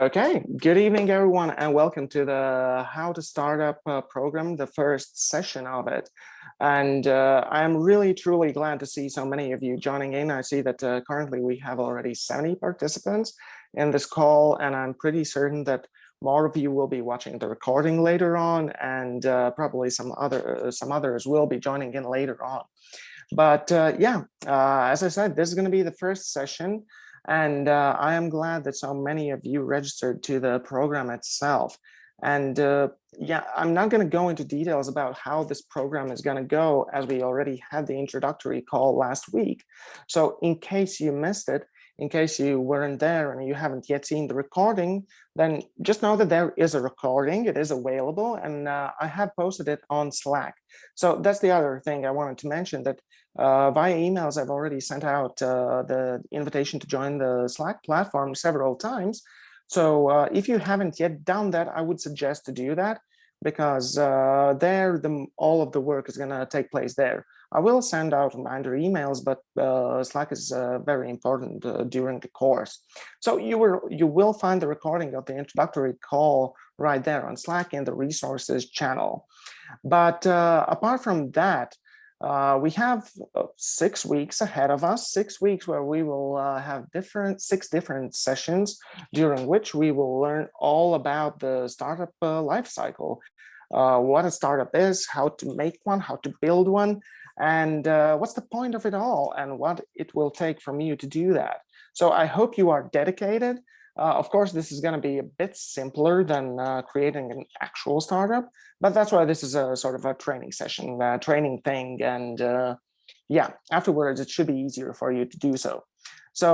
Okay, good evening, everyone, and welcome to the How to Startup program, the first session of it. And I'm really, truly glad to see so many of you joining in. I see that currently we have already 70 participants in this call, and I'm pretty certain that more of you will be watching the recording later on, and probably some others will be joining in later on. But as I said, this is going to be the first session. And I am glad that so many of you registered to the program itself. And I'm not going to go into details about how this program is going to go, as we already had the introductory call last week. So in case you missed it, in case you weren't there and you haven't yet seen the recording, then just know that there is a recording. It is available, and I have posted it on Slack. So that's the other thing I wanted to mention, that via emails, I've already sent out the invitation to join the Slack platform several times. So if you haven't yet done that, I would suggest to do that, because all of the work is going to take place there. I will send out reminder emails, but Slack is very important during the course. So you will find the recording of the introductory call right there on Slack in the resources channel. But apart from that, we have 6 weeks ahead of us, 6 weeks where we will have six different sessions, during which we will learn all about the startup life cycle, what a startup is, how to make one, how to build one, and what's the point of it all, and what it will take from you to do that. So I hope you are dedicated. Of course, this is going to be a bit simpler than creating an actual startup, but that's why this is a sort of a training session, training thing. And afterwards, it should be easier for you to do so. So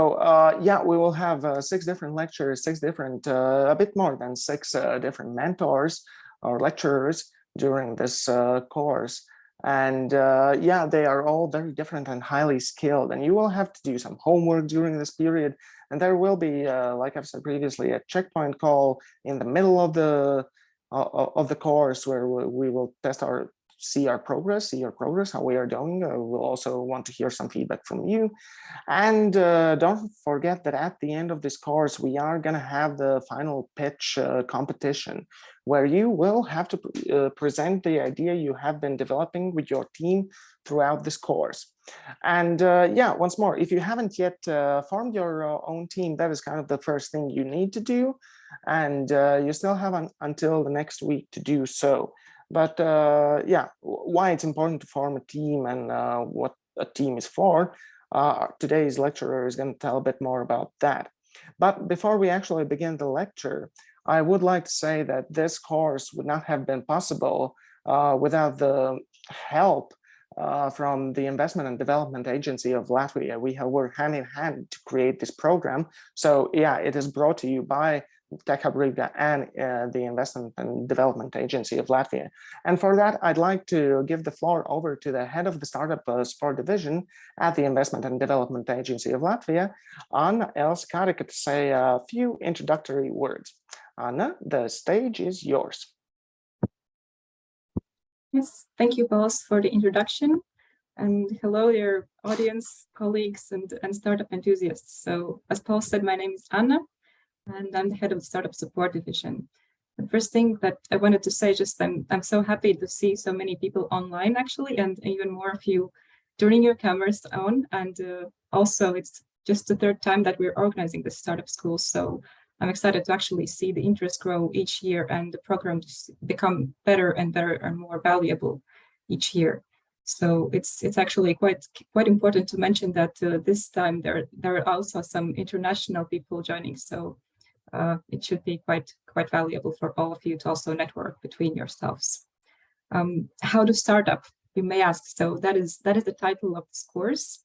we will have 6 different lectures, 6 different, a bit more than 6 different mentors or lecturers during this course. And they are all very different and highly skilled, and you will have to do some homework during this period. And there will be, like I've said previously, a checkpoint call in the middle of the course, where we will see your progress, how we are doing. We'll also want to hear some feedback from you. And don't forget that at the end of this course, we are going to have the final pitch competition, where you will have to present the idea you have been developing with your team throughout this course. And once more, if you haven't yet formed your own team, that is kind of the first thing you need to do. And you still have until the next week to do so. But why it's important to form a team and what a team is for, today's lecturer is going to tell a bit more about that. But before we actually begin the lecture, I would like to say that this course would not have been possible without the help from the Investment and Development Agency of Latvia. We have worked hand in hand to create this program. So it is brought to you by TechHub Riga and the Investment and Development Agency of Latvia. And for that, I'd like to give the floor over to the head of the Startup Support Division at the Investment and Development Agency of Latvia, Anna Elskarika, to say a few introductory words. Anna, the stage is yours. Yes, thank you, boss, for the introduction. And hello, dear audience, colleagues, and startup enthusiasts. So as Paul said, my name is Anna, and I'm the head of the Startup Support Division. The first thing that I wanted to say, I'm so happy to see so many people online, actually, and even more of you turning your cameras on. And also, it's just the 3rd time that we're organizing the startup school. So I'm excited to actually see the interest grow each year and the programs become better and better and more valuable each year. So it's actually quite important to mention that this time there are also some international people joining. So it should be quite valuable for all of you to also network between yourselves. How to start up, you may ask. So that is the title of this course.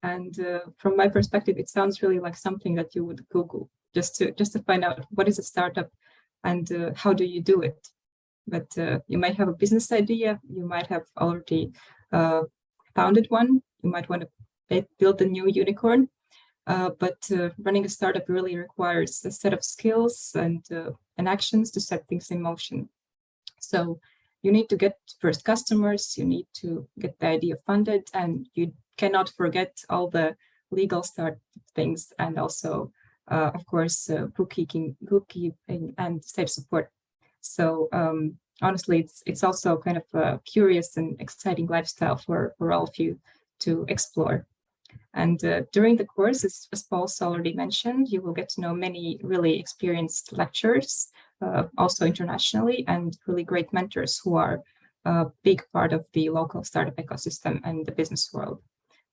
And from my perspective, it sounds really like something that you would Google just to find out what is a startup and how do you do it. But you might have a business idea, you might have already founded one, you might want to build a new unicorn. But running a startup really requires a set of skills and actions to set things in motion. So you need to get first customers, you need to get the idea funded, and you cannot forget all the legal start things and also of course, bookkeeping and stage support. So honestly, it's also kind of a curious and exciting lifestyle for all of you to explore. And during the course, as Paul's already mentioned, you will get to know many really experienced lecturers, also internationally, and really great mentors who are a big part of the local startup ecosystem and the business world.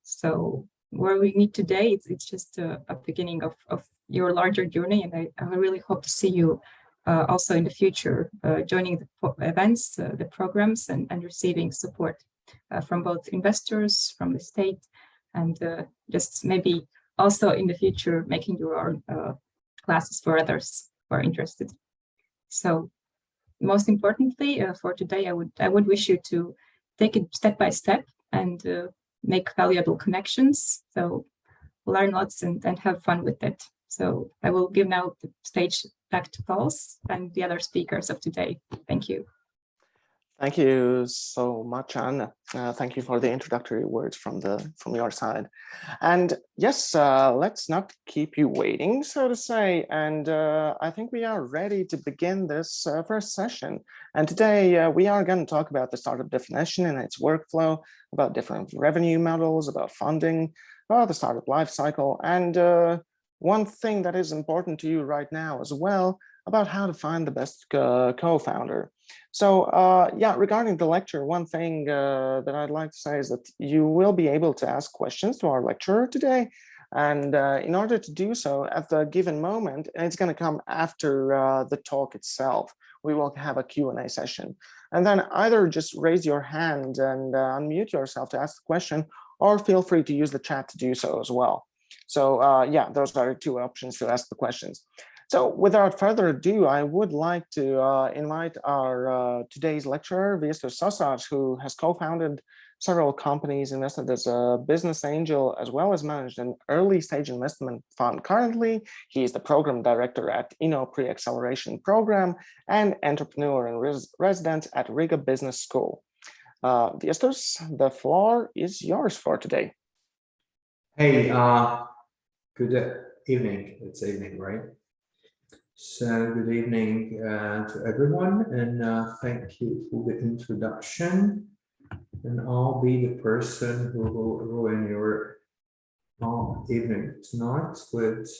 So where we meet today, it's just a beginning of your larger journey, and I really hope to see you also in the future, joining the events, the programs, and receiving support from both investors, from the state, and just maybe also in the future making your own classes for others who are interested. So most importantly for today, I would wish you to take it step by step and make valuable connections. So learn lots and have fun with it. So I will give now the stage back to Paul and the other speakers of today. Thank you. Thank you so much, Anna. Thank you for the introductory words from your side. And yes, let's not keep you waiting, so to say. And I think we are ready to begin this first session. And today we are going to talk about the startup definition and its workflow, about different revenue models, about funding, about the startup lifecycle, and one thing that is important to you right now as well, about how to find the best co-founder. So yeah, regarding the lecture, one thing that I'd like to say is that you will be able to ask questions to our lecturer today. And in order to do so at the given moment, and it's going to come after the talk itself, we will have a Q&A session. And then either just raise your hand and unmute yourself to ask the question, or feel free to use the chat to do so as well. So yeah, those are two options to ask the questions. So without further ado, I would like to invite our today's lecturer, Viestur Sasārs, who has co-founded several companies, invested as a business angel, as well as managed an early stage investment fund. Currently, he is the program director at INNO Pre-Acceleration Program and entrepreneur and resident at Riga Business School. Viestur, the floor is yours for today. Hey, good evening. It's evening, right? So good evening to everyone, and thank you for the introduction. And I'll be the person who will ruin your evening tonight with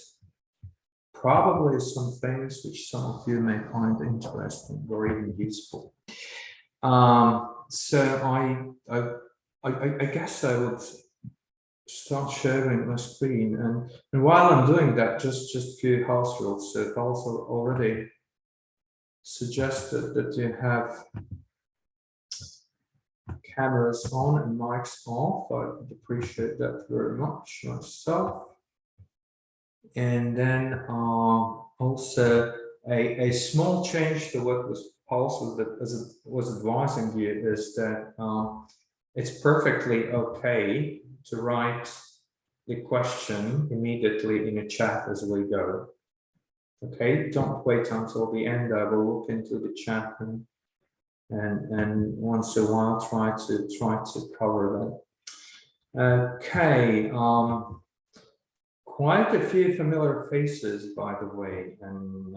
probably some things which some of you may find interesting or even useful. So I guess I would start sharing my screen, and while I'm doing that, just a few house rules. So I've also already suggested that you have cameras on and mics off. I would appreciate that very much myself. And then also a small change to what was advising you is that it's perfectly okay to write the question immediately in a chat as we go. Okay, don't wait until the end. I will look into the chat and once in a while try to cover that. Okay, quite a few familiar faces, by the way, and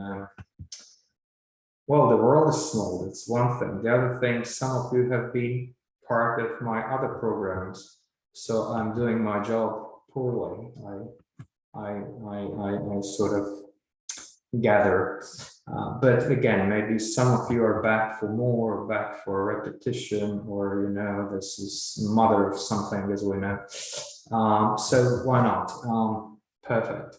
well, the world is small. It's one thing. The other thing, some of you have been part of my other programs. So I'm doing my job poorly. I sort of gather, but again, maybe some of you are back for more, back for repetition, or you know, this is mother of something, as we know. So why not? Perfect.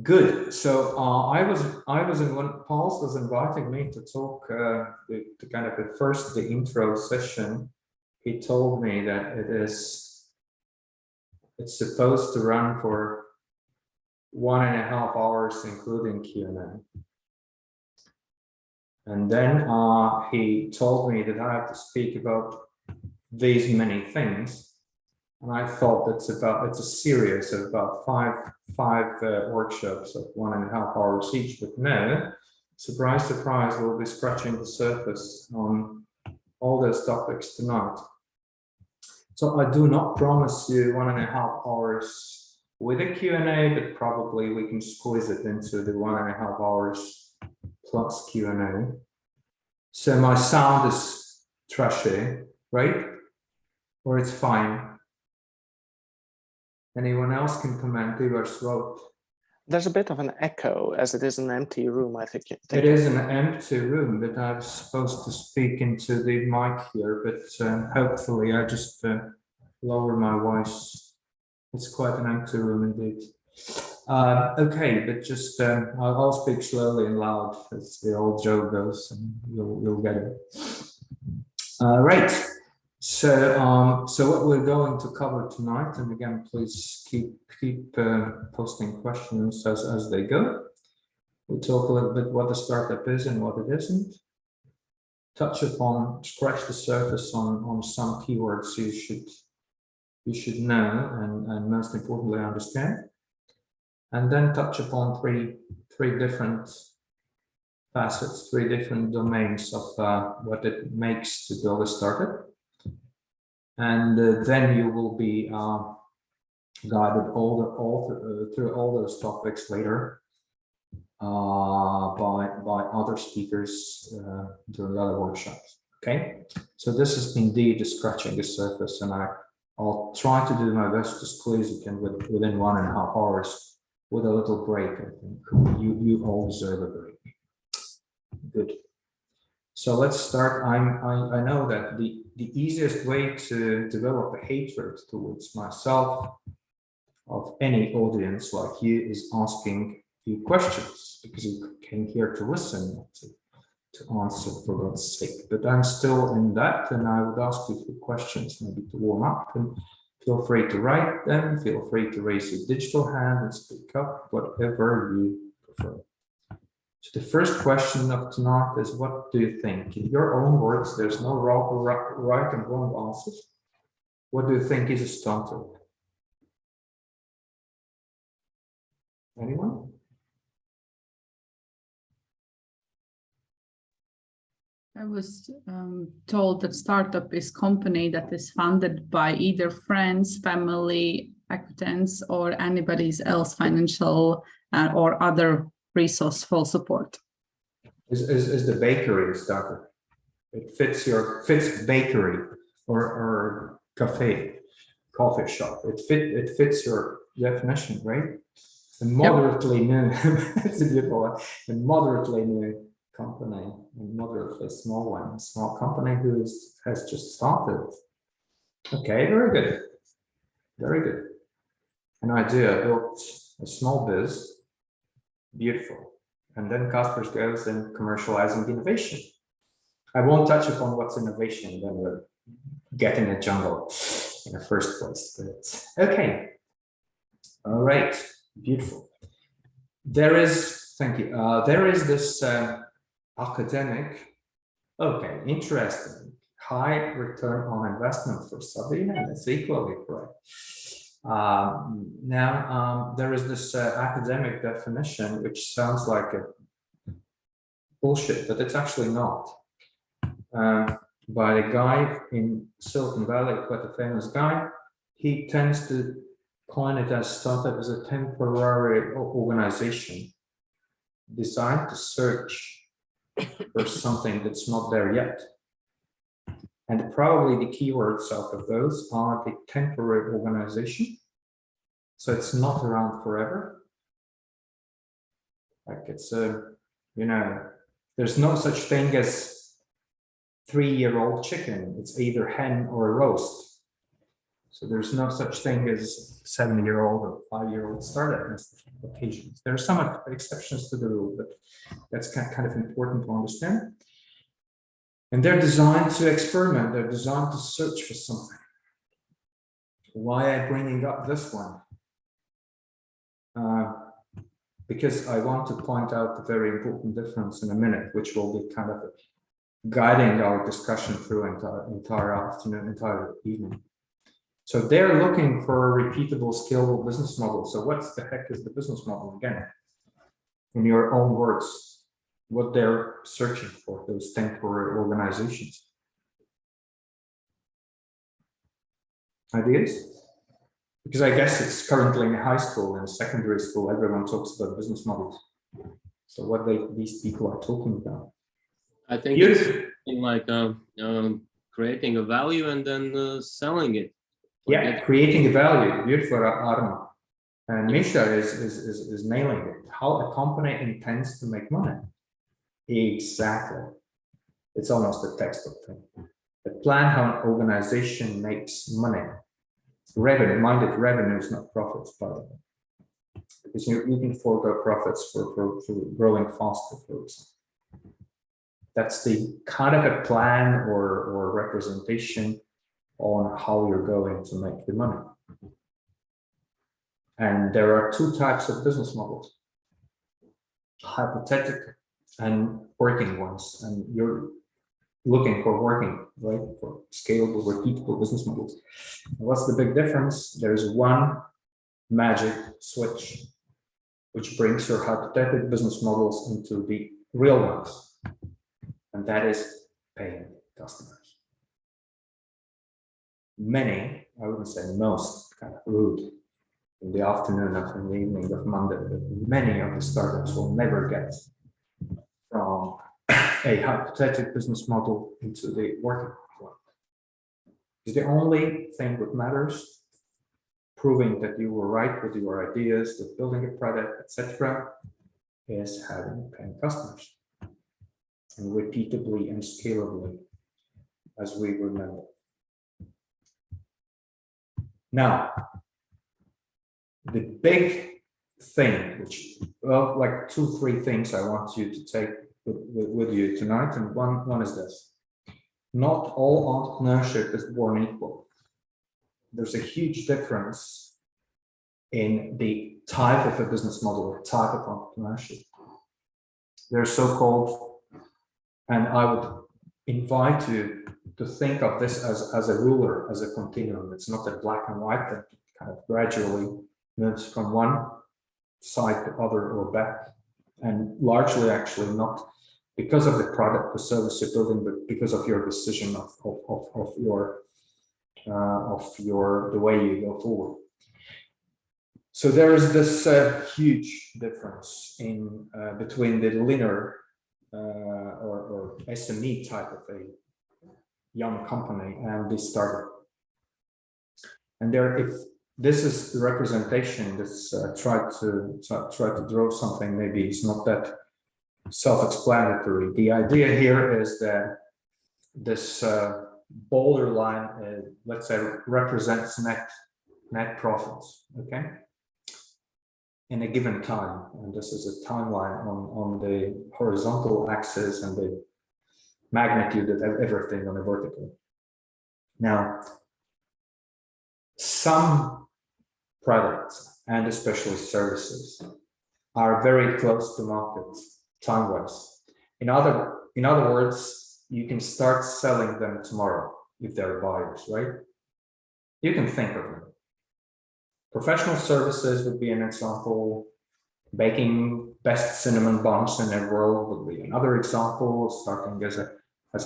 Good. So I was in when Paul was inviting me to talk the kind of the intro session. He told me that it's supposed to run for 1.5 hours, including Q&A. And then he told me that I have to speak about these many things. And I thought it's a series of about five workshops of 1.5 hours each, but no, surprise, surprise, we'll be scratching the surface on all those topics tonight. So I do not promise you 1.5 hours with a Q&A, but probably we can squeeze it into the 1.5 hours plus Q&A. So my sound is trashy, right? Or it's fine. Anyone else can comment, Ivar's throat. There's a bit of an echo as it is an empty room, I think. It is an empty room, but I was supposed to speak into the mic here, but hopefully I just lower my voice. It's quite an empty room indeed. Okay, but just I'll speak slowly and loud, as the old joke goes, and you'll get it. Right. So what we're going to cover tonight, and again, please keep posting questions as they go. We'll talk a little bit what a startup is and what it isn't. Scratch the surface on some keywords you should know and most importantly understand. And then touch upon three different facets, 3 different domains of what it makes to build a startup. And then you will be guided through all those topics later by other speakers during other workshops. Okay, so this is indeed scratching the surface, and I'll try to do my best to squeeze it in within 1.5 hours with a little break. I think you all deserve a break. Good. So let's start. I know that the easiest way to develop a hatred towards myself of any audience like you is asking you questions, because you came here to listen, not to answer, for God's sake. But I'm still in that, and I would ask you a few questions, maybe to warm up, and feel free to write them, feel free to raise your digital hand and speak up, whatever you prefer. So the first question of tonight is, what do you think? In your own words, there's no right and wrong answers. What do you think is a startup? Anyone? I was told that startup is company that is funded by either friends, family, acquaintance, or anybody's else financial or other resourceful support. Is the bakery a startup? It fits bakery or coffee shop. It fits your definition, right? A moderately new, it's a beautiful one. A moderately new company, a moderately small one, a small company who has just started. Okay, very good, very good. An idea built a small biz, beautiful, and then Kasper goes in commercializing innovation. I won't touch upon what's innovation, then we'll get in a jungle in the first place. But okay, all right, beautiful. There is, thank you. There is this academic, okay, interesting, high return on investment for Sabine, and it's equally correct. Now, there is this academic definition, which sounds like a bullshit, but it's actually not. By a guy in Silicon Valley, quite a famous guy. He tends to coin it as startup as a temporary organization designed to search for something that's not there yet. And probably the keywords out of those are the temporary organization. So it's not around forever. Like it's you know, there's no such thing as 3-year-old chicken. It's either hen or a roast. So there's no such thing as 7-year-old or 5-year-old startup occasions. There are some exceptions to the rule, but that's kind of important to understand. And they're designed to experiment. They're designed to search for something. Why am I bringing up this one? Because I want to point out the very important difference in a minute, which will be kind of guiding our discussion through entire afternoon, entire evening. So they're looking for a repeatable, scalable business model. So what's the heck is the business model again? In your own words, what they're searching for, those temporary organizations. Ideas? Because I guess it's currently in high school and secondary school, everyone talks about business models. So what these people are talking about. I think Beautiful. it's in like creating a value and then selling it. Yeah, creating a value. Beautiful, Arma. And Misha is nailing it. How a company intends to make money. Exactly. It's almost a textbook thing. The plan how an organization makes money. Revenue, minded revenue is not profits, by the way. Because you can forego profits for growing faster, for example. That's the kind of a plan or representation on how you're going to make the money. And there are two types of business models, hypothetical and working ones. And you're looking for working, right, for scalable, repeatable business models. And what's the big difference? There's one magic switch, which brings your hypothetical business models into the real ones. And that is paying customers. Many, I wouldn't say most, kind of rude, in the afternoon of in the evening of Monday, but many of the startups will never get from a hypothetical business model into the working one. It's the only thing that matters, proving that you were right with your ideas, that building a product, etc., is having paying customers. And repeatably and scalably, as we remember. Now, the big thing, which, well, like 2-3 things I want you to take with you tonight, and one is this. Not all entrepreneurship is born equal. There's a huge difference in the type of a business model or type of entrepreneurship. They're so-called, and I would invite you to think of this as a ruler, as a continuum. It's not a black and white that kind of gradually moves from one side to other or back, and largely actually not because of the product or service you're building, but because of your decision of the way you go forward. So there is this huge difference in between the linear or SME type of a young company and the startup. And there, if this is the representation that's try to draw something, maybe it's not that self-explanatory. The idea here is that this bolder line, let's say, represents net profits, okay, in a given time. And this is a timeline on the horizontal axis and the magnitude of everything on the vertical. Now, some products and especially services are very close to market time-wise. In other words, you can start selling them tomorrow if they're buyers, right? You can think of them. Professional services would be an example. Baking best cinnamon buns in the world would be another example. Starting as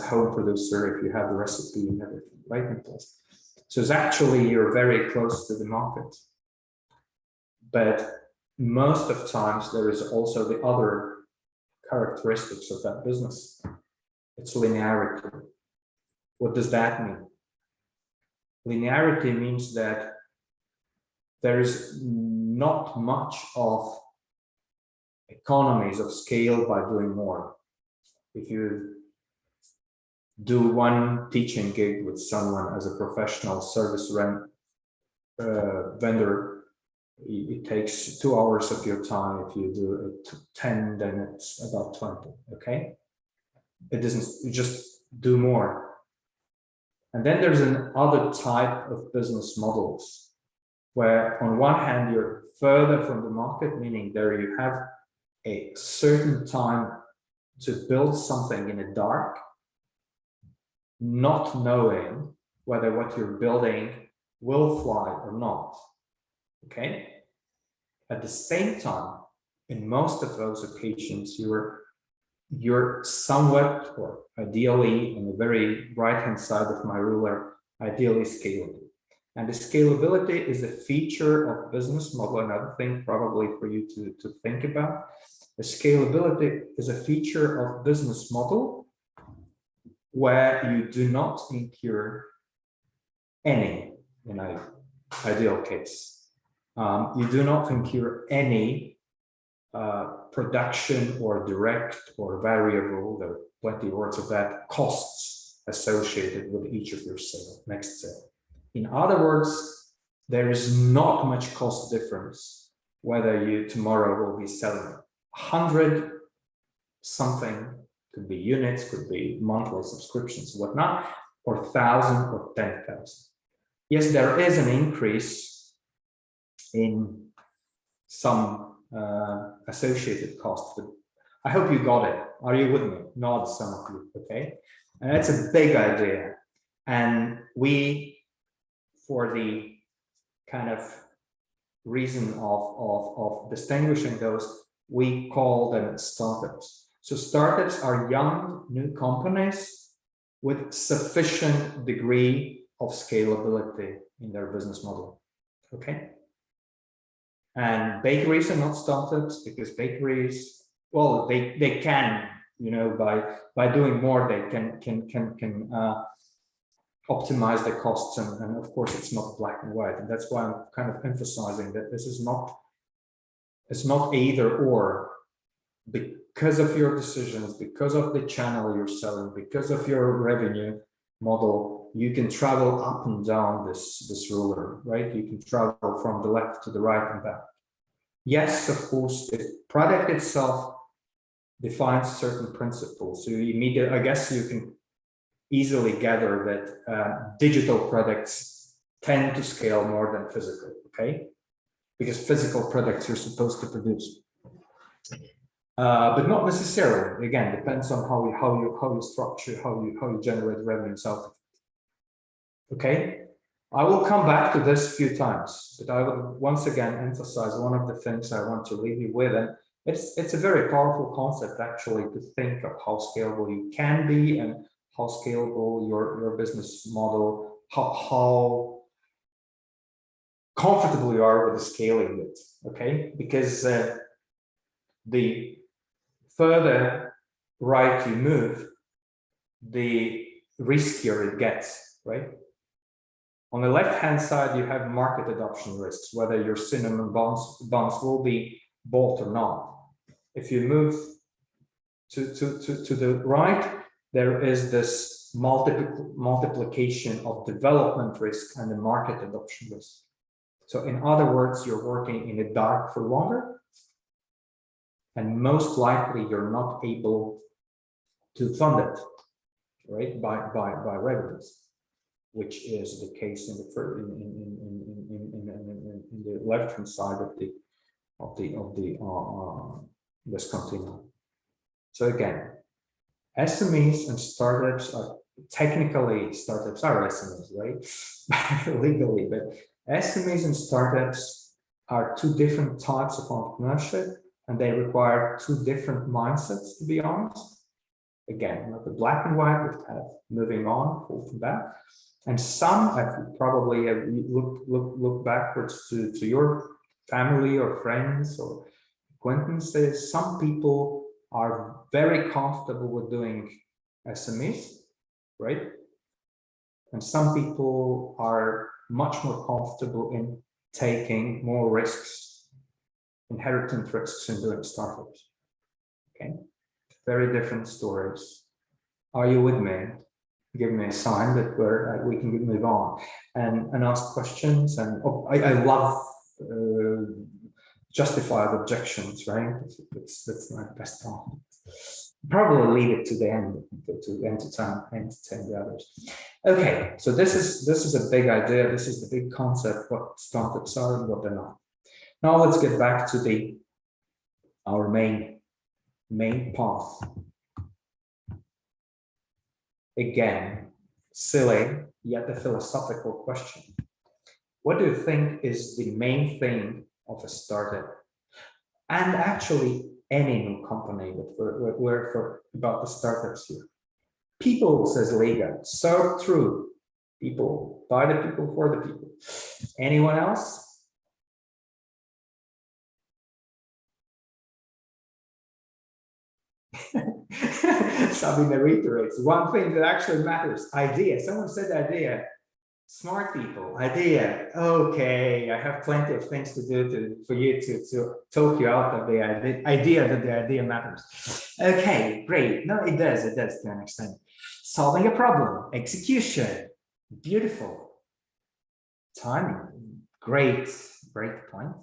a home producer, if you have the recipe and everything right in place. So it's actually, you're very close to the market. But most of the times there is also the other characteristics of that business. It's linearity. What does that mean? Linearity means that there is not much of economies of scale by doing more. If you do one teaching gig with someone as a professional service vendor, it takes 2 hours of your time. If you do 10, then it's about 20, okay? It doesn't, you just do more. And then there's another type of business models where on one hand, you're further from the market, meaning there you have a certain time to build something in the dark, not knowing whether what you're building will fly or not, okay? At the same time, in most of those occasions, you're somewhat, or ideally, on the very right-hand side of my ruler, ideally scalable. And the scalability is a feature of business model. Another thing probably for you to think about. The scalability is a feature of business model where you do not incur any, in an ideal case, you do not incur any production or direct or variable, there are plenty of words of that, costs associated with each of your next sale. In other words, there is not much cost difference whether you tomorrow will be selling 100 something, could be units, could be monthly subscriptions, whatnot, or 1,000 or 10,000. Yes, there is an increase in some associated costs, but I hope you got it. Are you with me? Nod, some of you, okay? And that's a big idea. And we, for the kind of reason of distinguishing those, we call them startups. So startups are young, new companies with sufficient degree of scalability in their business model, okay? And bakeries are not startups because bakeries, well, they can, you know, by doing more, they can optimize the costs, and of course it's not black and white, and that's why I'm kind of emphasizing that this is not, it's not either or. Because of your decisions, because of the channel you're selling, because of your revenue model, you can travel up and down this ruler, right? You can travel from the left to the right and back. Yes, of course, the product itself defines certain principles. So you immediately, I guess you can easily gather that digital products tend to scale more than physical, okay? Because physical products you're supposed to produce. But not necessarily. Again, depends on how you structure, how you generate revenues out of it. Okay, I will come back to this a few times, but I will once again emphasize one of the things I want to leave you with, and it's a very powerful concept actually to think of how scalable you can be and how scalable your business model, how comfortable you are with the scaling it. Okay, because the further right you move, the riskier it gets, right? On the left-hand side, you have market adoption risks, whether your cinnamon buns will be bought or not. If you move to the right, there is this multiplication of development risk and the market adoption risk. So in other words, you're working in the dark for longer, and most likely you're not able to fund it, right, by revenues, which is the case in the left-hand side of this continuum. So again, SMEs and startups are technically, startups are SMEs, right? Legally, but SMEs and startups are two different types of entrepreneurship, and they require two different mindsets, to be honest. Again, not the black and white, but kind of moving on, from that. And some, if you probably look backwards to your family or friends or acquaintances, some people are very comfortable with doing SMEs, right? And some people are much more comfortable in taking more risks, inherent risks in doing startups. Okay, very different stories. Are you with me? Give me a sign that we can move on and ask questions. And I love justified objections, right? That's my best part. Probably leave it to the end to entertain the others. Okay, so this is a big idea. This is the big concept, what startups are and what they're not. Now let's get back to our main path. Again, silly yet a philosophical question. What do you think is the main thing of a startup? And actually any new company, but we're about the startups here. People, says Liga, so true. People, by the people, for the people. Anyone else? Sabina reiterates one thing that actually matters: idea. Someone said idea. Smart people, idea. Okay, I have plenty of things to do for you to talk you out of the idea that the idea matters. Okay, great. No, it does to an extent. Solving a problem, execution, beautiful. Timing, great point.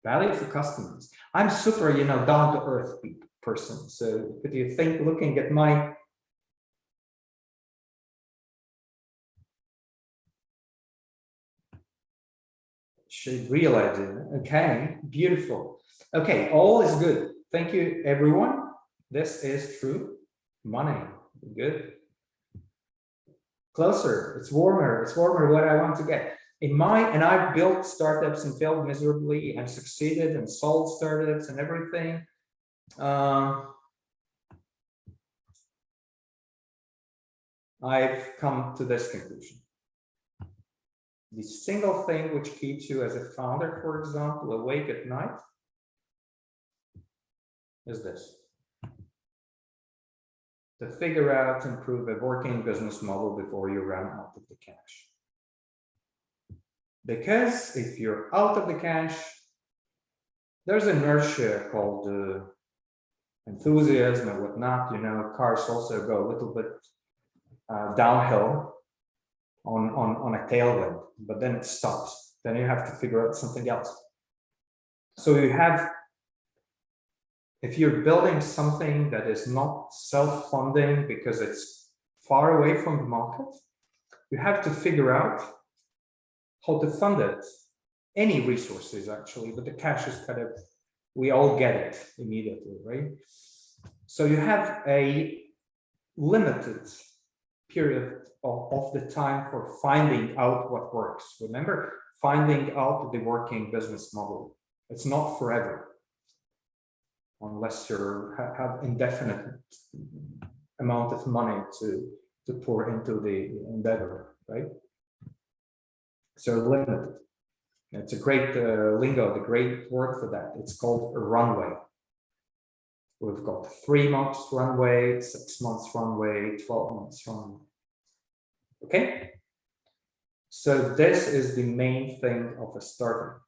Value for customers. I'm super, down to earth person. So could you think, looking at my real idea? Okay, beautiful. Okay, all is good. Thank you, everyone. This is true. Money, good. Closer, it's warmer what I want to get. And I've built startups and failed miserably and succeeded and sold startups and everything. I've come to this conclusion. The single thing which keeps you as a founder, for example, awake at night is this: to figure out and prove a working business model before you run out of the cash. Because if you're out of the cash, there's inertia called enthusiasm and whatnot. Cars also go a little bit downhill on a tailwind, but then it stops. Then you have to figure out something else. So if you're building something that is not self-funding because it's far away from the market, you have to figure out how to fund it. Any resources, actually, but the cash is kind of, we all get it immediately, right? So you have a limited period of the time for finding out what works. Remember, finding out the working business model. It's not forever, unless you have indefinite amount of money to pour into the endeavor, right? So limited. It's a great lingo, the great word for that. It's called a runway. We've got 3 months runway, 6 months runway, 12 months runway. Okay? So this is the main thing of a startup: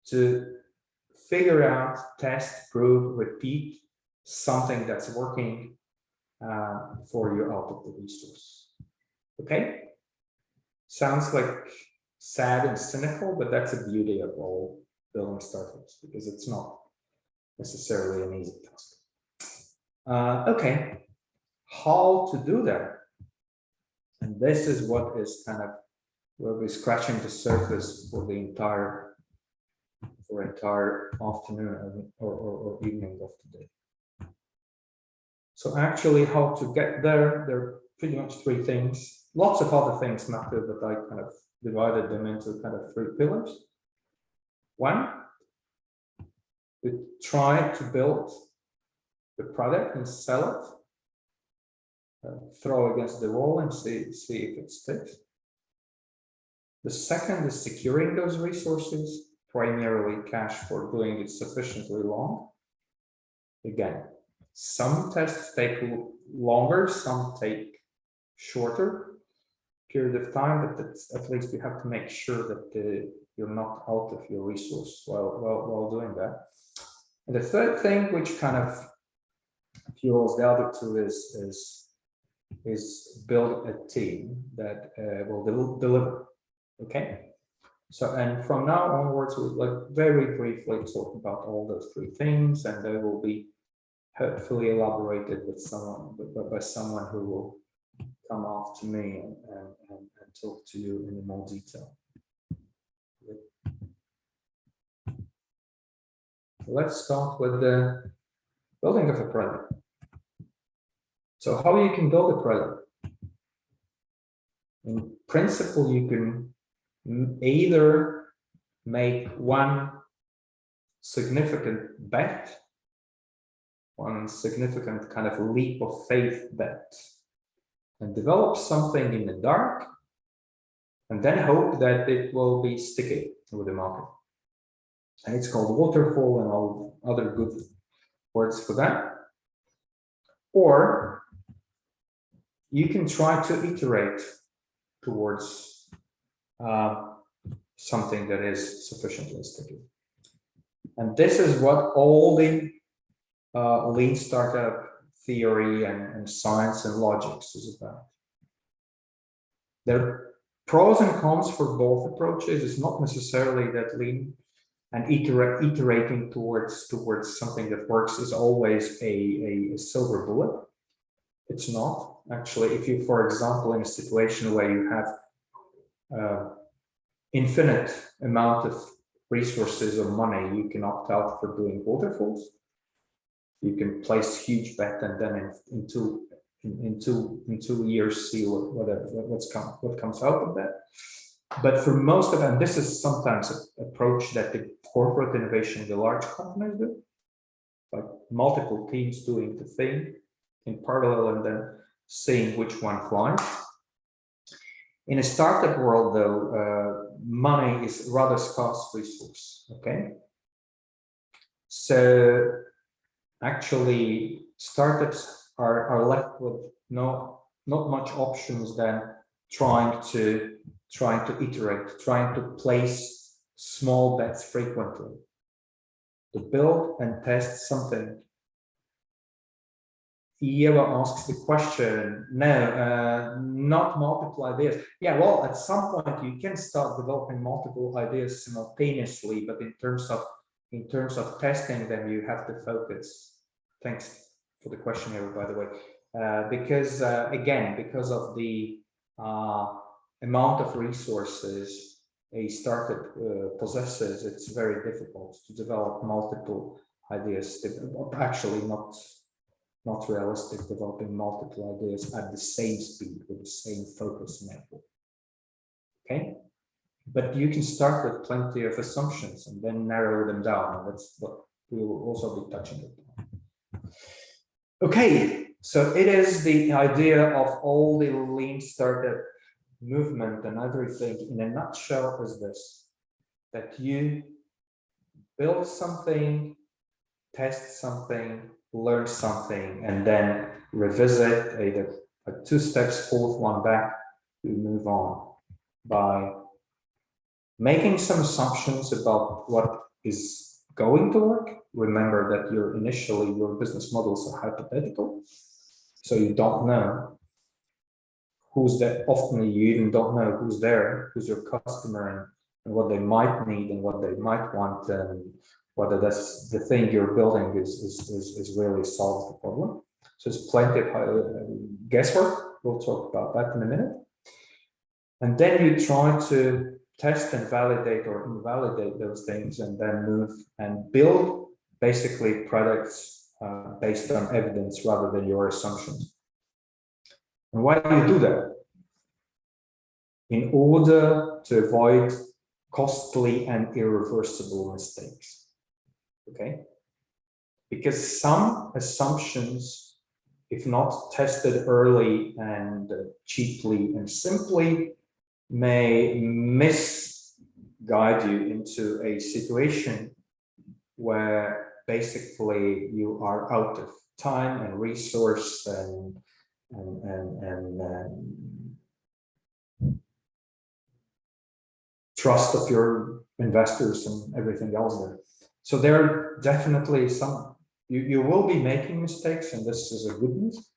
to figure out, test, prove, repeat something that's working for you out of the resource. Okay? Sounds like sad and cynical, but that's the beauty of all building startups, because it's not necessarily an easy task. Okay, how to do that? And this is what is kind of where we're scratching the surface for the entire afternoon or evening of today. So actually, how to get there? There are pretty much 3 things. Lots of other things matter, but I kind of divided them into kind of 3 pillars. 1, we try to build the product and sell it, throw against the wall and see if it sticks. The second is securing those resources, primarily cash for doing it sufficiently long. Again, some tests take longer, some take shorter period of time, but at least you have to make sure that you're not out of your resource while doing that. And the third thing, which kind of fuels the other 2, is build a team that will deliver. Okay. So, and from now onwards, we'll like very briefly talk about all those 3 things, and they will be hopefully elaborated with by someone who will come after me and talk to you in more detail. Let's start with the building of a product. So how you can build a product? In principle, you can either make one significant bet, one significant kind of leap of faith bet, and develop something in the dark and then hope that it will be sticky with the market. And it's called waterfall and all other good words for that. Or you can try to iterate towards something that is sufficiently sticky. And this is what all the lean startup theory and science and logics is about. There are pros and cons for both approaches. It's not necessarily that lean and iterating towards something that works is always a silver bullet. It's not. Actually, if you, for example, in a situation where you have infinite amount of resources or money, you can opt out for doing waterfalls. You can place huge bet and then in 2 years see what comes out of that. But for most of them, this is sometimes an approach that the corporate innovation, the large companies do, like multiple teams doing the thing in parallel and then seeing which one flies. In a startup world, though, money is rather scarce resource. Okay, so actually, startups are left with not much options than trying to iterate, trying to place small bets frequently, to build and test something. Eva asks the question, no, not multiple ideas. Yeah, well, at some point you can start developing multiple ideas simultaneously, but in terms of testing them, you have to focus. Thanks for the question, Eva, by the way. Because again, because of the amount of resources a startup possesses, it's very difficult to develop multiple ideas. Actually, not realistic developing multiple ideas at the same speed with the same focus and effort. Okay, but you can start with plenty of assumptions and then narrow them down. And that's what we will also be touching upon. Okay, so it is the idea of all the lean startup movement and everything in a nutshell is this: that you build something, test something, learn something, and then revisit either 2 steps forward, 1 back, to move on by making some assumptions about what is going to work. Remember that initially your business models are hypothetical, so you don't know who's there. Often you even don't know who's there, who's your customer, and what they might need and what they might want, and whether that's the thing you're building is really solves the problem. So there's plenty of guesswork. We'll talk about that in a minute. And then you try to test and validate or invalidate those things, and then move and build basically products based on evidence rather than your assumptions. And why do you do that? In order to avoid costly and irreversible mistakes. Okay, because some assumptions, if not tested early and cheaply and simply, may misguide you into a situation where basically you are out of time and resource and trust of your investors and everything else there. So there are definitely some, you will be making mistakes, and this is a good news,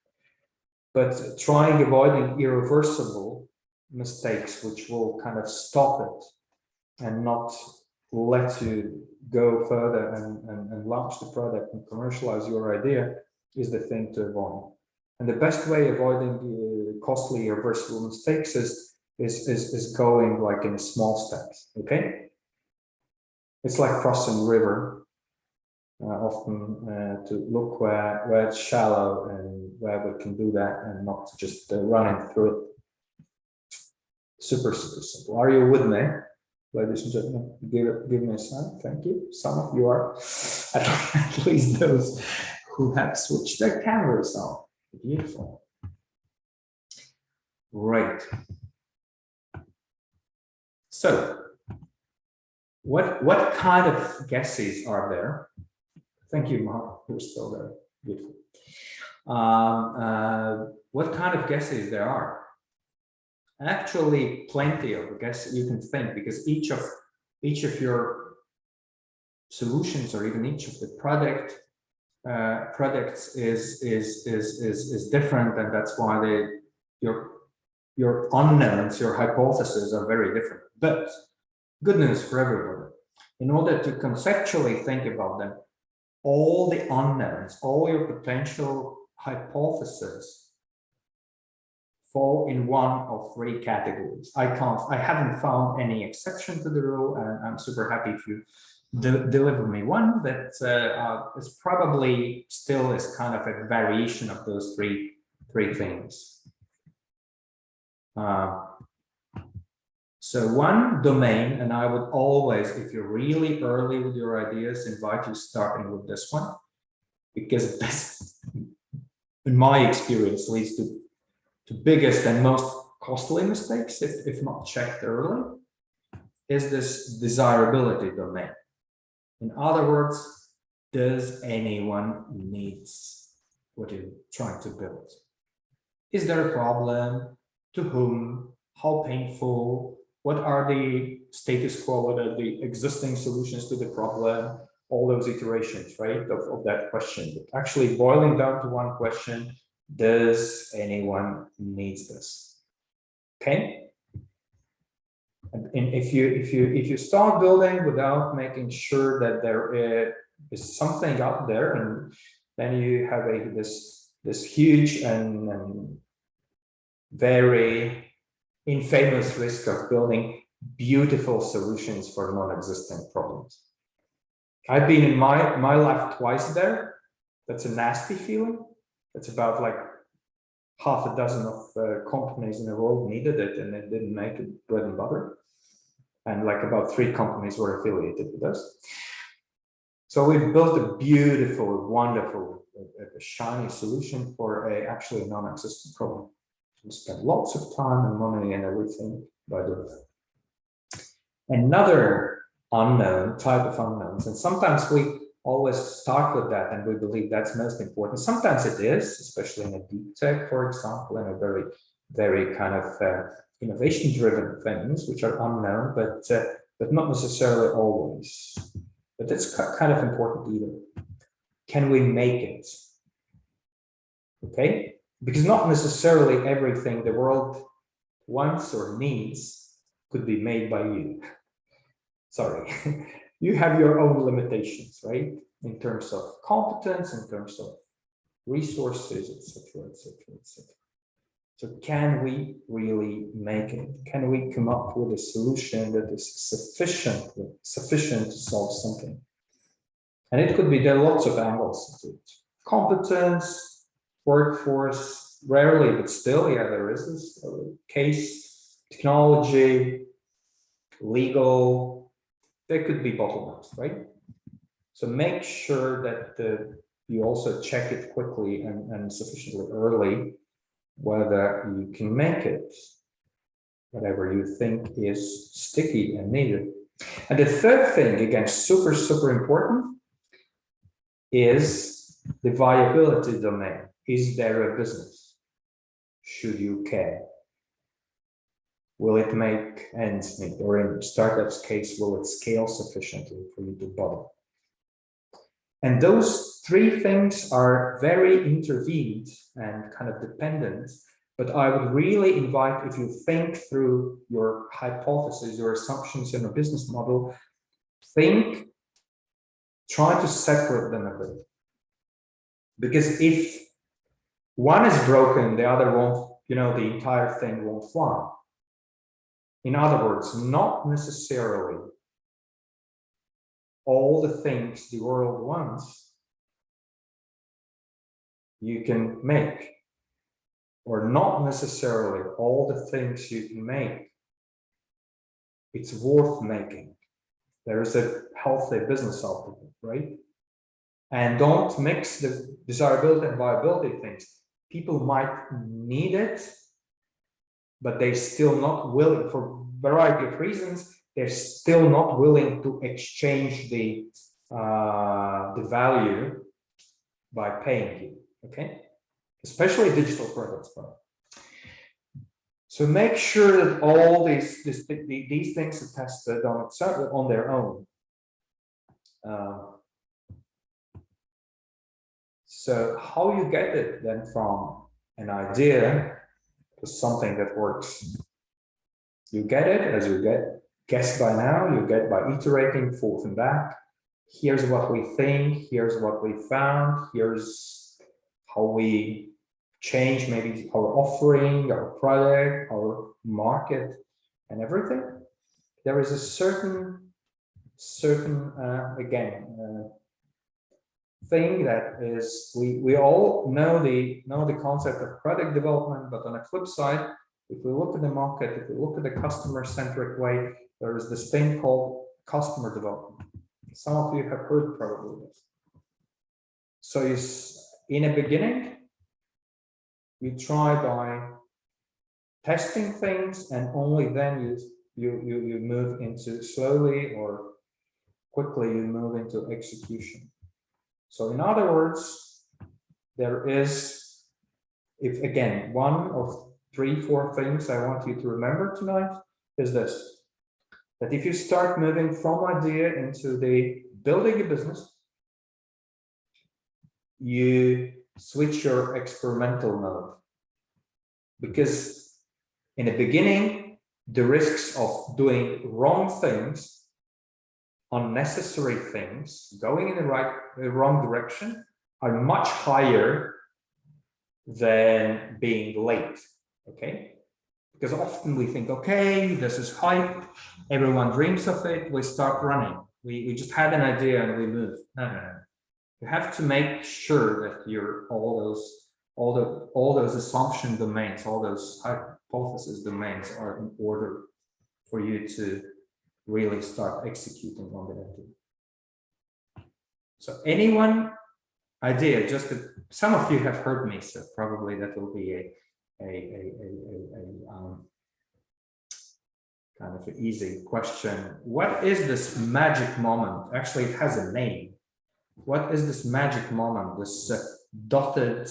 but avoiding irreversible mistakes, which will kind of stop it and not let you go further and launch the product and commercialize your idea, is the thing to avoid. And the best way avoiding the costly irreversible mistakes is going like in small steps. Okay. It's like crossing a river, often to look where it's shallow and where we can do that and not just running through it. Super, super simple. Are you with me, ladies and gentlemen? Give me a sign. Thank you. Some of you are, at least those who have switched their cameras on. Beautiful. Great. So, what kind of guesses are there? Thank you, Mark. You're still there. Beautiful. What kind of guesses there are? Actually, plenty of guesses you can think, because each of your solutions, or even each of the products is different, and that's why your unknowns, your hypotheses are very different. But good news for everybody: in order to conceptually think about them, all the unknowns, all your potential hypotheses fall in one of three categories. I haven't found any exception to the rule, and I'm super happy if you deliver me one that is probably still is kind of a variation of those three things. So one domain, and I would always, if you're really early with your ideas, invite you starting with this one, because this, in my experience, leads to biggest and most costly mistakes, if not checked early, is this desirability domain. In other words, does anyone needs what you're trying to build? Is there a problem? To whom? How painful? What are the status quo? What are the existing solutions to the problem? All those iterations, right, of that question. But actually boiling down to one question: does anyone needs this? Okay. And if you start building without making sure that there is something out there, and then you have this huge and very infamous risk of building beautiful solutions for non-existent problems. I've been in my life twice there. That's a nasty feeling. It's about like half a dozen of companies in the world needed it, and it didn't make it bread and butter. And like about 3 companies were affiliated with us. So we built a beautiful, wonderful, shiny solution for actually non-existent problem. We spent lots of time and money and everything by doing that. Another unknown type of unknowns, and sometimes we always start with that and we believe that's most important. Sometimes it is, especially in a deep tech, for example, in a very, very kind of innovation-driven things, which are unknown, but not necessarily always. But that's kind of important either. Can we make it? Okay, because not necessarily everything the world wants or needs could be made by you. Sorry. You have your own limitations, right? In terms of competence, in terms of resources, etc., etc., etc. So can we really make it? Can we come up with a solution that is sufficient to solve something? And it could be, there are lots of angles to it. Competence, workforce, rarely, but still, yeah, there is this case, technology, legal. There could be bottlenecks, right? So make sure that you also check it quickly and sufficiently early whether you can make it, whatever you think is sticky and needed. And the third thing, again, super, super important, is the viability domain. Is there a business? Should you care? Will it make ends meet? Or in startup's case, will it scale sufficiently for you to bother? And those 3 things are very intervened and kind of dependent, but I would really invite, if you think through your hypothesis, your assumptions in a business model, try to separate them a bit. Because if one is broken, the other won't, the entire thing won't fly. In other words, not necessarily all the things the world wants you can make, or not necessarily all the things you can make it's worth making. There is a healthy business out there, right? And don't mix the desirability and viability things. People might need it, but they're still not willing, for a variety of reasons, they're still not willing to exchange the value by paying you, okay? Especially digital products. So make sure that all these things are tested on their own. So how you get it then from an idea to something that works? You get it, as you guessed by now, you get by iterating forth and back. Here's what we think, here's what we found, here's how we change maybe our offering, our product, our market, and everything. There is a certain thing that is, we all know the concept of product development, but on the flip side, if we look at the market, if we look at the customer-centric way, there is this thing called customer development. Some of you have heard probably this. So in the beginning, you try by testing things, and only then you move into slowly or quickly you move into execution. So in other words, there is, if again, one of 3-4 things I want you to remember tonight is this, that if you start moving from idea into the building a business, you switch your experimental mode. Because in the beginning, the risks of doing wrong things, unnecessary things, going in the wrong direction are much higher than being late, okay? Because often we think, okay, this is hype, everyone dreams of it, we start running. We just had an idea and we move. No. You have to make sure that you're all those assumption domains, all those hypothesis domains are in order for you to really start executing on the idea. So anyone idea, just that some of you have heard me, so probably that will be a kind of an easy question. What is this magic moment? Actually, it has a name. What is this magic moment, this dotted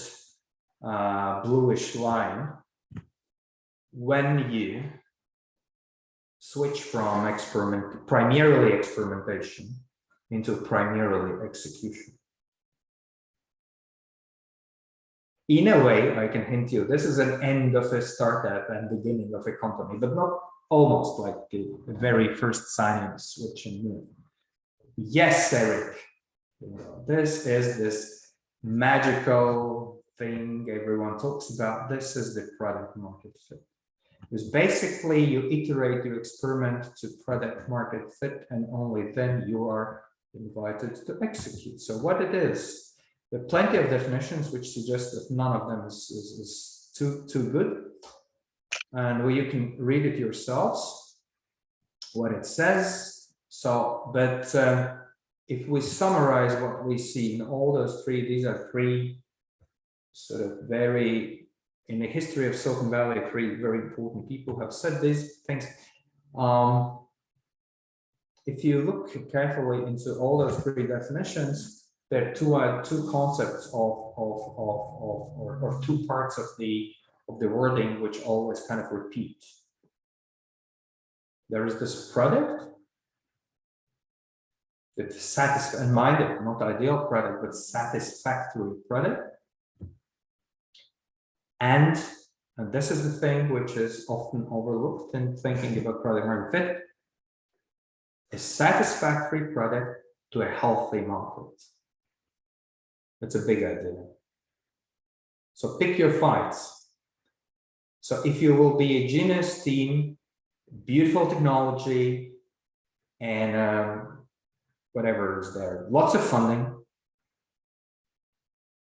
bluish line, when you switch from primarily experimentation into primarily execution? In a way, I can hint you, this is an end of a startup and beginning of a company, but not almost like the very first signing switch and move. Yes, Eric, this is this magical thing everyone talks about. This is the product market fit. Because basically you iterate, you experiment to product market fit, and only then you are invited to execute. So what it is, there are plenty of definitions which suggest that none of them is too good. And you can read it yourselves, what it says. So, but if we summarize what we see in all those three, these are three sort of very, in the history of Silicon Valley, three very important people have said these things. If you look carefully into all those three definitions, there are two concepts or two parts of the wording which always kind of repeat. There is this product that satisfies, and mind it, not ideal product, but satisfactory product. And this is the thing which is often overlooked in thinking about product market fit, a satisfactory product to a healthy market. That's a big idea. So pick your fights. So if you will be a genius team, beautiful technology, and whatever is there, lots of funding,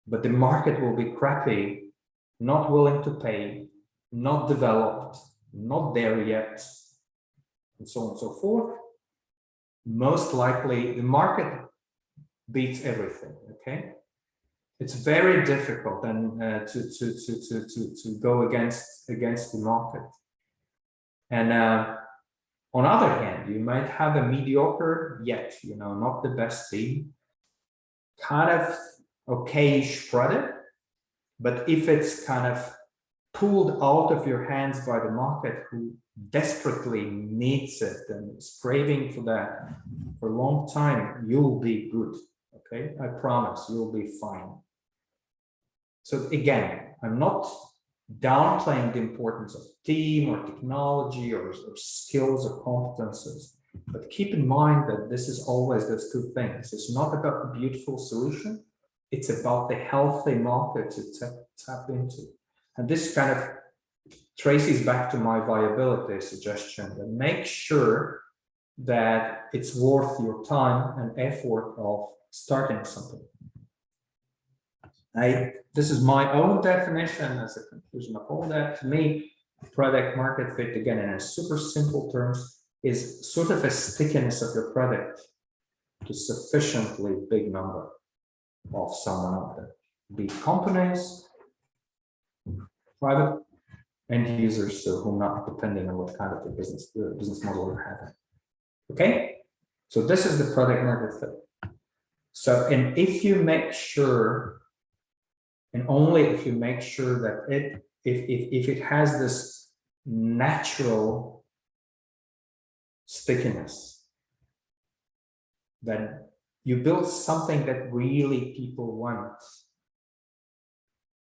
but the market will be crappy, not willing to pay, not developed, not there yet, and so on and so forth, most likely the market beats everything, okay? It's very difficult then to go against the market. And on other hand, you might have a mediocre yet, not the best team, kind of okayish product, but if it's kind of pulled out of your hands by the market who desperately needs it and is craving for that for a long time, you'll be good. Okay, I promise you'll be fine. So again, I'm not downplaying the importance of team or technology or skills or competences, but keep in mind that this is always those two things. It's not about the beautiful solution, it's about the healthy market to tap into. And this kind of traces back to my viability suggestion, that make sure that it's worth your time and effort of starting something. This is my own definition as a conclusion of all that. To me, product market fit, again, in a super simple terms, is sort of a stickiness of your product to sufficiently big number of someone out there, be it companies, private end users, so who not, depending on what kind of a business model you're having. Okay, so this is the product market fit. So, and if you make sure, and only if you make sure that if it has this natural stickiness, then you build something that really people want,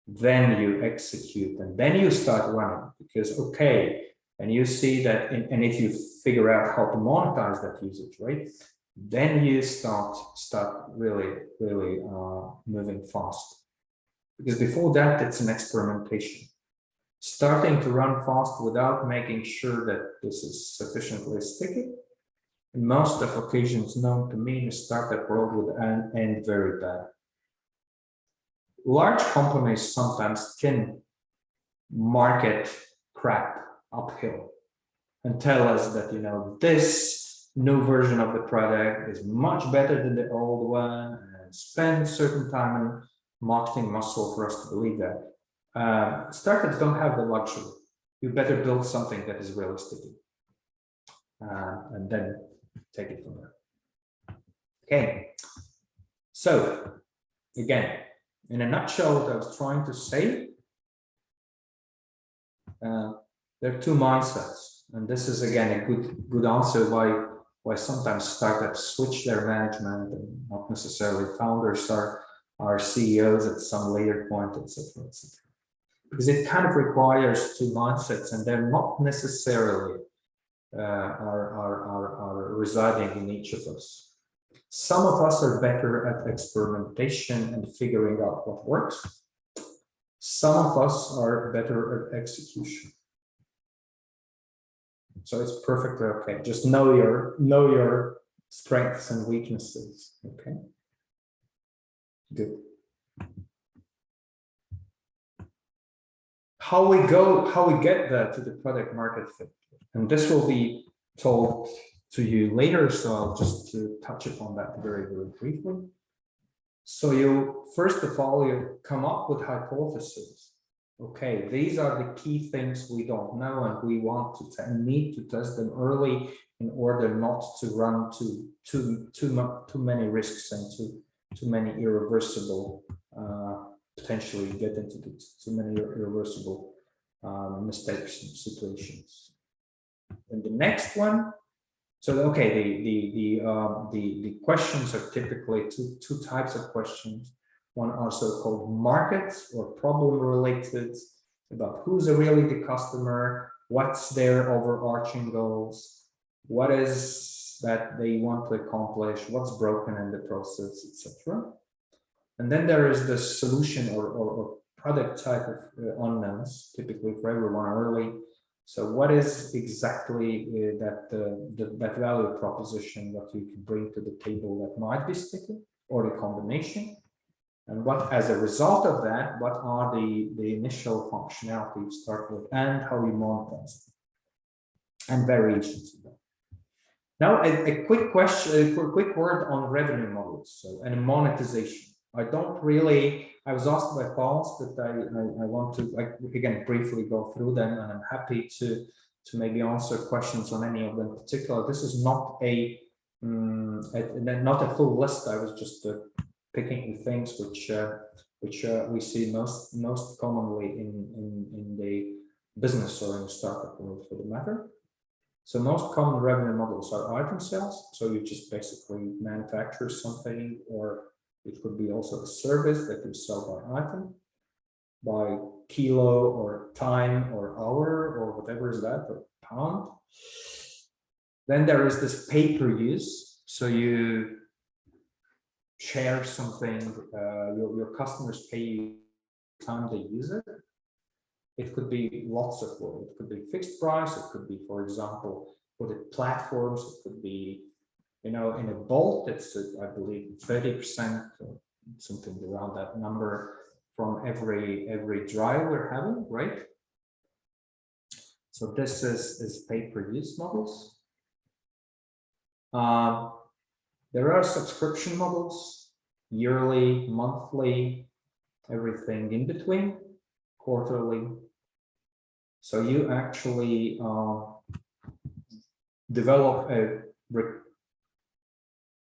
then you execute and then you start running, because okay, and you see that, and if you figure out how to monetize that usage, right, then you start really moving fast. Because before that, it's an experimentation. Starting to run fast without making sure that this is sufficiently sticky, in most of occasions known to me in the startup world, would end very bad. Large companies sometimes can market crap uphill and tell us that, this new version of the product is much better than the old one, and spend certain time and marketing muscle for us to believe that. Startups don't have the luxury. You better build something that is realistic, and then take it from there. Okay, so again, in a nutshell, what I was trying to say, there are two mindsets, and this is again a good answer why sometimes startups switch their management, and not necessarily founders are CEOs at some later point, etc., etc. Because it kind of requires two mindsets, and they're not necessarily are residing in each of us. Some of us are better at experimentation and figuring out what works. Some of us are better at execution. So it's perfectly okay. Just know your strengths and weaknesses. Okay. Good. How we get there to the product market fit, and this will be told to you later, so I'll just touch upon that very briefly. So you first of all, you come up with hypotheses. Okay, these are the key things we don't know, and we want to need to test them early in order not to run too many risks and too many irreversible, potentially get into too many irreversible mistakes and situations. And the next one, so okay, the questions are typically two types of questions. One are so-called markets or problem related, about who's really the customer, what's their overarching goals, what is that they want to accomplish, what's broken in the process, etc. And then there is the solution or product type of unknowns, typically for everyone early. So what is exactly that value proposition that you can bring to the table that might be sticky, or the combination? And what, as a result of that, what are the initial functionality you start with and how you monetize them, and variations of that. Now, a quick question, a quick word on revenue models, so, and monetization. I was asked by Pauls, but I want to again briefly go through them, and I'm happy to maybe answer questions on any of them in particular. This is not not a full list. I was just picking the things which we see most commonly in the business or in startup world, for the matter. So most common revenue models are item sales. So you just basically manufacture something, or it could be also a service that you sell by item, by kilo or time or hour or whatever is that, or pound. Then there is this pay-per-use. So you share something, your customers pay you the time they use it. It could be lots of work. It could be fixed price. It could be, for example, for the platforms. It could be, in a Bolt, it's I believe 30% or something around that number from every drive we're having, right? So this is pay-per-use models. There are subscription models, yearly, monthly, everything in between, quarterly. So you actually develop a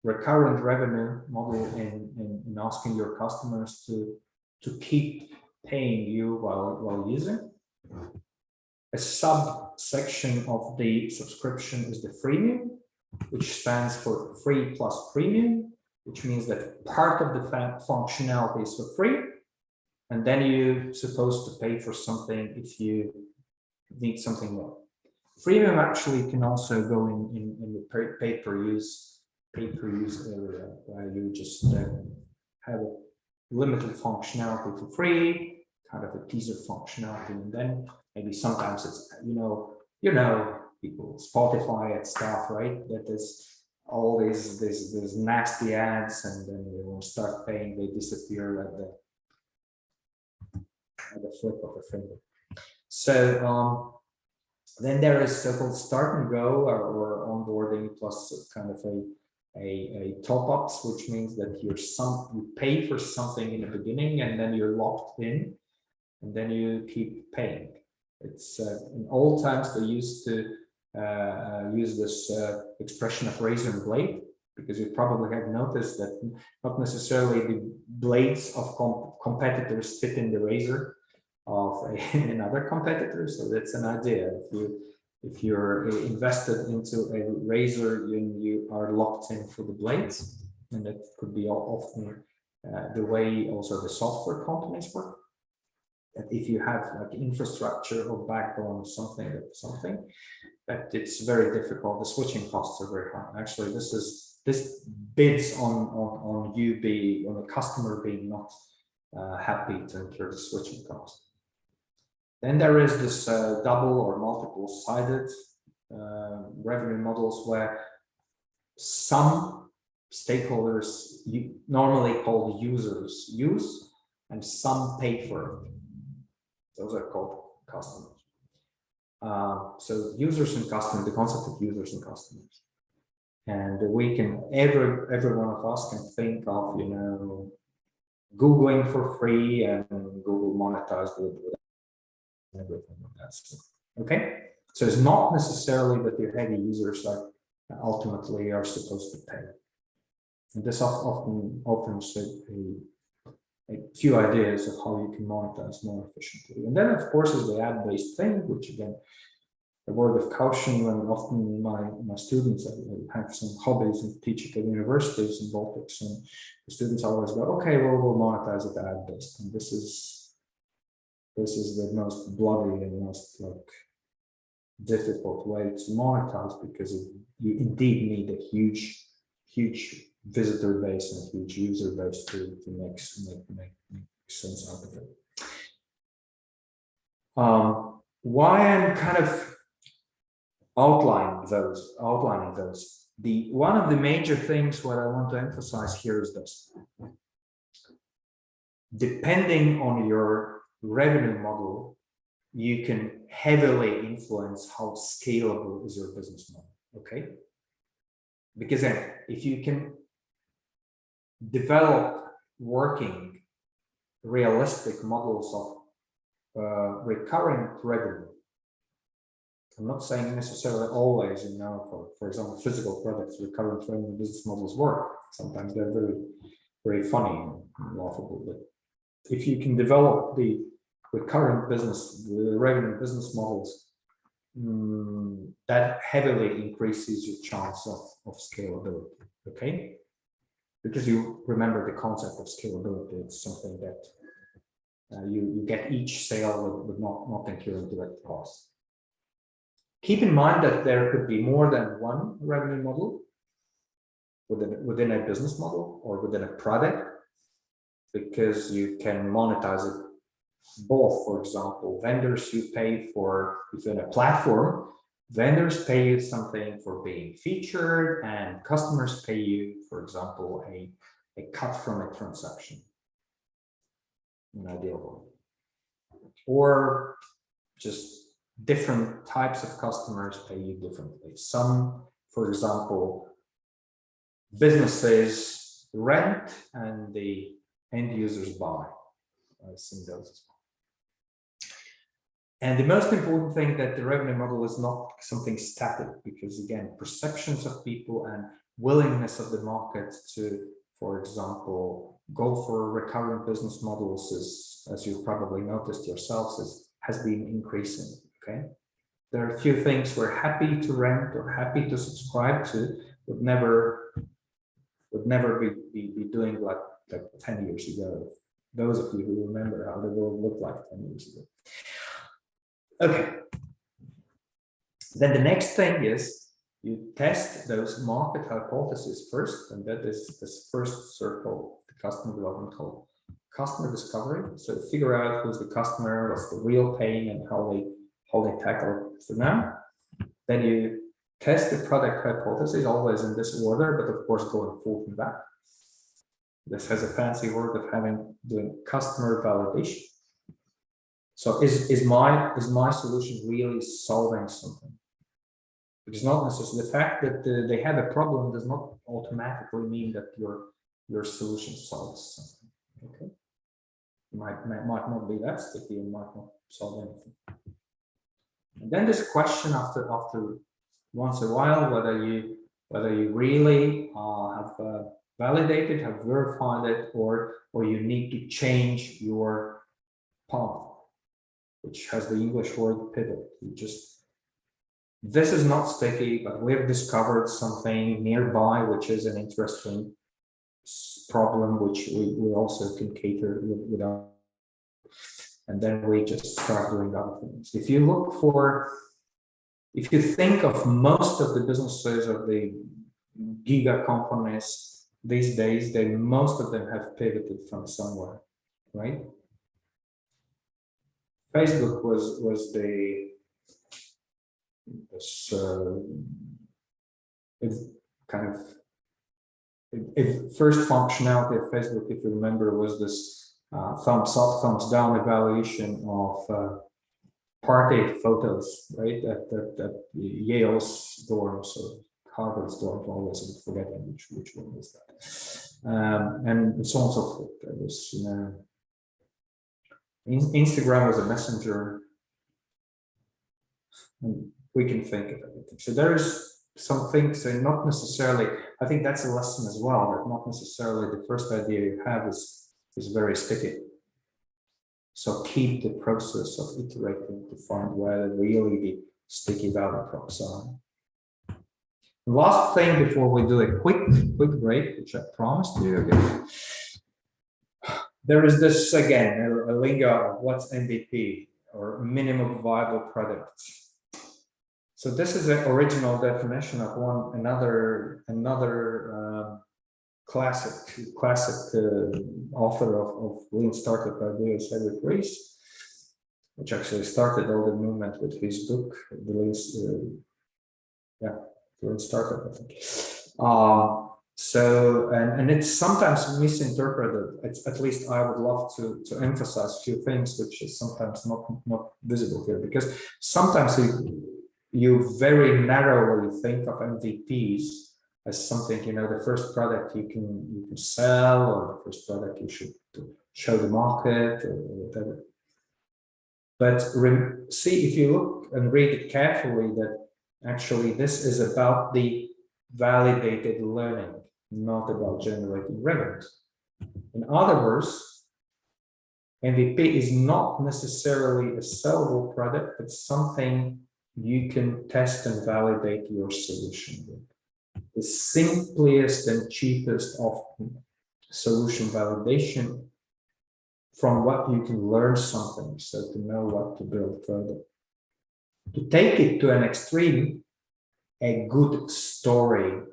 recurrent revenue model in asking your customers to keep paying you while using. A subsection of the subscription is the freemium, which stands for free plus premium, which means that part of the functionality is for free, and then you're supposed to pay for something if you need something more. Freemium actually can also go in the pay-per-use area, where you just have a limited functionality for free, kind of a teaser functionality, and then maybe sometimes it's people, Spotify and stuff, right? That is all these nasty ads, and then they will start paying, they disappear at the flip of a finger. So then there is so-called start and go or onboarding plus kind of a top-ups, which means that you pay for something in the beginning and then you're locked in, and then you keep paying. It's in old times they used to use this expression of razor and blade, because you probably have noticed that not necessarily the blades of competitors fit in the razor of another competitor. So that's an idea. If you're invested into a razor, you are locked in for the blades, and that could be often the way also the software companies work. That if you have like infrastructure or backbone or something, that it's very difficult. The switching costs are very high. Actually, this bids on the customer being not happy to incur the switching cost. Then there is this double or multiple sided revenue models where some stakeholders, normally called users, use, and some pay for it. Those are called customers. So users and customers, the concept of users and customers. And we can, every one of us can think of, Googling for free and Google monetized with everything like that. Okay, so it's not necessarily that your heavy users are ultimately are supposed to pay. And this often opens a few ideas of how you can monetize more efficiently. And then, of course, is the ad-based thing, which again, a word of caution when often my students have some hobbies and teach at universities in Baltics, and the students always go, okay, well, we'll monetize it ad-based. And this is the most bloody and most difficult way to monetize, because you indeed need a huge visitor base and huge user base to make sense out of it. Why I'm kind of outlining those. One of the major things what I want to emphasize here is this: depending on your revenue model, you can heavily influence how scalable is your business model. Okay, because then if you can develop working realistic models of recurring revenue, I'm not saying necessarily always, you know, for example, physical products, recurrent revenue business models work. Sometimes they're very, very funny and laughable. But if you can develop the recurrent business, the revenue business models, that heavily increases your chance of scalability. Okay, because you remember the concept of scalability. It's something that you get each sale with not incurring direct costs. Keep in mind that there could be more than one revenue model within a business model or within a product, because you can monetize it both. For example, vendors you pay for within a platform, vendors pay you something for being featured, and customers pay you, for example, a cut from a transaction. An ideal one. Or just different types of customers pay you differently. Some, for example, businesses rent and the end users buy. I've seen those as well. And the most important thing, that the revenue model is not something static, because again, perceptions of people and willingness of the market to, for example, go for recurrent business models is, as you probably noticed yourselves, has been increasing. Okay, there are a few things we're happy to rent or happy to subscribe to, would never be doing like 10 years ago. Those of you who remember how the world looked like 10 years ago. Okay. Then the next thing is you test those market hypotheses first, and that is this first circle, the customer development called customer discovery. So figure out who's the customer, what's the real pain, and how they tackle it for now. Then you test the product hypothesis, always in this order, but of course going forward and back. This has a fancy word of doing customer validation. So is my solution really solving something? Because not necessarily the fact that they have a problem does not automatically mean that your solution solves something. Okay, might not be that sticky and might not solve anything. And then this question after once a while, whether you really have validated, have verified it, or you need to change your path, which has the English word pivot. This is not sticky, but we've discovered something nearby, which is an interesting problem, which we also can cater with our, and then we just start doing other things. If you think of most of the businesses of the giga companies these days, most of them have pivoted from somewhere, right? Facebook was first functionality of Facebook, if you remember, was this thumbs up, thumbs down evaluation of party photos, right? At Yale's dorms or Harvard's dorms, always forgetting which one was that, and so on and so forth. There was, you know, Instagram was a messenger. And we can think of everything. So there is some things, and not necessarily, I think that's a lesson as well, that not necessarily the first idea you have is very sticky. So keep the process of iterating to find where really the sticky value props are. The last thing before we do a quick break, which I promised you again. There is this, again, a lingo of what's MVP, or minimum viable product. So this is an original definition of another classic author of Lean Startup, Cedric Rees, which actually started all the movement with his book, the Lean Startup, I think. So, and it's sometimes misinterpreted. At least I would love to emphasize a few things which is sometimes not visible here, because sometimes you very narrowly think of MVPs as something, you know, the first product you can sell, or the first product you should show the market, or whatever. But see, if you look and read it carefully, that actually this is about the validated learning, not about generating revenue. In other words, MVP is not necessarily a sellable product, but something you can test and validate your solution with. The simplest and cheapest of solution validation, from what you can learn something, so to know what to build further. To take it to an extreme, a good story,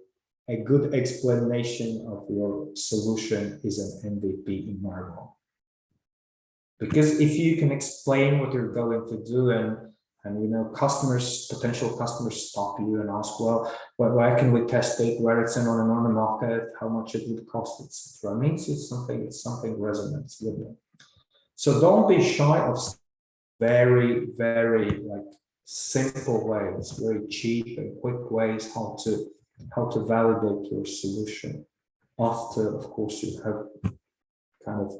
a good explanation of your solution is an MVP in my role. Because if you can explain what you're going to do, and you know, potential customers stop you and ask, well, where can we test it, where it's on the market, how much it would cost, etc. Means it's something resonates with them. So don't be shy of very, very like simple ways, very cheap and quick ways how to validate your solution after, of course, you have kind of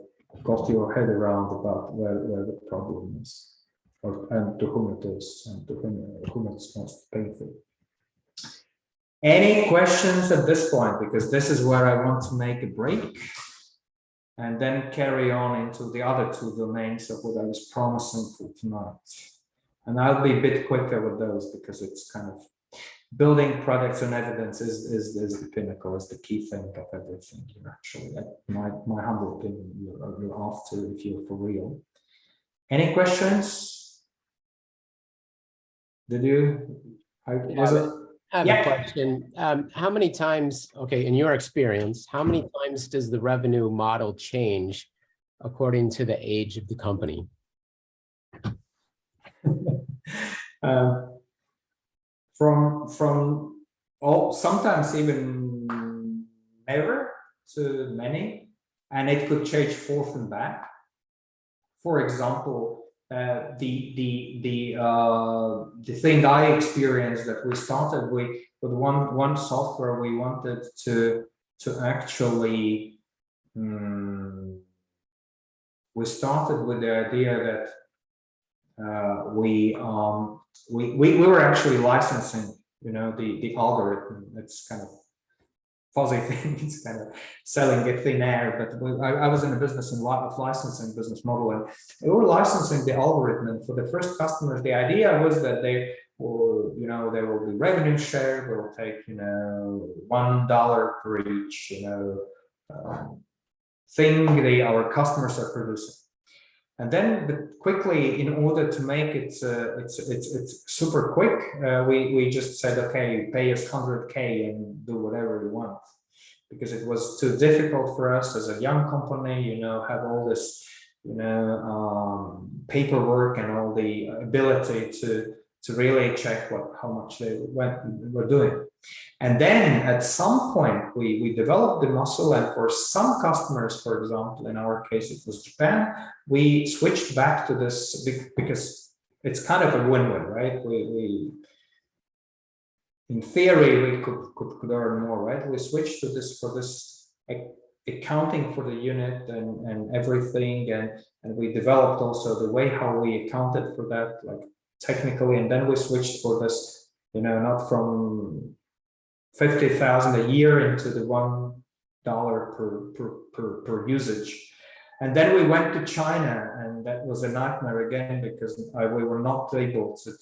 got your head around about where the problem is, and to whom it is, and to whom it's most painful. Any questions at this point? Because this is where I want to make a break and then carry on into the other two domains of what I was promising for tonight. And I'll be a bit quicker with those because it's kind of building products and evidence is the pinnacle, is the key thing of everything here, actually. My humble opinion, you're after if you're for real. Any questions? Did you? I have a question. How many times, okay, in your experience, how many times does the revenue model change according to the age of the company? From sometimes even never to many, and it could change forth and back. For example, the thing I experienced, that we started with one software we wanted to actually we started with the idea that we were actually licensing, you know, the algorithm. It's kind of fuzzy thing. It's kind of selling a thin air, but I was in a business of licensing business model, and we were licensing the algorithm. And for the first customers, the idea was that they will, you know, there will be revenue share. We'll take, you know, $1 per each, you know, thing our customers are producing. And then quickly, in order to make it it's super quick, we just said, okay, pay us 100K and do whatever you want, because it was too difficult for us as a young company, you know, have all this, you know, paperwork and all the ability to really check how much they were doing. And then at some point we developed the muscle, and for some customers, for example, in our case it was Japan, we switched back to this because it's kind of a win-win, right? We in theory we could earn more, right? We switched to this for this accounting for the unit and everything, and we developed also the way how we accounted for that, like technically, and then we switched for this, you know, not from 50,000 a year into the $1 per usage. And then we went to China, and that was a nightmare again, because we were not able to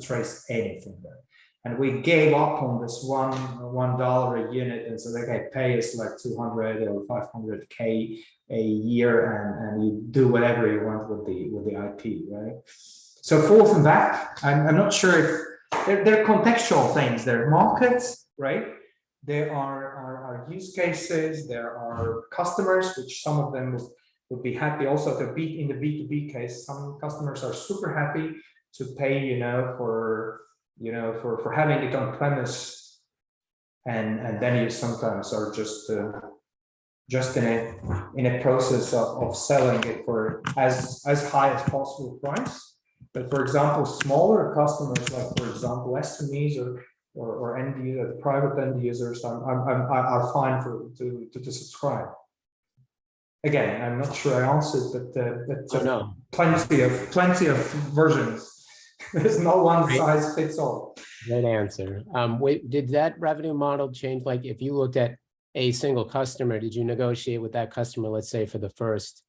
trace anything there. And we gave up on this $1 a unit and said, okay, pay us like 200 or 500K a year, and you do whatever you want with the IP, right? So forth and back, I'm not sure if they're contextual things. They're markets, right? There are use cases. There are customers, which some of them would be happy also to be in the B2B case. Some customers are super happy to pay, you know, for having it on premise, and then you sometimes are just in a process of selling it for as high as possible price. But for example, smaller customers, like for example SMEs or end user, private end users, are fine to subscribe. Again, I'm not sure I answered, but no. plenty of versions. There's no one Great. size fits all. Great answer. Wait, did that revenue model change? Like if you looked at a single customer, did you negotiate with that customer, let's say for the first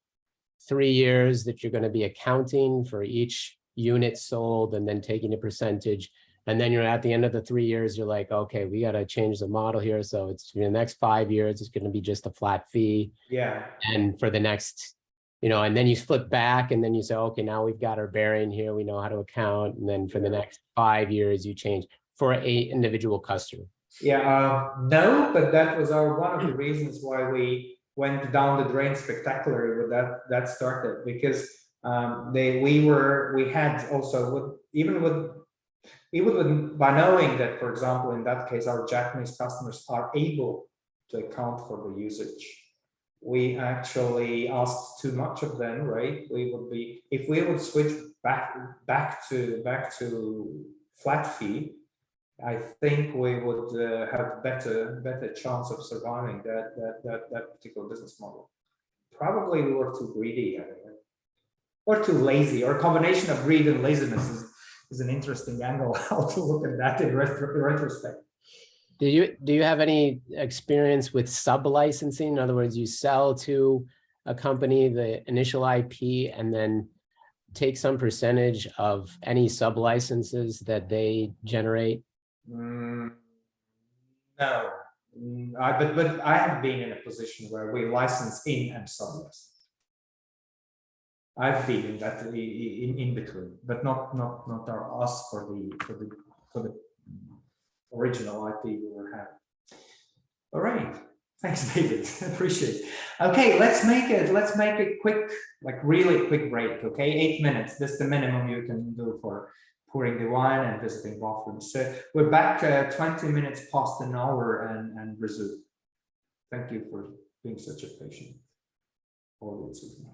3 years that you're going to be accounting for each unit sold and then taking a percentage? And then you're at the end of the 3 years, you're like, okay, we got to change the model here. So it's for the next 5 years, it's going to be just a flat fee. Yeah. And for the next, and then you flip back and then you say, okay, now we've got our bearing here. We know how to account. And then for the next 5 years, you change for a individual customer. Yeah, no, but that was one of the reasons why we went down the drain spectacularly with that startup, because we had also even by knowing that, for example, in that case, our Japanese customers are able to account for the usage. We actually asked too much of them, right? If we would switch back to flat fee, I think we would have better chance of surviving that particular business model. Probably we were too greedy, or too lazy, or a combination of greed and laziness is an interesting angle how to look at that in retrospect. Do you have any experience with sub-licensing? In other words, you sell to a company the initial IP and then take some percentage of any sub-licenses that they generate? No, but I have been in a position where we license in and sub-license. I've been in that in between, but not us for the original IP we were having. All right, thanks, David. Appreciate it. Okay, let's make a quick, really quick break. Okay, 8 minutes. That's the minimum you can do for pouring the wine and visiting bathrooms. So we're back 20 minutes past an hour and resume. Thank you for being such a patient audience with me.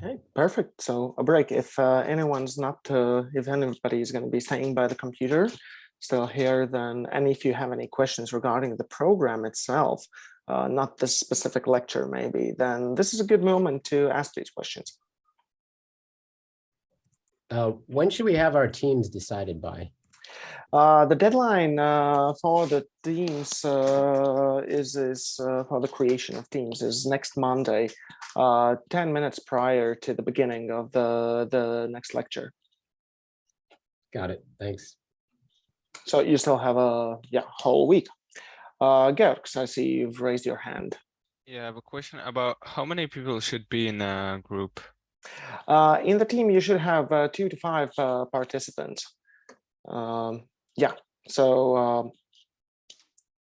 Okay, perfect. So a break. If anyone's not, if anybody is going to be staying by the computer, still here, then, and if you have any questions regarding the program itself, not the specific lecture maybe, then this is a good moment to ask these questions. When should we have our teams decided by? The deadline for the teams is for the creation of teams is next Monday, 10 minutes prior to the beginning of the next lecture. Got it. Thanks. So you still have a whole week. Georg, I see you've raised your hand. Yeah, I have a question about how many people should be in a group? In the team, you should have 2 to 5 participants. So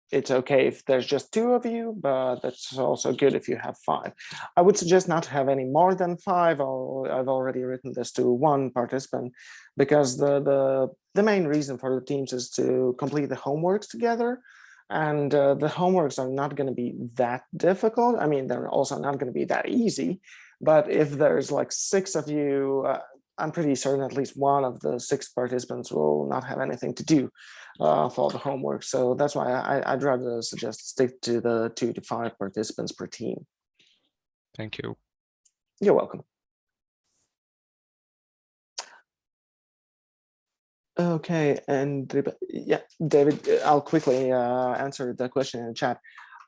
it's okay if there's just 2 of you, but that's also good if you have 5. I would suggest not to have any more than 5, or I've already written this to 1 participant, because the main reason for the teams is to complete the homeworks together. And the homeworks are not going to be that difficult. I mean, they're also not going to be that easy. But if there's like 6 of you, I'm pretty certain at least 1 of the 6 participants will not have anything to do for the homework. So that's why I'd rather suggest stick to the 2 to 5 participants per team. Thank you. You're welcome. Okay, and yeah, David, I'll quickly answer the question in the chat.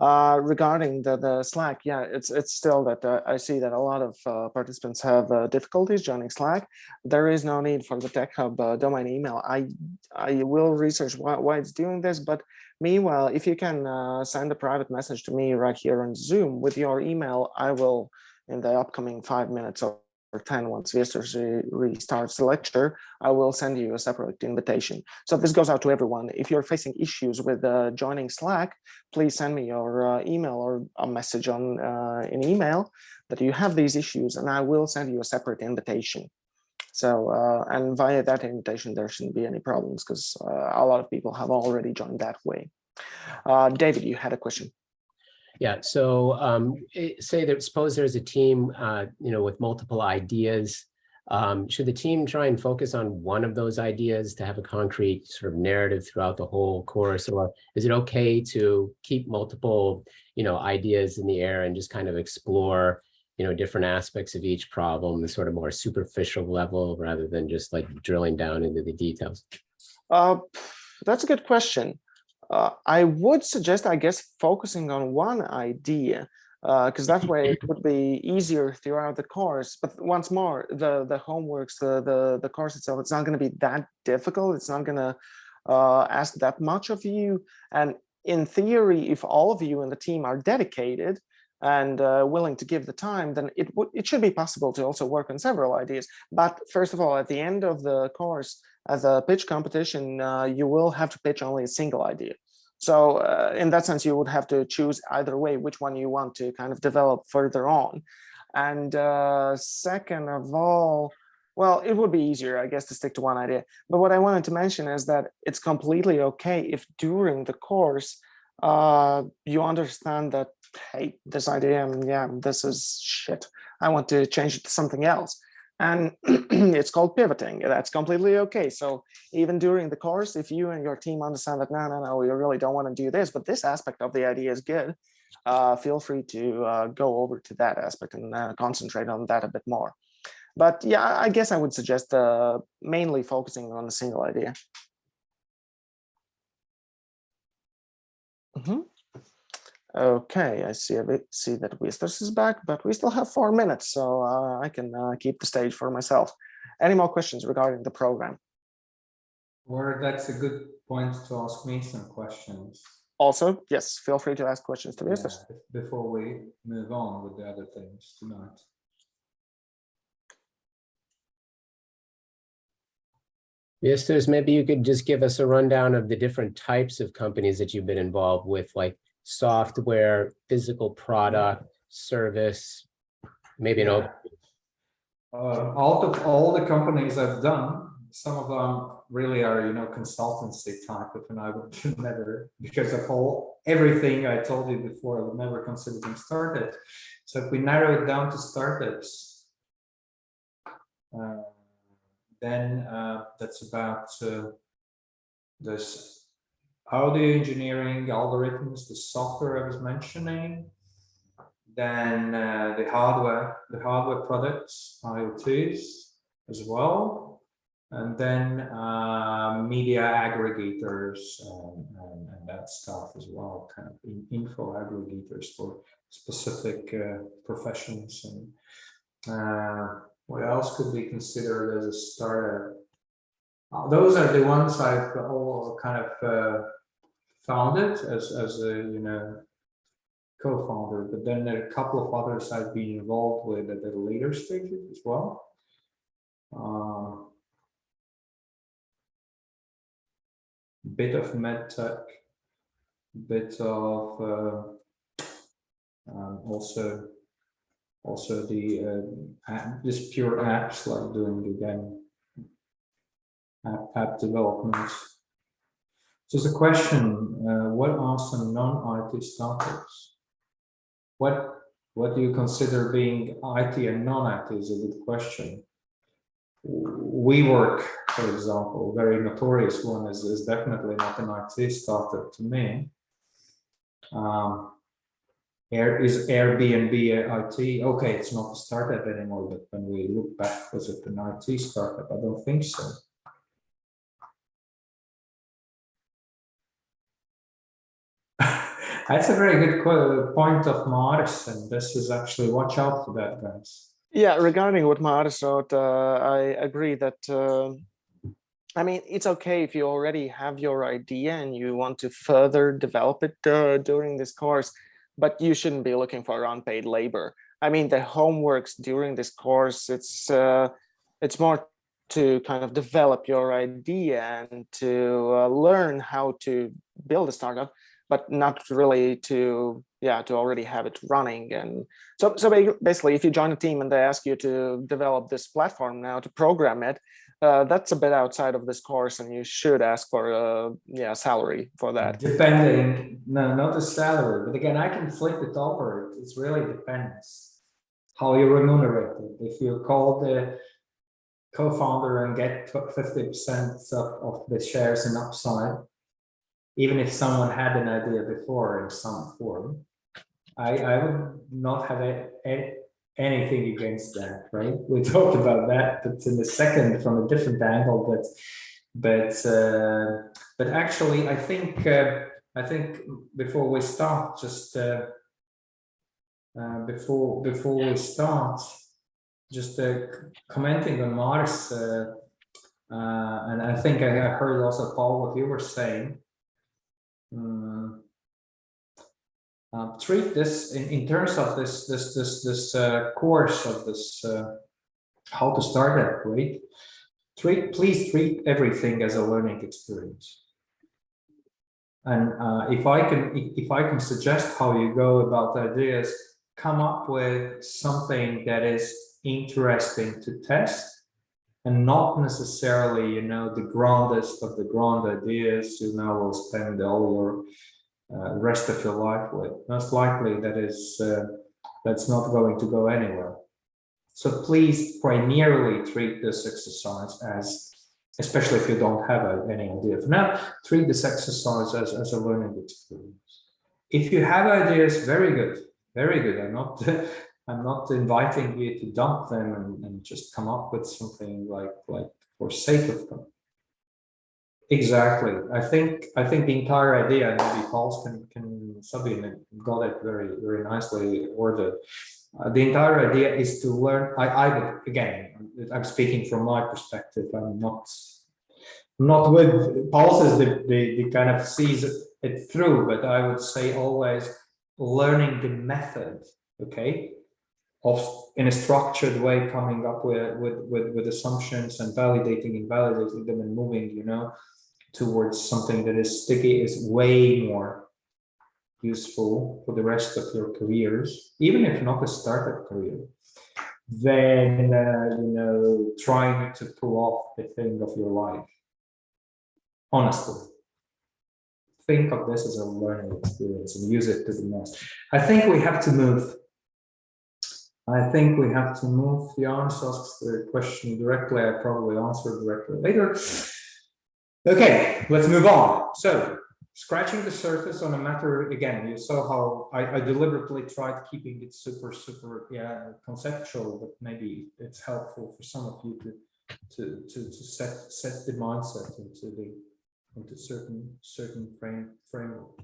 Regarding the Slack, yeah, it's still that I see that a lot of participants have difficulties joining Slack. There is no need for the TechHub domain email. I will research why it's doing this, but meanwhile, if you can send a private message to me right here on Zoom with your email, I will, in the upcoming 5 minutes or 10, once Viestas restarts the lecture, I will send you a separate invitation. So this goes out to everyone. If you're facing issues with joining Slack, please send me your email or a message on an email that you have these issues, and I will send you a separate invitation. So, and via that invitation, there shouldn't be any problems, because a lot of people have already joined that way. David, you had a question. Yeah, so suppose there's a team, with multiple ideas. Should the team try and focus on one of those ideas to have a concrete sort of narrative throughout the whole course, or is it okay to keep multiple, ideas in the air and just kind of explore, different aspects of each problem, the sort of more superficial level, rather than just like drilling down into the details? That's a good question. I would suggest, I guess, focusing on one idea, because that way it would be easier throughout the course. But once more, the homeworks, the course itself, it's not going to be that difficult. It's not going to ask that much of you. And in theory, if all of you in the team are dedicated and willing to give the time, then it should be possible to also work on several ideas. But first of all, at the end of the course, as a pitch competition, you will have to pitch only a single idea. So in that sense, you would have to choose either way which one you want to kind of develop further on. And second of all, well, it would be easier, I guess, to stick to one idea. But what I wanted to mention is that it's completely okay if during the course you understand that, hey, this idea, yeah, this is shit. I want to change it to something else. And it's called pivoting. That's completely okay. So even during the course, if you and your team understand that, no, we really don't want to do this, but this aspect of the idea is good, feel free to go over to that aspect and concentrate on that a bit more. But yeah, I guess I would suggest mainly focusing on a single idea. Okay, I see that Wistas is back, but we still have 4 minutes, so I can keep the stage for myself. Any more questions regarding the program? Or that's a good point to ask me some questions. Also, yes, feel free to ask questions to Wistas. Before we move on with the other things tonight. Wistas, maybe you could just give us a rundown of the different types of companies that you've been involved with, like software, physical product, service, maybe an all the companies I've done, some of them really are, consultancy type of, and I would never, because of everything I told you before, I would never consider them startups. So if we narrow it down to startups, then that's about this audio engineering algorithms, the software I was mentioning, then the hardware products, IoTs as well, and then media aggregators and that stuff as well, kind of info aggregators for specific professions. And what else could be considered as a startup? Those are the ones I've all kind of founded as a co-founder, but then there are a couple of others I've been involved with at the later stages as well. Bit of medtech, bit of also the just pure apps, like doing again app development. So the question, what are some non-IT startups? What do you consider being IT and non-IT is a good question. WeWork, for example, very notorious one, is definitely not an IT startup to me. Is Airbnb IT? Okay, it's not a startup anymore, but when we look back, was it an IT startup? I don't think so. That's a very good point of Maris, and this is actually, watch out for that, guys. Yeah, regarding what Maris wrote, I agree that, I mean, it's okay if you already have your idea and you want to further develop it during this course, but you shouldn't be looking for unpaid labor. I mean, the homeworks during this course, it's more to kind of develop your idea and to learn how to build a startup, but not really to already have it running. And so basically, if you join a team and they ask you to develop this platform now, to program it, that's a bit outside of this course, and you should ask for a salary for that. Depending, no, not a salary, but again, I can flip it over. It really depends how you remunerate it. If you're called co-founder and get 50% of the shares in upside, even if someone had an idea before in some form, I would not have anything against that, right? We talked about that, but in a second from a different angle. But actually, I think before we start, just before we start, just commenting on Mars, and I think I heard also, Paul, what you were saying. Treat this in terms of this course of this how to start up, right? Please treat everything as a learning experience. And if I can suggest how you go about ideas, come up with something that is interesting to test, and not necessarily, you know, the grandest of the grand ideas you now will spend all your rest of your life with. Most likely that's not going to go anywhere. So please primarily treat this exercise as, especially if you don't have any idea for now, treat this exercise as a learning experience. If you have ideas, very good, very good. I'm not inviting you to dump them and just come up with something like for sake of them. Exactly. I think the entire idea, and maybe Paul can Sabine got it very nicely worded. The entire idea is to learn. I would, again, I'm speaking from my perspective. I'm not with Paul says the kind of sees it through, but I would say always learning the method, okay, of in a structured way, coming up with assumptions and validating them and moving, you know, towards something that is sticky is way more useful for the rest of your careers, even if not a startup career, than you know, trying to pull off the thing of your life. Honestly, think of this as a learning experience and use it to the max. I think we have to move. Jans asks the question directly. I probably answer directly later. Okay, let's move on. So, scratching the surface on a matter, again, you saw how I deliberately tried keeping it super, conceptual, but maybe it's helpful for some of you to set the mindset into certain framework.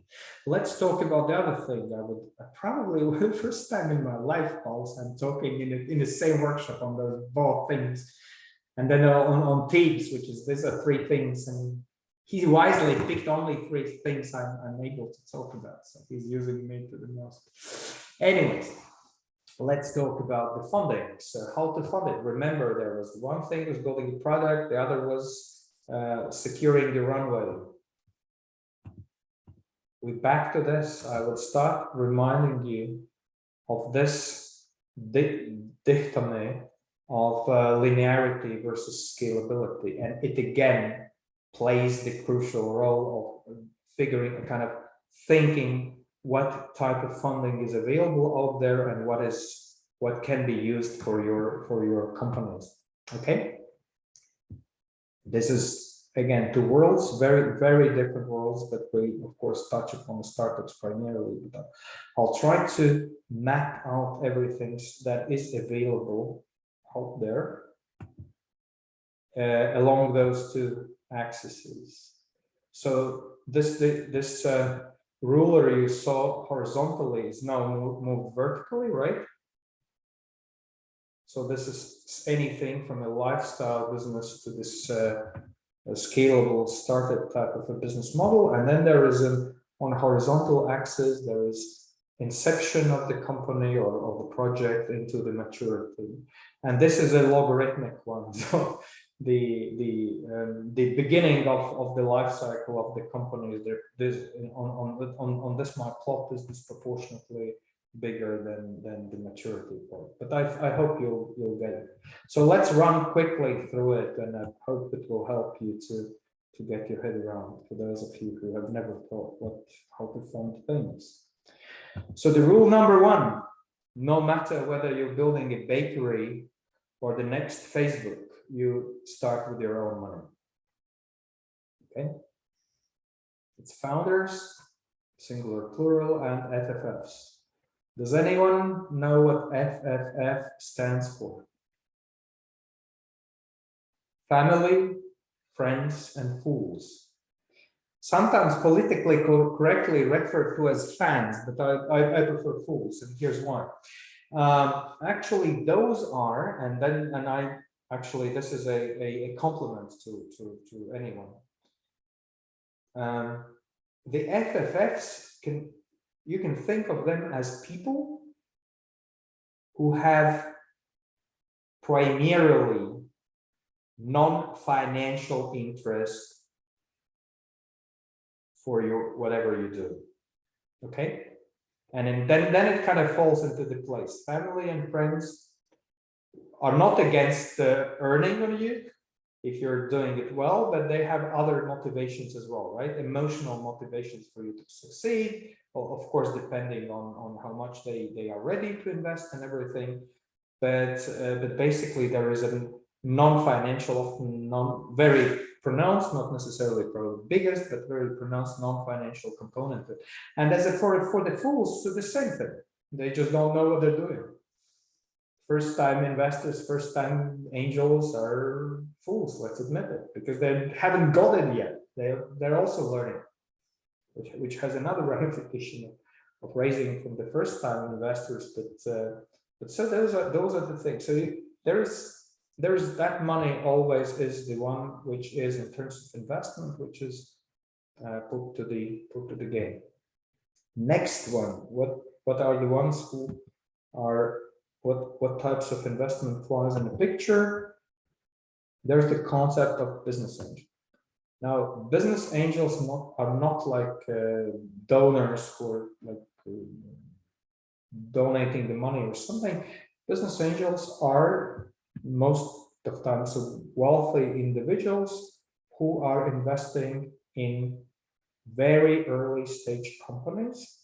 Let's talk about the other thing. I probably the first time in my life, Paul, I'm talking in the same workshop on those both things. And then on Teams, which is, these are three things, and he wisely picked only three things I'm able to talk about. So he's using me to the most. Anyways, let's talk about the funding. So how to fund it. Remember, there was one thing was building the product, the other was securing the runway. We're back to this. I would start reminding you of this dichotomy of linearity versus scalability, and it again plays the crucial role of figuring, kind of thinking what type of funding is available out there and what can be used for your companies. Okay, this is again two worlds, very different worlds, but we of course touch upon the startups primarily. But I'll try to map out everything that is available out there along those two axes. So this ruler you saw horizontally is now moved vertically, right? So this is anything from a lifestyle business to this a scalable startup type of a business model. And then there is on a horizontal axis, there is inception of the company or of the project into the maturity. And this is a logarithmic one. So the beginning of the life cycle of the company, on this my plot is disproportionately bigger than the maturity part. But I hope you'll get it. So let's run quickly through it, and I hope it will help you to get your head around for those of you who have never thought how to fund things. So the rule number one, no matter whether you're building a bakery or the next Facebook, you start with your own money. Okay. It's founders, singular plural, and FFFs. Does anyone know what FFF stands for? Family, friends, and fools. Sometimes politically correctly referred to as fans, but I prefer fools, and here's why. Actually, those are, and I actually, this is a compliment to anyone. The FFFs you can think of them as people who have primarily non-financial interest for your whatever you do. Okay, and then it kind of falls into the place. Family and friends are not against earning on you if you're doing it well, but they have other motivations as well, right? Emotional motivations for you to succeed, of course, depending on how much they are ready to invest and everything. But basically, there is a non-financial, often very pronounced, not necessarily probably the biggest, but very pronounced non-financial component. And as for the fools, so the same thing. They just don't know what they're doing. First-time investors, first-time angels are fools, let's admit it, because they haven't got it yet. They're also learning, which has another ramification of raising from the first-time investors. But so those are the things. So there's that money always is the one which is in terms of investment, which is put to the game. Next one, what are the ones who are what types of investment flies in the picture? There's the concept of business angel. Now, business angels are not like donors who are like donating the money or something. Business angels are most of the time so wealthy individuals who are investing in very early stage companies,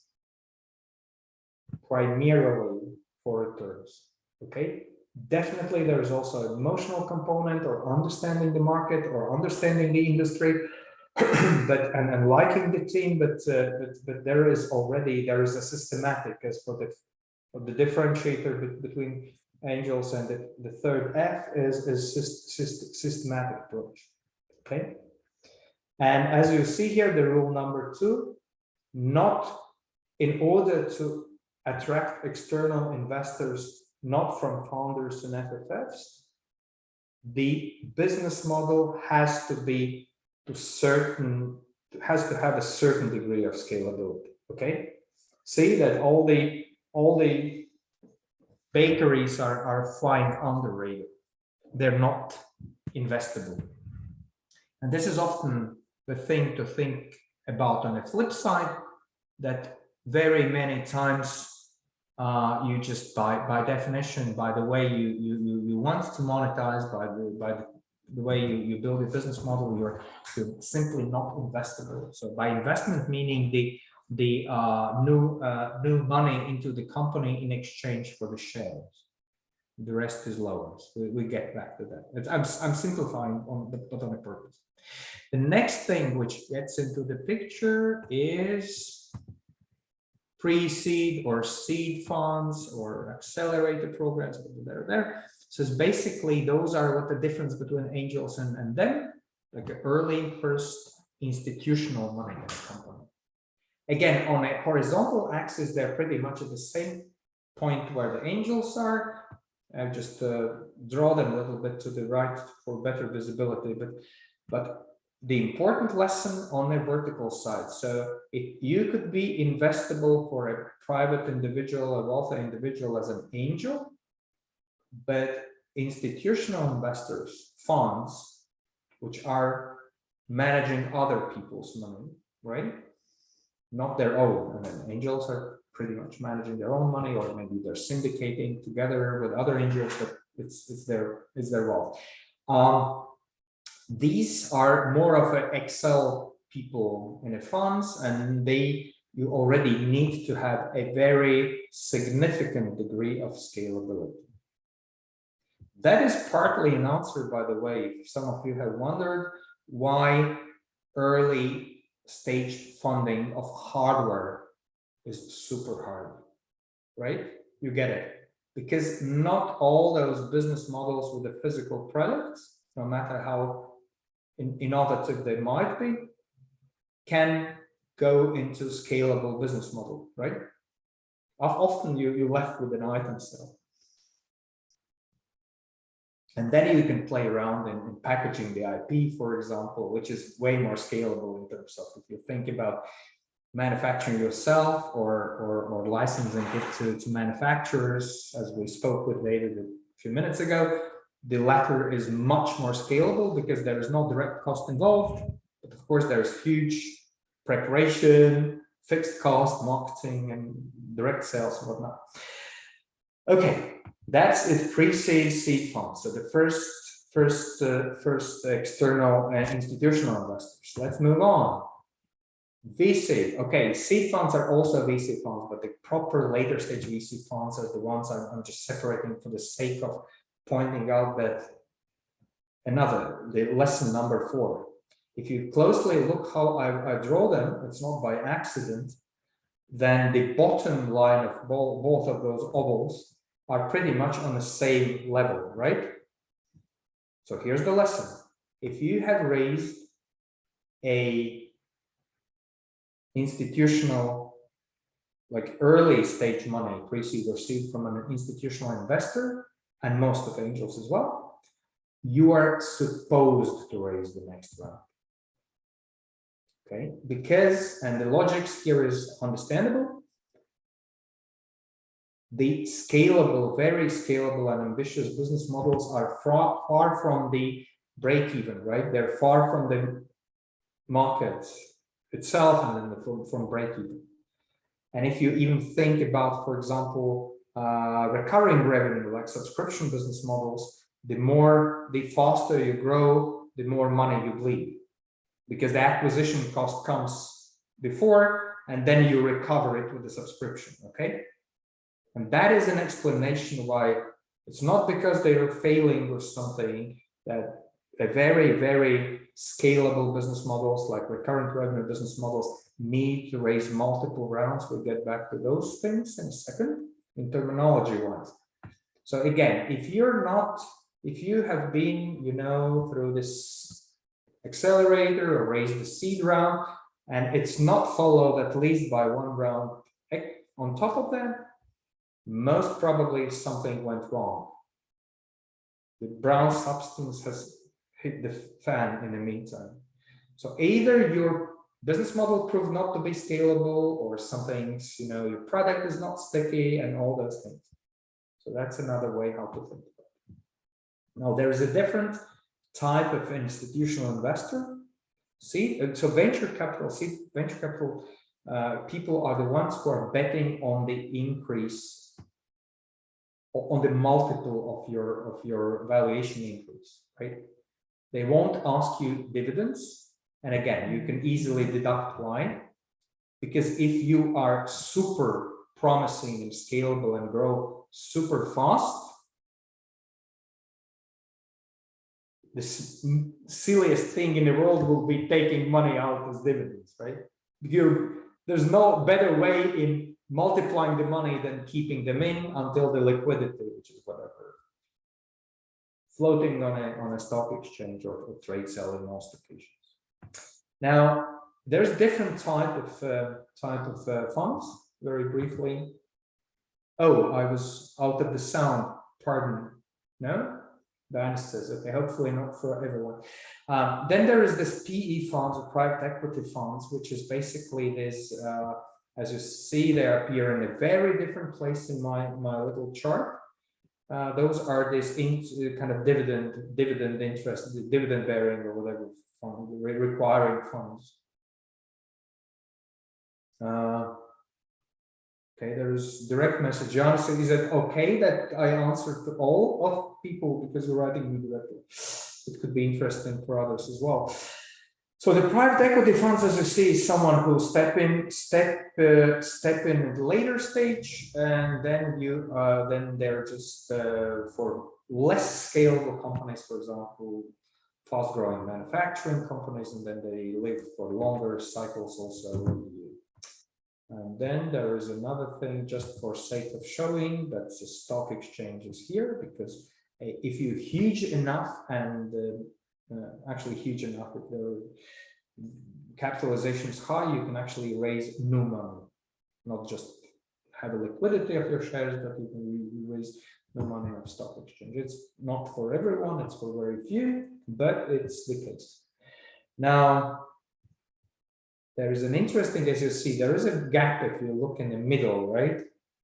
primarily for returns. Okay, definitely there is also an emotional component, or understanding the market, or understanding the industry, but and liking the team. But there is a systematic, as for the differentiator between angels and the third F is systematic approach. Okay, and as you see here, the rule number 2, not in order to attract external investors, not from founders and FFFs, the business model has to have a certain degree of scalability. Okay, see that all the bakeries are flying on the radar. They're not investable, and this is often the thing to think about on the flip side, that very many times you just by definition, by the way you want to monetize, by the way you build a business model, you're simply not investable. So by investment, meaning the new money into the company in exchange for the shares. The rest is loans. We get back to that. I'm simplifying but on a purpose. The next thing which gets into the picture is pre-seed or seed funds or accelerator programs. So it's basically those are what the difference between angels and them, like an early first institutional money in a company. Again, on a horizontal axis, they're pretty much at the same point where the angels are. I just draw them a little bit to the right for better visibility, but the important lesson on the vertical side. So if you could be investable for a private individual, a wealthy individual as an angel, but institutional investors, funds, which are managing other people's money, right? Not their own. I mean, angels are pretty much managing their own money, or maybe they're syndicating together with other angels, but it's their wealth. These are more of an Excel people in the funds, and you already need to have a very significant degree of scalability. That is partly an answer, by the way, if some of you have wondered why early stage funding of hardware is super hard, right? You get it. Because not all those business models with the physical products, no matter how innovative they might be, can go into scalable business model, right? Often you're left with an item sale. And then you can play around in packaging the IP, for example, which is way more scalable in terms of if you think about manufacturing yourself or licensing it to manufacturers, as we spoke with David a few minutes ago. The latter is much more scalable because there is no direct cost involved, but of course there's huge preparation, fixed cost, marketing, and direct sales and whatnot. Okay, that's it. Pre-seed seed funds. So the first external and institutional investors. Let's move on. VC. Okay, seed funds are also VC funds, but the proper later stage VC funds are the ones I'm just separating for the sake of pointing out that the lesson number 4. If you closely look how I draw them, it's not by accident, then the bottom line of both of those ovals are pretty much on the same level, right? So here's the lesson. If you have raised a institutional, like early stage money, pre-seed or seed from an institutional investor, and most of angels as well, you are supposed to raise the next round. Okay, because, and the logic here is understandable, the scalable, very scalable and ambitious business models are far from the break-even, right? They're far from the market itself and then from break-even. And if you even think about, for example, recurring revenue, like subscription business models, the faster you grow, the more money you bleed. Because the acquisition cost comes before, and then you recover it with the subscription, okay? And that is an explanation why it's not because they are failing or something, that the very, very scalable business models like recurrent revenue business models need to raise multiple rounds. We'll get back to those things in a second, in terminology wise. So again, if you have been, through this accelerator or raise the seed round, and it's not followed at least by one round on top of that, most probably something went wrong. The brown substance has hit the fan in the meantime. So either your business model proved not to be scalable, or something, your product is not sticky, and all those things. So that's another way how to think about it. Now there is a different type of institutional investor. So venture capital people are the ones who are betting on the increase, on the multiple of your valuation increase, right? They won't ask you dividends, and again, you can easily deduct why, because if you are super promising and scalable and grow super fast, the silliest thing in the world will be taking money out as dividends, right? There's no better way in multiplying the money than keeping them in until the liquidity, which is whatever, floating on a stock exchange or trade sale in most occasions. Now, there's different type of funds. Very briefly. Oh, I was out of the sound. Pardon. No. Diana says, okay, hopefully not for everyone. Then there is this PE funds or private equity funds, which is basically this, as you see, they appear in a very different place in my little chart. Those are this kind of dividend interest, dividend bearing or whatever fund, requiring funds. Okay, there's direct message. John said, is it okay that I answer to all of people because you're writing me directly? It could be interesting for others as well. So the private equity funds, as you see, is someone who step in at the later stage, and then then they're just for less scalable companies, for example, fast-growing manufacturing companies, and then they live for longer cycles also. And then there is another thing, just for sake of showing, that the stock exchange is here, because if you're huge enough and actually huge enough, if the capitalization is high, you can actually raise new money, not just have a liquidity of your shares, but you can raise new money of stock exchange. It's not for everyone, it's for very few, but it's the case. Now, there is an interesting, as you see, there is a gap if you look in the middle, right?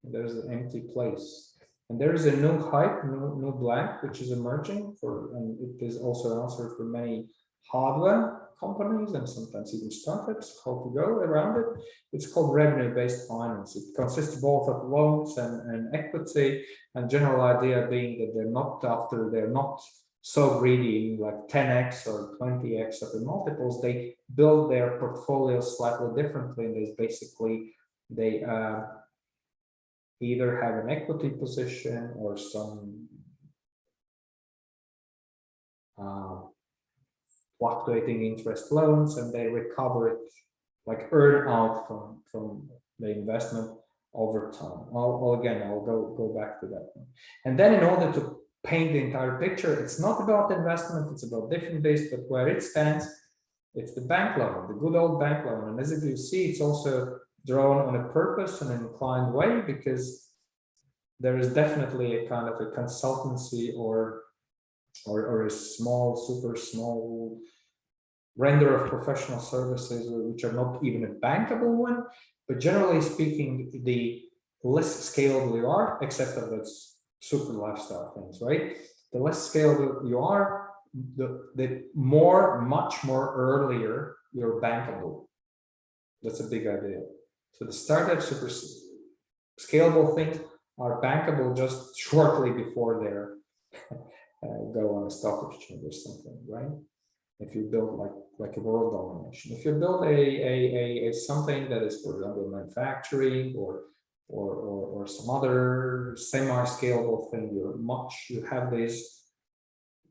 There's an empty place. And there is a new hype, new blank, which is emerging and it is also answered for many hardware companies and sometimes even startups, how to go around it. It's called revenue-based finance. It consists both of loans and equity, and general idea being that they're not so greedy, like 10x or 20x of the multiples. They build their portfolios slightly differently, and there's basically they either have an equity position or some fluctuating interest loans, and they recover it, like earn out from the investment over time. I'll go back to that one. And then in order to paint the entire picture, it's not about investment, it's about different base, but where it stands, it's the bank loan, the good old bank loan. And as if you see, it's also drawn on a purpose and an inclined way, because there is definitely a kind of a consultancy or a small, super small render of professional services, which are not even a bankable one. But generally speaking, the less scalable you are, except that it's super lifestyle things, right? The less scalable you are, the much more earlier you're bankable. That's a big idea. So the startup super scalable things are bankable just shortly before they're go on a stock exchange or something, right? If you build like a world domination, if you build a something that is, for example, manufacturing or some other semi-scalable thing, you have these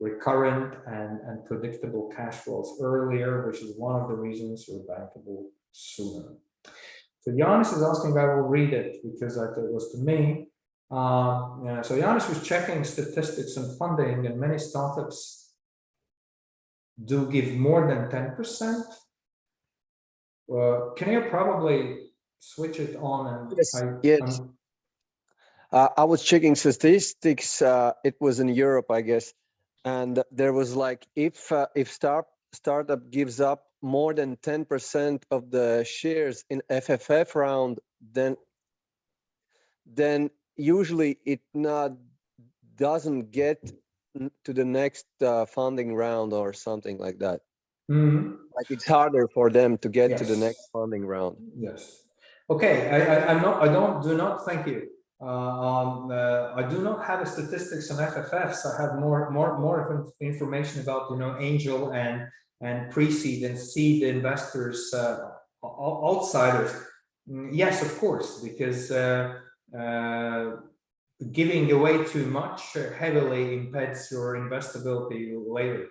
recurrent and predictable cash flows earlier, which is one of the reasons you're bankable sooner. So Yanis is asking, I will read it because it was to me. So Yanis was checking statistics and funding, and many startups do give more than 10%. Can you probably switch it on? And yes. I was checking statistics. It was in Europe, I guess, and there was like if startup gives up more than 10% of the shares in FFF round, then usually it doesn't get to the next funding round or something like that. Like it's harder for them to get to the next funding round. Yes. Okay. Do not thank you. I do not have statistics on FFFs. I have more information about angel and pre-seed and seed investors, outsiders. Yes, of course, because giving away too much heavily impedes your investability later,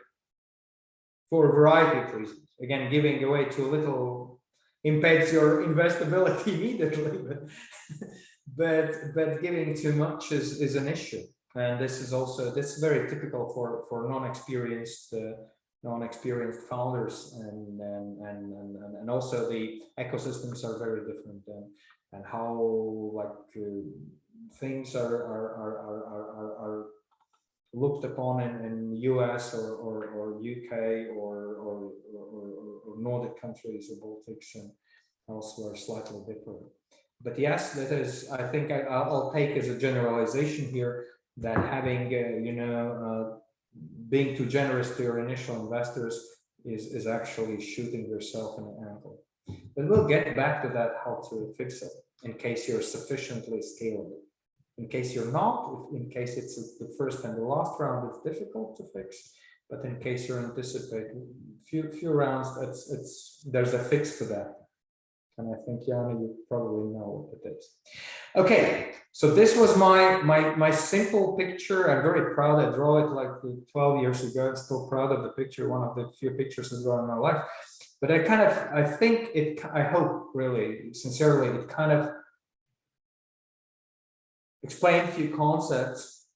for a variety of reasons. Again, giving away too little impedes your investability immediately, but giving too much is an issue. And this is very typical for non-experienced founders, and also the ecosystems are very different, and how things are looked upon in US or UK or Nordic countries or Baltics and elsewhere slightly different. But yes, that is, I think I'll take as a generalization here that having being too generous to your initial investors is actually shooting yourself in the ankle. But we'll get back to that, how to fix it in case you're sufficiently scalable. In case you're not, in case it's the first and the last round, it's difficult to fix. but in case you're anticipating few rounds, there's a fix for that. And I think, Jana, you probably know what it is. Okay, so this was my simple picture. I'm very proud. I drew it like 12 years ago. I'm still proud of the picture, one of the few pictures I've drawn in my life. But I hope really, sincerely, it kind of explained a few concepts.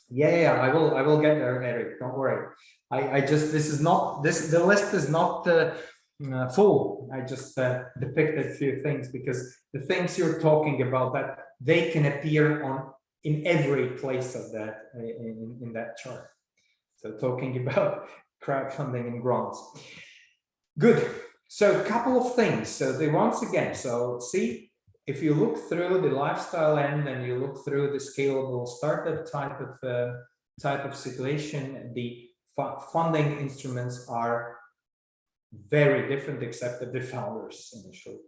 Yeah, I will get there, Eric. Don't worry. The list is not full. I just depicted a few things because the things you're talking about, that they can appear in every place of that in that chart. So talking about crowdfunding and grants. Good. So a couple of things. So once again, so see, if you look through the lifestyle end and you look through the scalable startup type of situation, the funding instruments are very different, except that the founders initial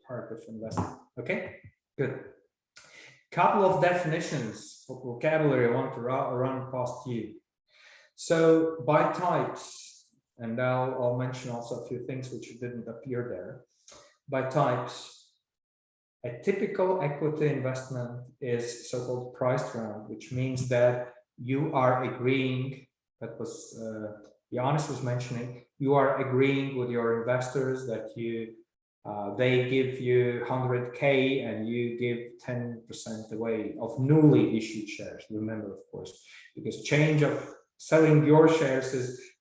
part of investment. Okay, good. Couple of definitions of vocabulary I want to run past you. So by types, and I'll mention also a few things which didn't appear there. By types, a typical equity investment is so-called priced round, which means that you are agreeing, that was Janis was mentioning, you are agreeing with your investors that they give you 100K and you give 10% away of newly issued shares. Remember, of course, because change of selling your shares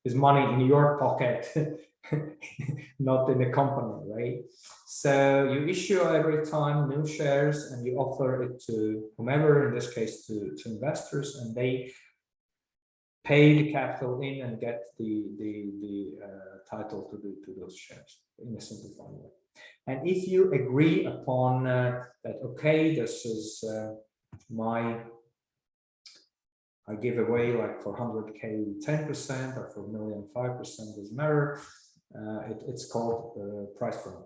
is money in your pocket, not in the company, right? So you issue every time new shares and you offer it to whomever, in this case to investors, and they pay the capital in and get the title to those shares in a simplified way. And if you agree upon that, okay, this is I give away like for 100K 10% or for $1 million 5%, doesn't matter. It's called price round.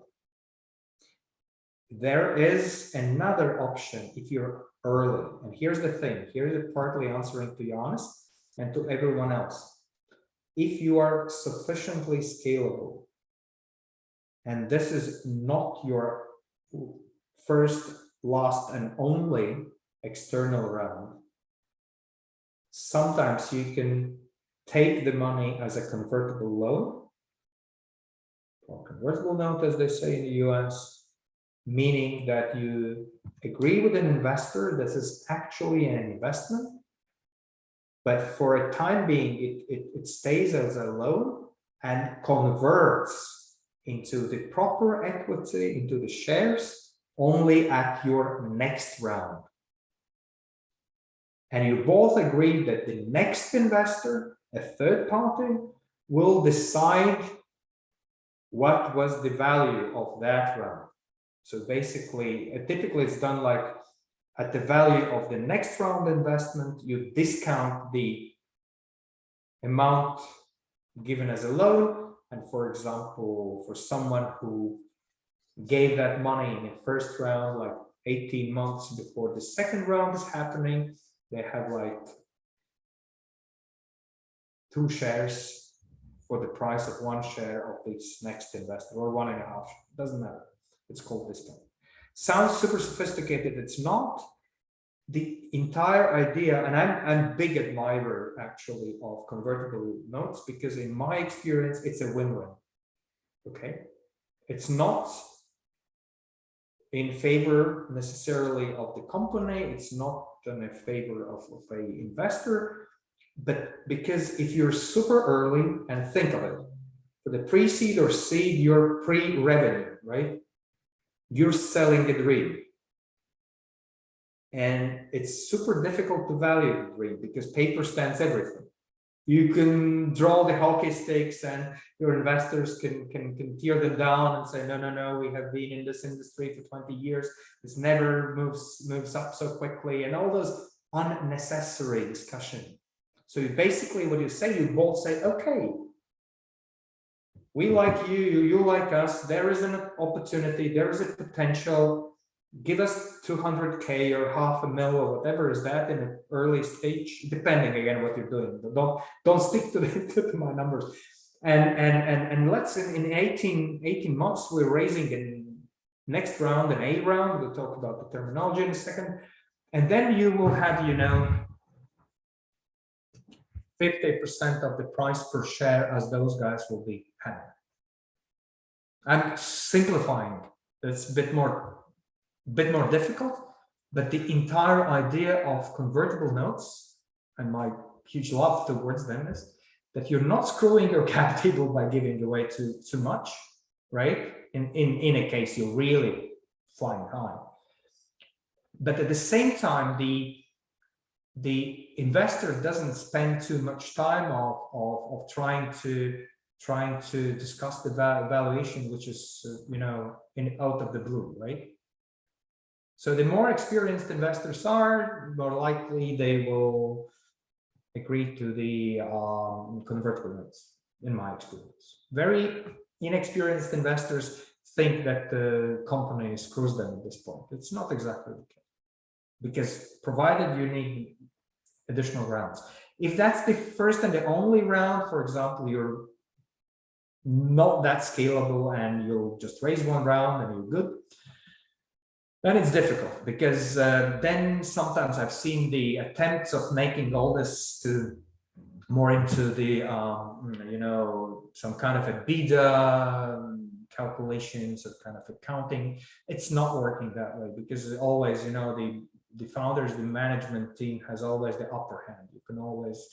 There is another option if you're early, and here's the thing. Here's it partly answering to Janis and to everyone else. If you are sufficiently scalable, and this is not your first, last, and only external round, sometimes you can take the money as a convertible loan, or convertible note, as they say in the US, meaning that you agree with an investor this is actually an investment, but for a time being, it stays as a loan and converts into the proper equity, into the shares, only at your next round. And you both agree that the next investor, a third party, will decide what was the value of that round. So basically, typically it's done like at the value of the next round investment, you discount the amount given as a loan. And for example, for someone who gave that money in the first round, like 18 months before the second round is happening, they have like 2 shares for the price of 1 share of this next investor, or 1.5, doesn't matter. It's called discount. Sounds super sophisticated. It's not. The entire idea, and I'm big admirer actually of convertible notes, because in my experience, it's a win-win. Okay, it's not in favor necessarily of the company. It's not in favor of a investor, but because if you're super early, and think of it, for the pre-seed or seed, you're pre-revenue, right? You're selling the dream. And it's super difficult to value the dream because paper stands everything. You can draw the hockey sticks and your investors can tear them down and say, no, we have been in this industry for 20 years. This never moves up so quickly, and all those unnecessary discussion. So you basically, what you say, you both say, okay, we like you, you like us, there is an opportunity, there is a potential, give us 200K or $500,000 or whatever is that in an early stage, depending again what you're doing. But don't stick to to my numbers. And let's in 18 months we're raising in next round, an A round. We'll talk about the terminology in a second, and then you will have 50% of the price per share as those guys will be having. I'm simplifying. It's a bit more difficult, but the entire idea of convertible notes and my huge love towards them is that you're not screwing your cap table by giving away too much, right? In a case you're really flying high, but at the same time the investor doesn't spend too much time of trying to discuss the valuation, which is out of the blue, right? So the more experienced investors are, more likely they will agree to the convertible notes, in my experience. Very inexperienced investors think that the company screws them at this point. It's not exactly the case, because provided you need additional rounds. If that's the first and the only round, for example, you're not that scalable and you'll just raise one round and you're good, then it's difficult, because then sometimes I've seen the attempts of making all this to more into the some kind of a beta calculations or kind of accounting. It's not working that way, because always the founders, the management team has always the upper hand. You can always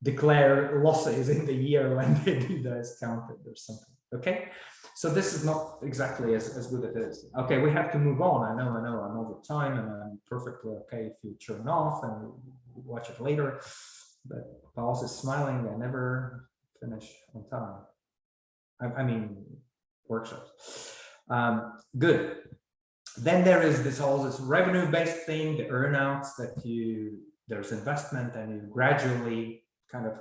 declare losses in the year when the EBITDA is counted or something. Okay, so this is not exactly as good as it is. Okay, we have to move on. I know I'm over time, and I'm perfectly okay if you turn off and watch it later. But Paul's is smiling. I never finish on time. I mean workshops. Good. Then there is all this revenue-based thing, the earnouts, that there's investment and you gradually kind of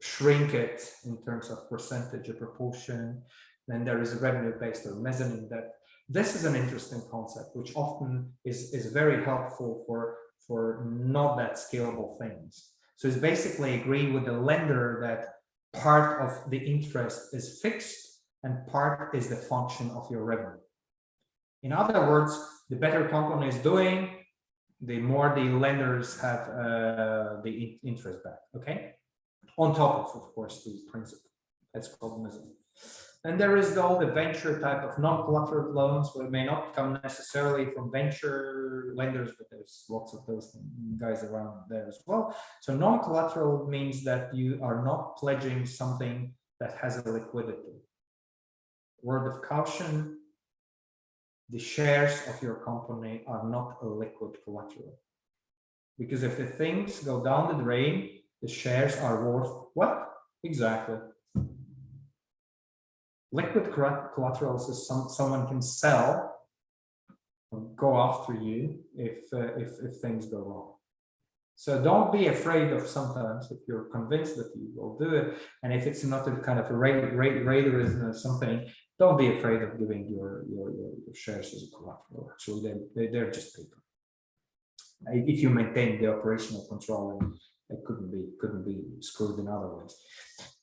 shrink it in terms of percentage or proportion. Then there is a revenue-based or mezzanine debt. This is an interesting concept, which often is very helpful for not that scalable things. So it's basically agree with the lender that part of the interest is fixed and part is the function of your revenue. In other words, the better company is doing, the more the lenders have the interest back, okay? On top of course, the principal. That's called mezzanine. And there is all the venture type of non-collateral loans, where it may not come necessarily from venture lenders, but there's lots of those guys around there as well. So non-collateral means that you are not pledging something that has a liquidity. Word of caution, the shares of your company are not a liquid collateral. Because if the things go down the drain, the shares are worth what? Exactly. Liquid collaterals is someone can sell or go after you if things go wrong. So don't be afraid of sometimes, if you're convinced that you will do it, and if it's not a kind of a raiderism or something, don't be afraid of giving your shares as a collateral. Actually, they're just paper. If you maintain the operational control, and it couldn't be screwed in other ways.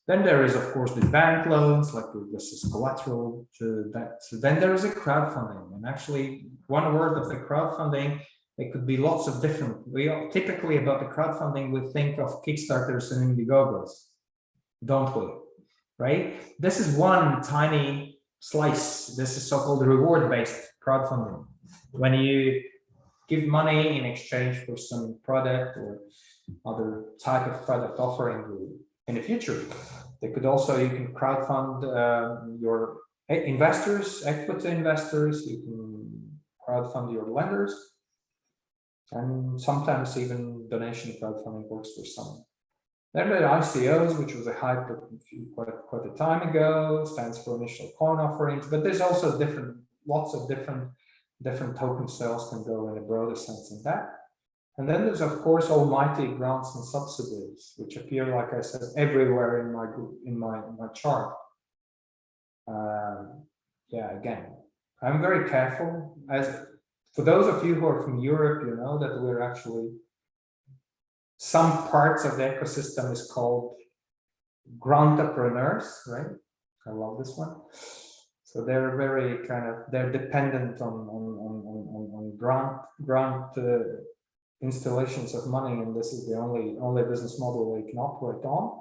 Then there is, of course, the bank loans, like this is collateral to that. So then there is a crowdfunding, and actually, one word of the crowdfunding, it could be lots of different. We typically about the crowdfunding, we think of Kickstarters and Indiegogos, don't we? Right? This is one tiny slice. This is so-called reward-based crowdfunding. When you give money in exchange for some product or other type of product offering in the future. They could also, you can crowdfund your investors, equity investors, you can crowdfund your lenders, and sometimes even donation crowdfunding works for some. Then the ICOs, which was a hype quite a time ago, stands for initial coin offerings, but there's also lots of different token sales can go in a broader sense than that. And then there's, of course, almighty grants and subsidies, which appear, like I said, everywhere in my group, in my chart. Yeah, again, I'm very careful. As for those of you who are from Europe, you know that we're actually, some parts of the ecosystem is called grantpreneurs, right? I love this one. So they're very kind of, they're dependent on grant installations of money, and this is the only business model they can operate on.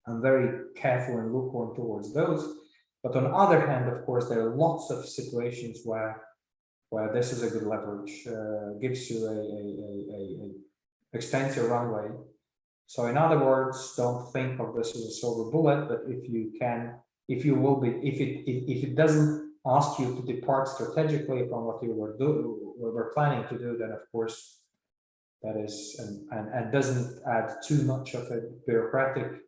I'm very careful and lukewarm towards those. But on the other hand, of course, there are lots of situations where this is a good leverage, gives you a extensive runway. So in other words, don't think of this as a silver bullet, but if you can, if it doesn't ask you to depart strategically from what you were planning to do, then of course that is, and doesn't add too much of a bureaucratic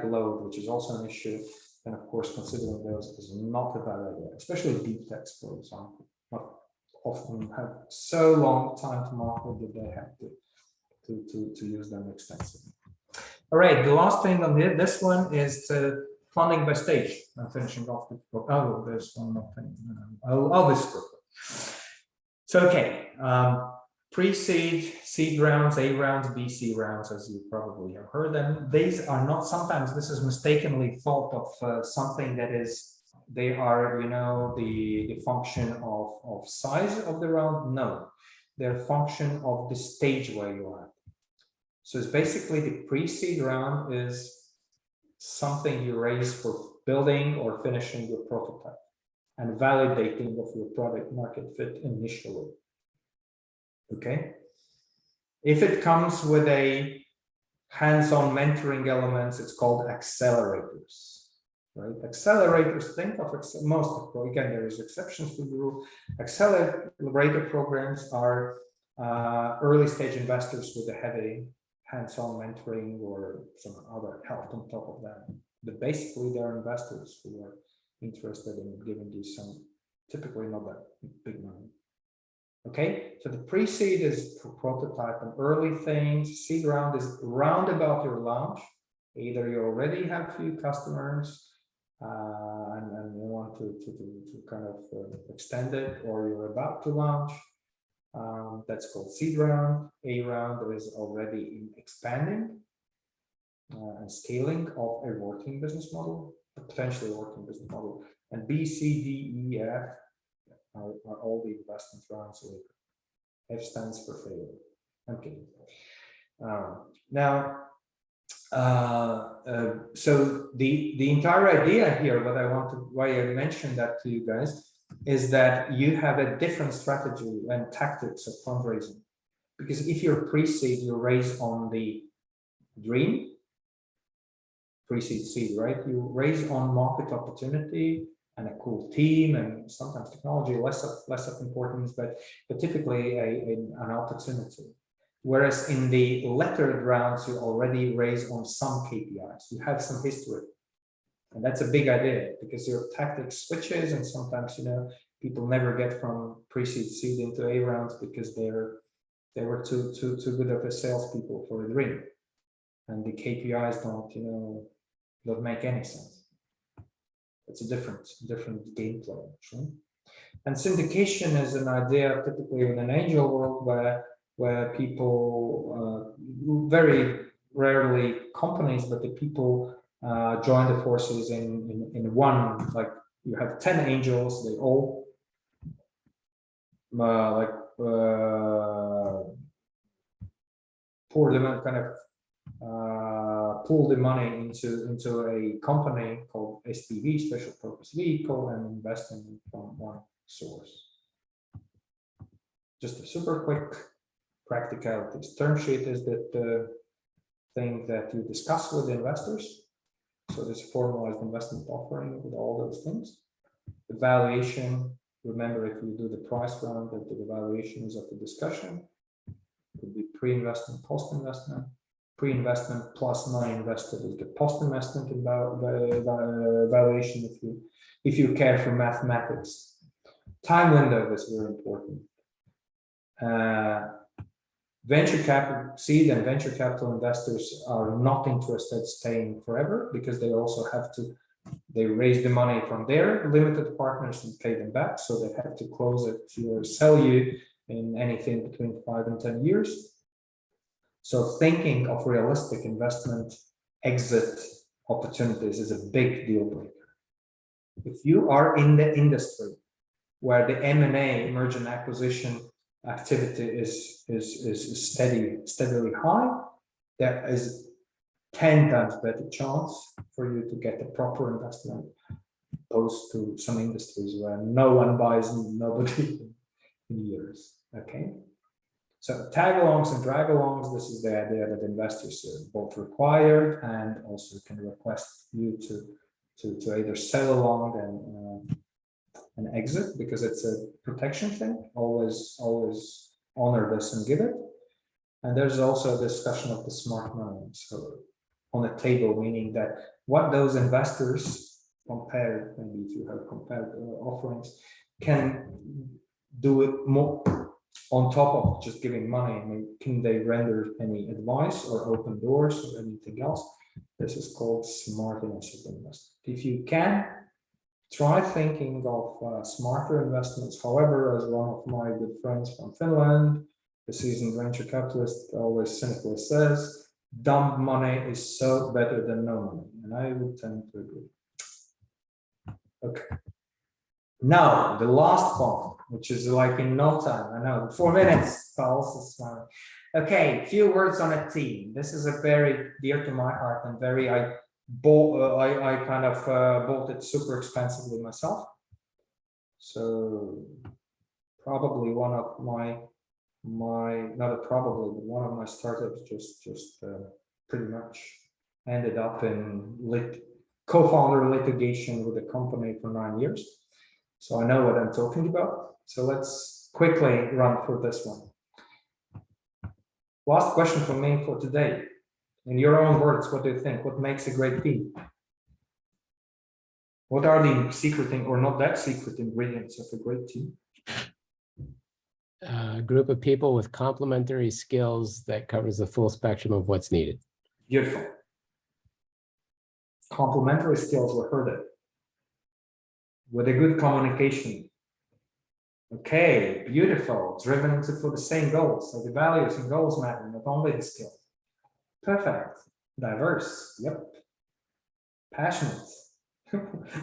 load, which is also an issue. And of course, considering those is not a bad idea, especially deep techs, for example, not often have so long time to market that they have to use them extensively. All right, the last thing on here, this one is funding by stage. I'm finishing off the book. Oh, there's one more thing. Oh, this book. So, okay, pre-seed, seed rounds, A rounds, BC rounds, as you probably have heard them. These are not, sometimes this is mistakenly thought of something that is, they are, you know, the function of size of the round. No, they're a function of the stage where you are. So it's basically the pre-seed round is something you raise for building or finishing your prototype and validating of your product market fit initially. Okay. If it comes with a hands-on mentoring elements, it's called accelerators, right? Accelerators, think of most of, again, there is exceptions to the rule. Accelerator programs are early stage investors with a heavy hands-on mentoring or some other help on top of that. But basically, they're investors who are interested in giving you some, typically not that big money. Okay, so the pre-seed is for prototype and early things. Seed round is round about your launch. Either you already have few customers and you want to kind of extend it, or you're about to launch. That's called seed round. A round is already in expanding and scaling of a working business model, potentially a working business model. And B, C, D, E, F are all the investment rounds later. F stands for failure. Okay. Now, so the entire idea here, why I mentioned that to you guys, is that you have a different strategy and tactics of fundraising. Because if you're pre-seed, you raise on the dream, pre-seed seed, right? You raise on market opportunity and a cool team, and sometimes technology less of importance, but typically an opportunity. Whereas in the lettered rounds, you already raise on some KPIs. You have some history. And that's a big idea, because your tactics switches, and sometimes, you know, people never get from pre-seed seed into A rounds because they were too good of a salespeople for a dream, and the KPIs don't make any sense. It's a different gameplay, actually. And syndication is an idea typically in an angel world where people very rarely companies, but the people join the forces in one, like you have 10 angels, they all pour them kind of pull the money into a company called SPV, special purpose vehicle, and invest in it from one source. Just a super quick practicalities. Term sheet is the thing that you discuss with the investors. So this formalized investment offering with all those things. The valuation, remember, if you do the price round, that the valuation is of the discussion. It could be pre-investment, post-investment. Pre-investment plus money invested is the post-investment valuation if you care for mathematics. Time window is very important. Venture capital, seed and venture capital investors are not interested in staying forever, because they also have to They raise the money from their limited partners and pay them back. So they have to close it or sell you in anything between 5 and 10 years. So thinking of realistic investment exit opportunities is a big deal breaker. If you are in the industry where the M&A, emergent acquisition activity is steadily high, there is 10 times better chance for you to get a proper investment opposed to some industries where no one buys nobody in years. Okay, so tag-alongs and drag-alongs, this is the idea that investors are both required and also can request you to either sell along and exit, because it's a protection thing. Always honor this and give it. And there's also a discussion of the smart money. So on the table, meaning that what those investors compared, maybe if you have compared offerings, can do it more on top of just giving money. I mean, can they render any advice or open doors or anything else? This is called smartness of investment. If you can, try thinking of smarter investments. However, as one of my good friends from Finland, the seasoned venture capitalist, always cynically says, dumb money is so better than no money. And I would tend to agree. Okay. Now, the last part, which is like in no time. I know, 4 minutes, Pulse is smiling. Okay, few words on a team. This is a very dear to my heart and very, I kind of bought it super expensively myself. So probably one of one of my startups just pretty much ended up in co-founder litigation with a company for 9 years. So I know what I'm talking about. So let's quickly run through this one. Last question from me for today. In your own words, what do you think? What makes a great team? What are the secret or not that secret ingredients of a great team? A group of people with complementary skills that covers the full spectrum of what's needed. Beautiful. Complementary skills were heard it. With a good communication. Okay, beautiful. Driven for the same goals. So the values and goals matter, not only the skills. Perfect. Diverse. Yep. Passionate.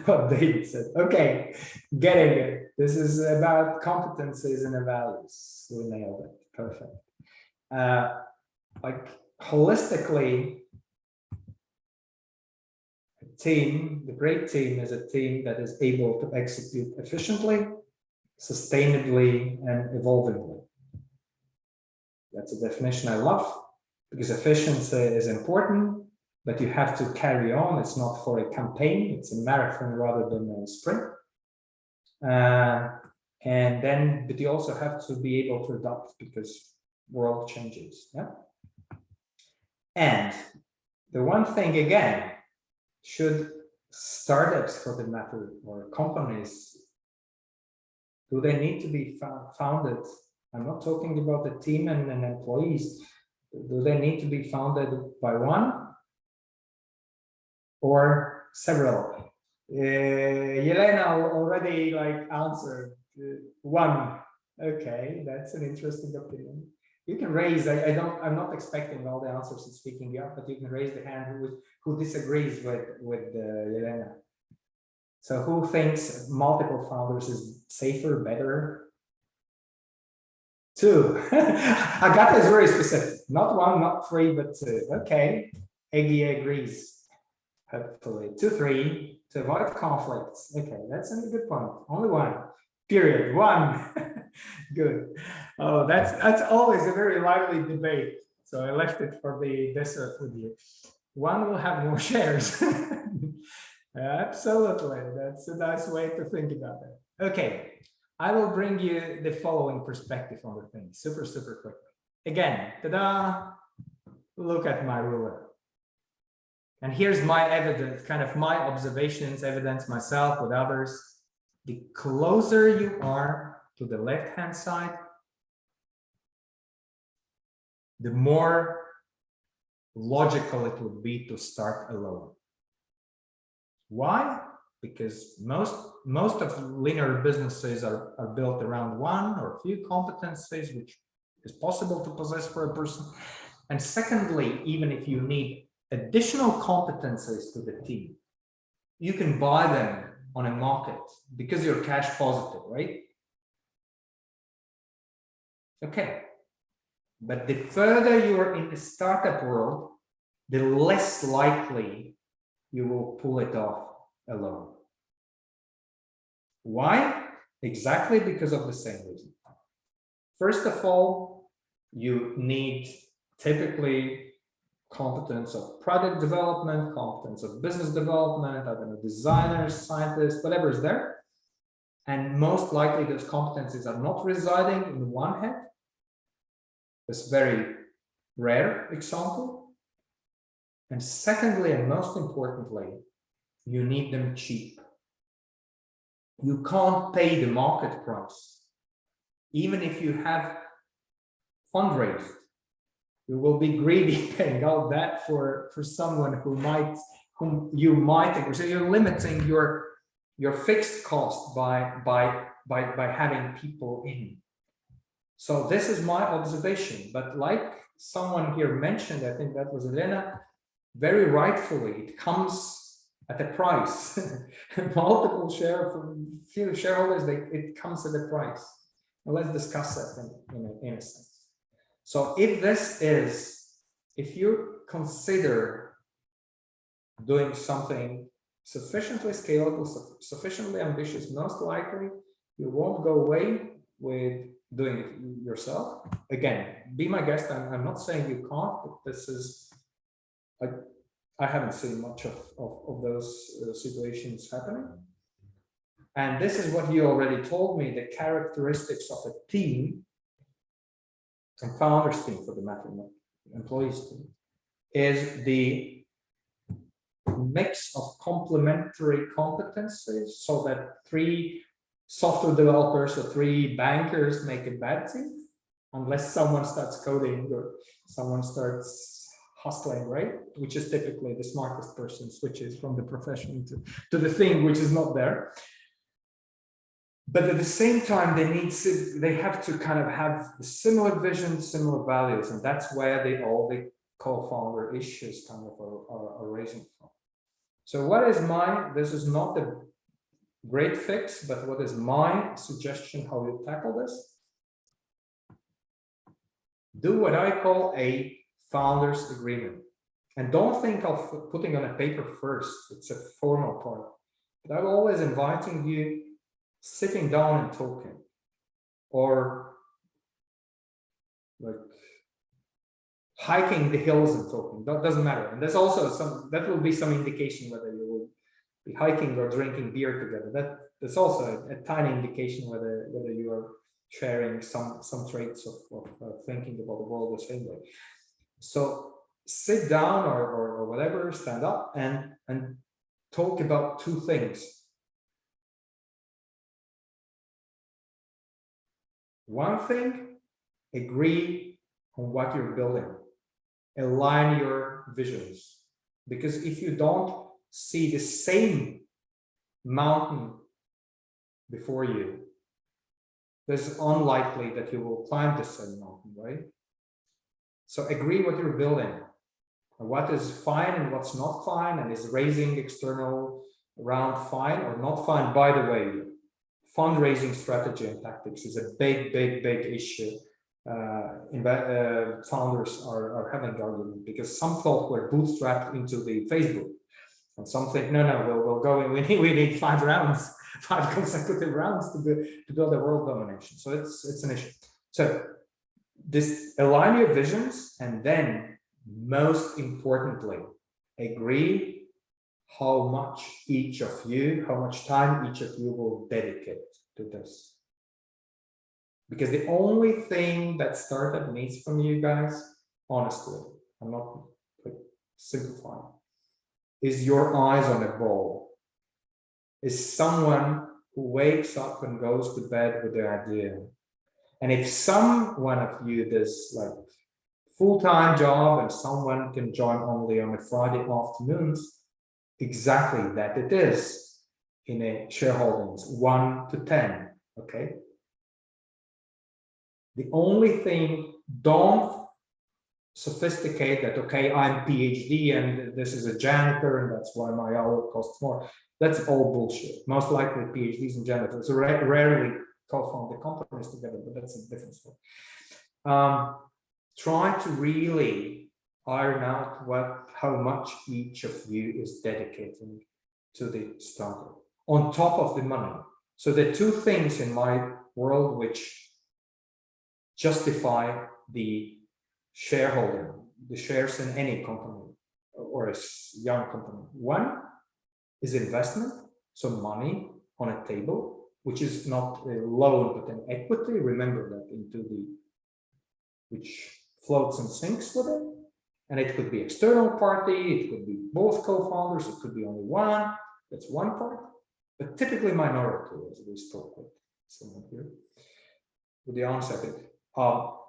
What David said. Okay, getting it. This is about competencies and the values. We nailed it. Perfect. Like holistically, a team, the great team is a team that is able to execute efficiently, sustainably, and evolvingly. That's a definition I love, because efficiency is important, but you have to carry on. It's not for a campaign, it's a marathon rather than a sprint. And then, but you also have to be able to adapt because world changes. Yeah. And the one thing again, should startups for the matter or companies, do they need to be founded? I'm not talking about the team and employees. Do they need to be founded by one or several? Yelena already answered one. Okay, that's an interesting opinion. You can raise. I'm not expecting all the answers and speaking up, but you can raise the hand who disagrees with Yelena. So who thinks multiple founders is safer, better? 2. Agata is very specific. Not 1, not 3, but 2. Okay. Egi agrees. Hopefully. 2, 3. To avoid conflicts. Okay, that's a good point. Only 1. Period. 1. Good. Oh, that's always a very lively debate. So I left it for the dessert with you. 1 will have more shares. Absolutely. That's a nice way to think about it. Okay. I will bring you the following perspective on the thing, super quickly. Again, ta-da! Look at my ruler. And here's my evidence, kind of my observations, evidence myself with others. The closer you are to the left-hand side, the more logical it would be to start alone. Why? Because most of linear businesses are built around one or a few competencies, which is possible to possess for a person. And secondly, even if you need additional competencies to the team, you can buy them on a market because you're cash positive, right? Okay. But the further you are in the startup world, the less likely you will pull it off alone. Why? Exactly because of the same reason. First of all, you need typically competence of product development, competence of business development, I don't know, designers, scientists, whatever is there. And most likely those competencies are not residing in one head. That's very rare example. And secondly, and most importantly, you need them cheap. You can't pay the market price. Even if you have fundraised, you will be greedy paying out that for someone whom you might agree. So you're limiting your fixed cost by having people in. So this is my observation, but like someone here mentioned, I think that was Elena, very rightfully, it comes at a price. Multiple few shareholders, it comes at a price. Well, let's discuss that in a sense. So if you consider doing something sufficiently scalable, sufficiently ambitious, most likely you won't go away with doing it yourself. Again, be my guest. I'm not saying you can't, but this is, I haven't seen much of those situations happening. And this is what you already told me, the characteristics of a team, and founders team for the matter, employees team, is the mix of complementary competencies, so that 3 software developers or 3 bankers make a bad team, unless someone starts coding or someone starts hustling, right? Which is typically the smartest person switches from the profession to the thing which is not there. But at the same time, they have to kind of have similar vision, similar values, and that's where all the co-founder issues kind of are raising from. So what is this is not the great fix, but what is my suggestion how you tackle this? Do what I call a founders agreement. And don't think of putting on a paper first, it's a formal part. But I'm always inviting you sitting down and talking, or like hiking the hills and talking. That doesn't matter. And there's also that will be some indication whether you will be hiking or drinking beer together. That's also a tiny indication whether you are sharing some traits of thinking about the world the same way. So sit down or whatever, stand up and talk about 2 things. One thing, agree on what you're building, align your visions, because if you don't see the same mountain before you, it's unlikely that you will climb the same mountain, right? So agree what you're building, and what is fine and what's not fine, and is raising external round fine or not fine. By the way, fundraising strategy and tactics is a big issue. Founders are having argument because some thought were bootstrapped into the Facebook, and some think no, we'll go in. We need 5 rounds, 5 consecutive rounds to build a world domination. So it's an issue. So this, align your visions, and then most importantly, agree how much time each of you will dedicate to this. Because the only thing that startup needs from you guys, honestly, I'm not simplifying, is your eyes on a ball. Is someone who wakes up and goes to bed with the idea. And if someone of you does like full-time job and someone can join only on a Friday afternoons, exactly that it is in a shareholdings 1 to 10. Okay. The only thing, don't sophisticate that, okay, I'm PhD and this is a janitor and that's why my hour costs more. That's all bullshit. Most likely PhDs and janitors rarely co-found the companies together, but that's a different story. Try to really iron out how much each of you is dedicating to the startup on top of the money. So the two things in my world which justify the shareholder, the shares in any company or a young company. One is investment, so money on a table, which is not a loan but an equity. Remember that, into the which floats and sinks with it. And it could be external party, it could be both co-founders, it could be only one. That's one part, but typically minority, as we spoke with someone here, with the onset.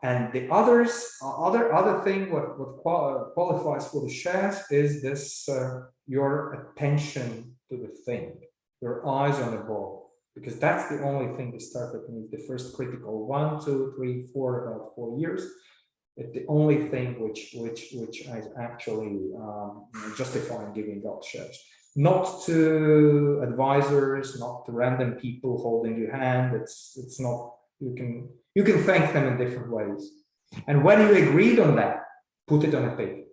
And the other thing what qualifies for the shares is this your attention to the thing, your eyes on the ball, because that's the only thing the startup needs. The first critical 1, 2, 3, 4, about 4 years. It's the only thing which is actually justifying giving out shares. Not to advisors, not to random people holding your hand. It's not. You can thank them in different ways. And when you agreed on that, put it on a paper.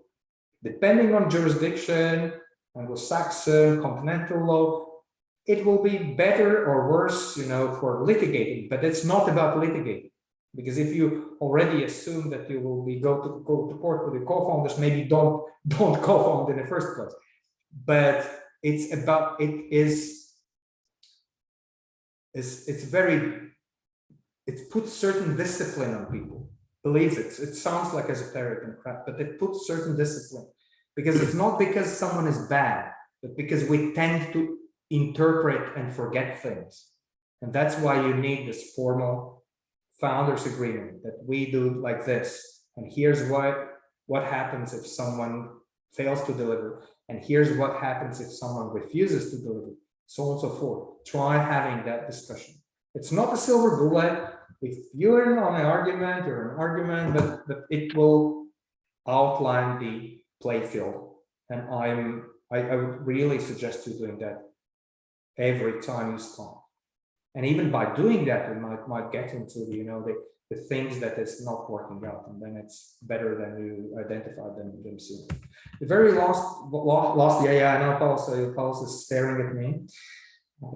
Depending on jurisdiction, Anglo-Saxon, continental law, it will be better or worse, for litigating. But it's not about litigating, because if you already assume that you will go to court with your co-founders, maybe don't co-found in the first place. But it's about it puts certain discipline on people. Believe it. It sounds like esoteric and crap, but it puts certain discipline, because it's not because someone is bad, but because we tend to interpret and forget things. And that's why you need this formal founders agreement that we do like this. And here's what happens if someone fails to deliver. And here's what happens if someone refuses to deliver, so on and so forth. Try having that discussion. It's not a silver bullet. If you're on an argument, you're an argument, but it will outline the playfield. And I would really suggest you doing that every time you start. And even by doing that, we might get into the things that is not working out, and then it's better than you identify them soon. The very last, yeah, I know Paulus is staring at me.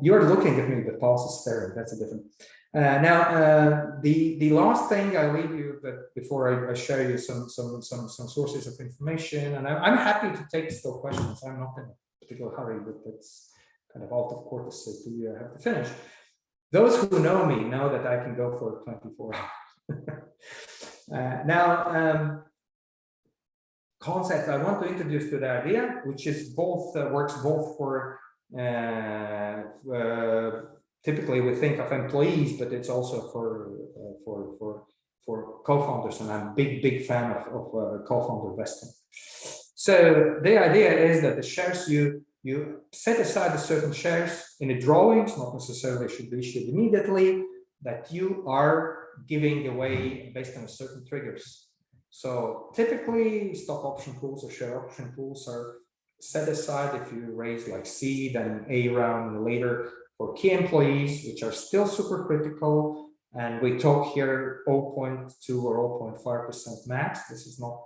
You're looking at me, but Paulus is staring. That's a different. The last thing I leave you, but before I share you some sources of information, and I'm happy to take still questions. I'm not in a particular hurry, but that's kind of out of courtesy to you. I have to finish. Those who know me know that I can go for 24 hours. Concept I want to introduce to the idea, which is both works both for typically we think of employees, but it's also for co-founders, and I'm a big fan of co-founder vesting. So the idea is that the shares you set aside a certain shares in the drawings, not necessarily should be issued immediately, that you are giving away based on certain triggers. So typically stock option pools or share option pools are set aside if you raise like seed and A round later for key employees, which are still super critical. And we talk here 0.2 or 0.5% max. This is not,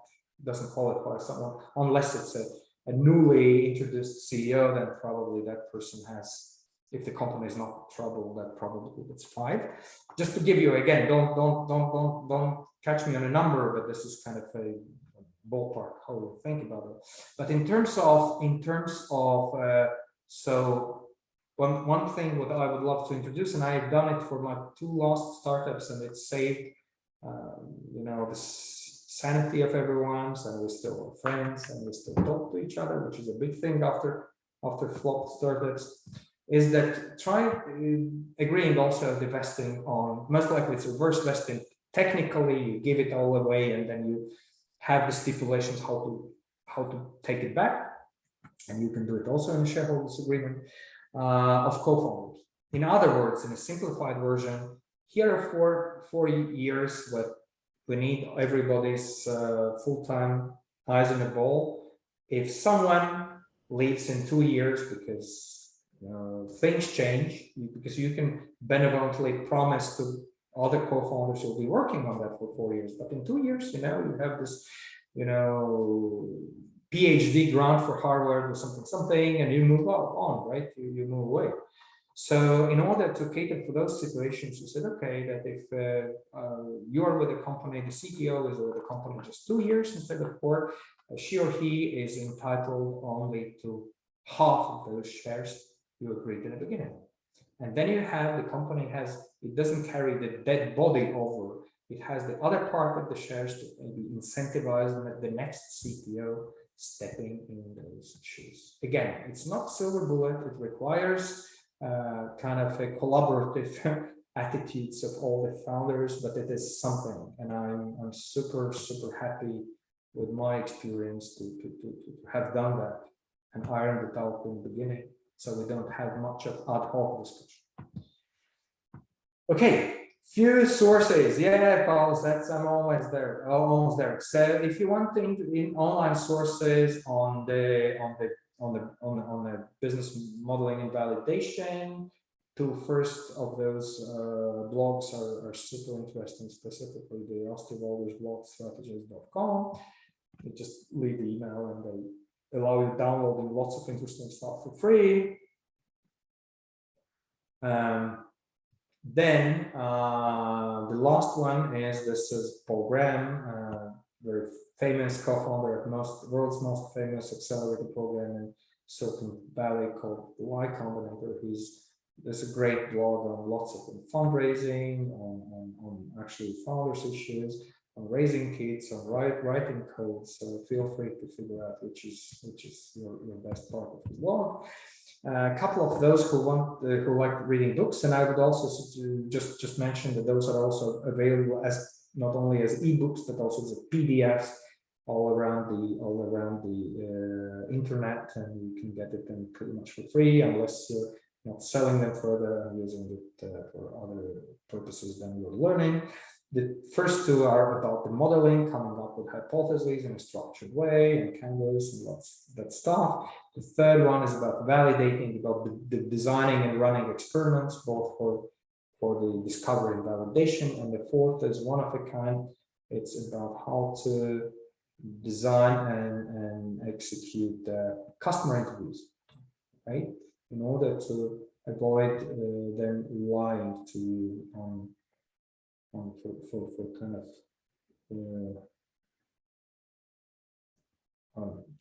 doesn't qualify someone unless it's a newly introduced CEO, then probably that person has, if the company is not troubled, that probably it's 5. Just to give you, again, don't catch me on a number, but this is kind of a ballpark how we think about it. But in terms of so one thing what I would love to introduce, and I have done it for my 2 last startups, and it saved the sanity of everyone, and we're still friends and we still talk to each other, which is a big thing after flopped startups, is that try agreeing also the vesting on, most likely it's reverse vesting. Technically you give it all away and then you have the stipulations how to take it back. and you can do it also in a shareholders agreement, of co-founders. In other words, in a simplified version, here are four years what we need everybody's full-time eyes on the ball. If someone leaves in 2 years because things change, because you can benevolently promise to other co-founders you'll be working on that for 4 years, but in 2 years, you have this, PhD grant for Harvard or something, and you move on, right? You move away. So in order to cater for those situations, we said, okay, that if you are with a company, the CTO is with the company just 2 years instead of 4, she or he is entitled only to half of those shares you agreed in the beginning. And then you have the company it doesn't carry the dead body over. It has the other part of the shares to maybe incentivize the next CTO stepping in those shoes. Again, it's not silver bullet. It requires kind of a collaborative attitudes of all the founders, but it is something, and I'm super happy with my experience to have done that and ironed it out in the beginning, so we don't have much of ad hoc discussion. Okay, few sources. Yeah, Paul, I'm almost there. So if you want in online sources on the business modeling and validation, 2 first of those blogs are super interesting, specifically the Osterwalder's blog, strategies.com. You just leave the email and they allow you downloading lots of interesting stuff for free. Then the last one is Paul Graham, very famous co-founder of world's most famous accelerator program in Silicon Valley called Y Combinator. There's a great blog on lots of fundraising, on actually founders issues, on raising kids, on writing code. So feel free to figure out which is your best part of the blog. A couple of those who like reading books, and I would also just mention that those are also available as not only as ebooks but also as PDFs all around the internet, and you can get it then pretty much for free unless you're not selling them further and using it for other purposes than you're learning. The first 2 are about the modeling, coming up with hypotheses in a structured way, and canvas and lots of that stuff. The third one is about validating, about the designing and running experiments, both for the discovery and validation. And the fourth is one of a kind. It's about how to design and execute customer interviews, right? In order to avoid them lying to you for kind of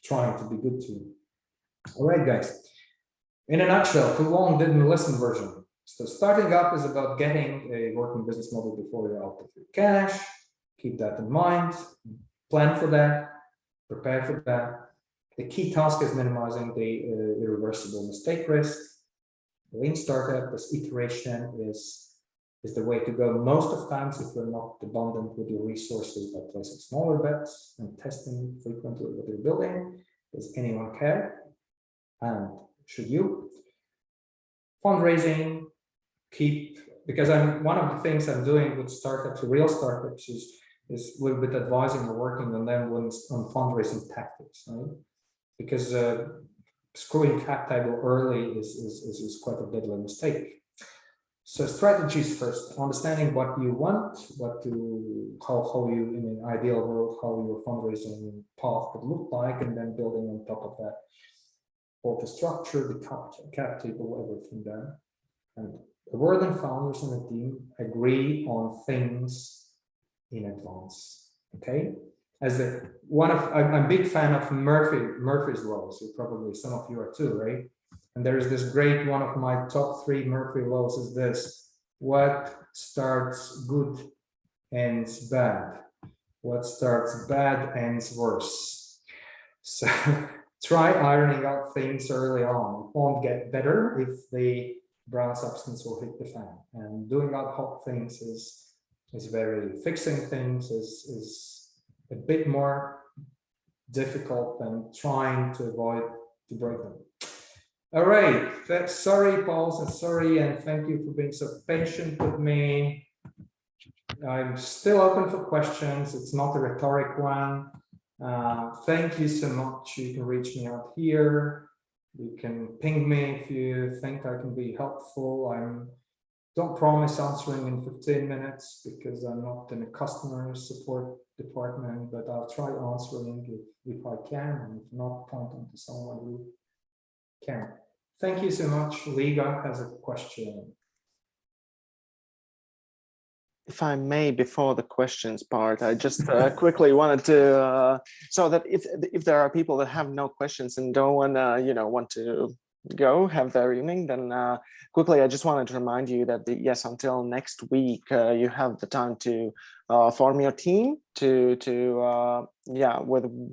trying to be good to you. All right, guys. In a nutshell, too long didn't listen version. So starting up is about getting a working business model before you're out of your cash. Keep that in mind. Plan for that. Prepare for that. The key task is minimizing the irreversible mistake risk. Lean startup, this iteration is the way to go most of times if you're not abundant with your resources, by placing smaller bets and testing frequently what you're building. Does anyone care? And should you? Fundraising, because one of the things I'm doing with startups, real startups, is a little bit advising or working on them on fundraising tactics, right? Because screwing cap table early is quite a deadly mistake. So strategies first, understanding what you want, how you, in an ideal world, how your fundraising path could look like, and then building on top of that, both the structure, the cap table, everything there. And the word and founders in the team agree on things in advance. Okay, I'm a big fan of Murphy's laws. So probably some of you are too, right? And there's this great one of my top 3 Murphy laws is this: what starts good ends bad. What starts bad ends worse. So try ironing out things early on. It won't get better if the brown substance will hit the fan. And doing ad hoc things is fixing things is a bit more difficult than trying to avoid to break them. All right, sorry, Paul, sorry, and thank you for being so patient with me. I'm still open for questions. It's not a rhetoric one. Thank you so much. You can reach me out here. You can ping me if you think I can be helpful. Don't promise answering in 15 minutes because I'm not in a customer support department, but I'll try answering if I can, and if not, pointing to someone who can. Thank you so much. Liga has a question. If I may, before the questions part, I just quickly wanted to, so that if there are people that have no questions and don't want to go have their evening, then quickly I just wanted to remind you that yes, until next week you have the time to form your team with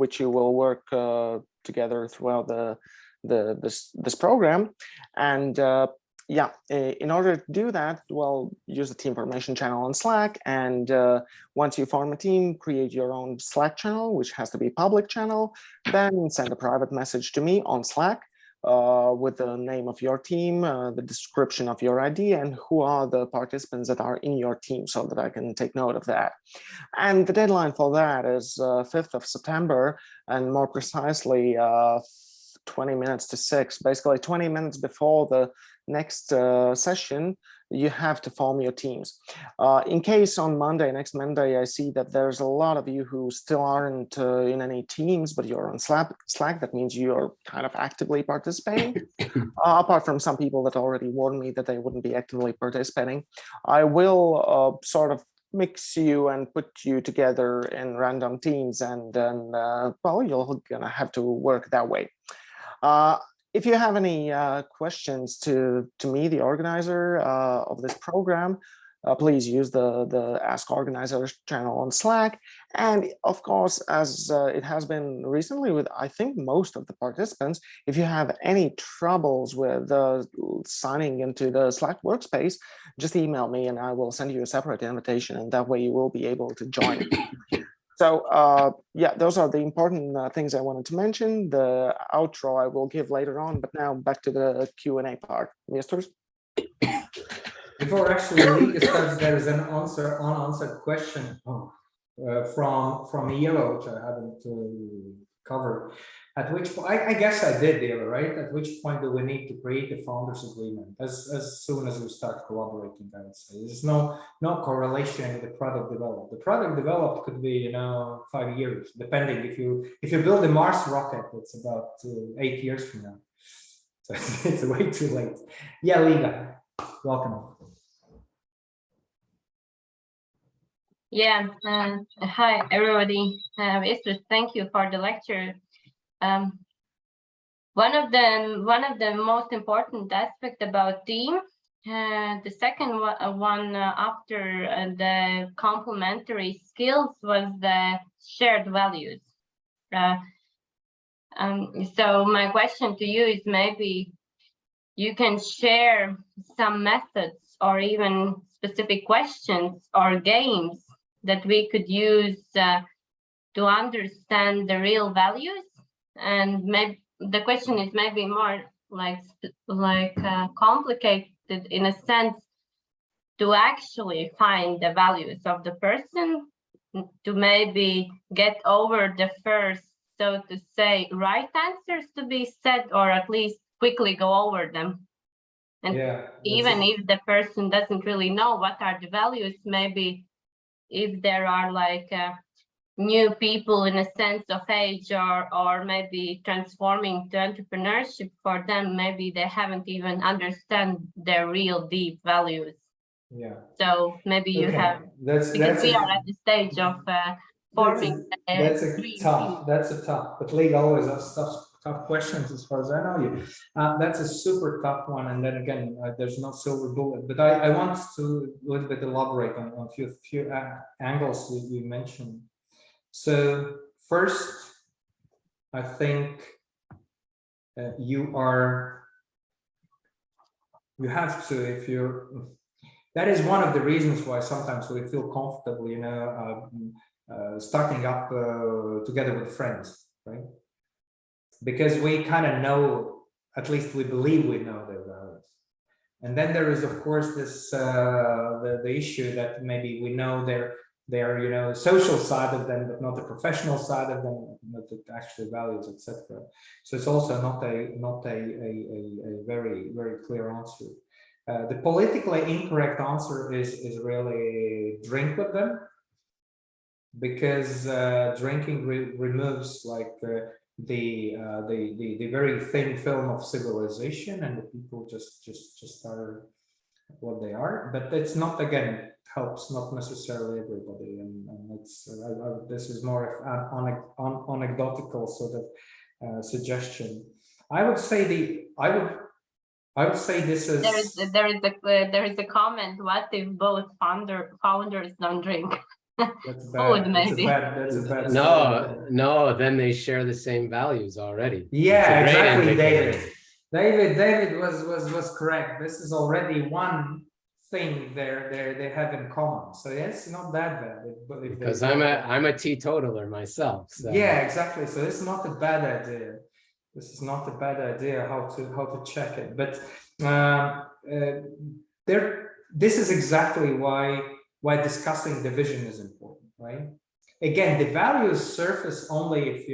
which you will work together throughout this program. And in order to do that, well, use the team formation channel on Slack, and once you form a team, create your own Slack channel, which has to be a public channel, then send a private message to me on Slack with the name of your team, the description of your ID, and who are the participants that are in your team, so that I can take note of that. And the deadline for that is 5th of September, and more precisely 20 minutes to 6, basically 20 minutes before the next session, you have to form your teams. In case on next Monday, I see that there's a lot of you who still aren't in any teams, but you're on Slack, that means you're kind of actively participating. Apart from some people that already warned me that they wouldn't be actively participating, I will sort of mix you and put you together in random teams, and then, well, you're gonna have to work that way. If you have any questions to me, the organizer of this program, please use the Ask Organizers channel on Slack. And of course, as it has been recently with, I think, most of the participants, if you have any troubles with signing into the Slack workspace, just email me and I will send you a separate invitation, and that way you will be able to join. So those are the important things I wanted to mention. The outro I will give later on, but now back to the Q&A part. Miesters? Before actually Liga starts, there is an unanswered question from Yellow, which I haven't covered. At which point, I guess I did, Yellow, right? At which point do we need to create a founders agreement? As soon as we start collaborating, I would say. There's no correlation with the product developed. The product developed could be 5 years, depending. If you build a Mars rocket, it's about 8 years from now. So it's way too late. Yeah, Liga, welcome. Yeah, hi everybody. Thank you for the lecture. One of the most important aspects about team, the second one after the complementary skills, was the shared values. So my question to you is, maybe you can share some methods or even specific questions or games that we could use to understand the real values. And maybe the question is maybe more like complicated in a sense, to actually find the values of the person, to maybe get over the first, so to say, right answers to be said, or at least quickly go over them. And even if the person doesn't really know what are the values, maybe if there are like new people in a sense of age, or maybe transforming to entrepreneurship, for them, maybe they haven't even understand their real deep values. Yeah. So maybe you have, because we are at the stage of forming. That's a tough, but Liga always has tough questions as far as I know you. That's a super tough one, and then again, there's no silver bullet. But I want to a little bit elaborate on a few angles that you mentioned. So first, I think you have to, if you're, that is one of the reasons why sometimes we feel comfortable, starting up together with friends, right? because we kind of know, at least we believe we know their values. And then there is, of course, this the issue that maybe we know their social side of them, but not the professional side of them, not the actual values, etc. So it's also not a very clear answer. The politically incorrect answer is really drink with them, because drinking removes like the very thin film of civilization, and the people just are what they are. But it's not, again, helps not necessarily everybody, and it's this is more of an anecdotal sort of suggestion. I would say this is there is a comment. What if both founders don't drink? That's bad. Maybe. That's a bad No, then they share the same values already. Yeah, exactly, David was correct. This is already one thing they have in common. So yes, not that bad. Because I'm a teetotaler myself. So. Yeah, exactly. So it's not a bad idea. This is not a bad idea how to check it. But this is exactly why discussing the vision is important, right? Again, the values surface only if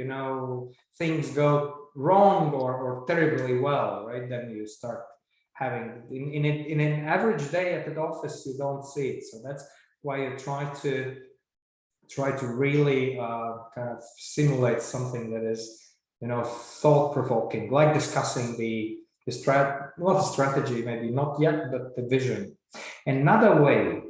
things go wrong or terribly well, right? Then you start having in an average day at the office, you don't see it. So that's why you try to really kind of simulate something that is thought-provoking, like discussing not the strategy, maybe not yet, but the vision. Another way,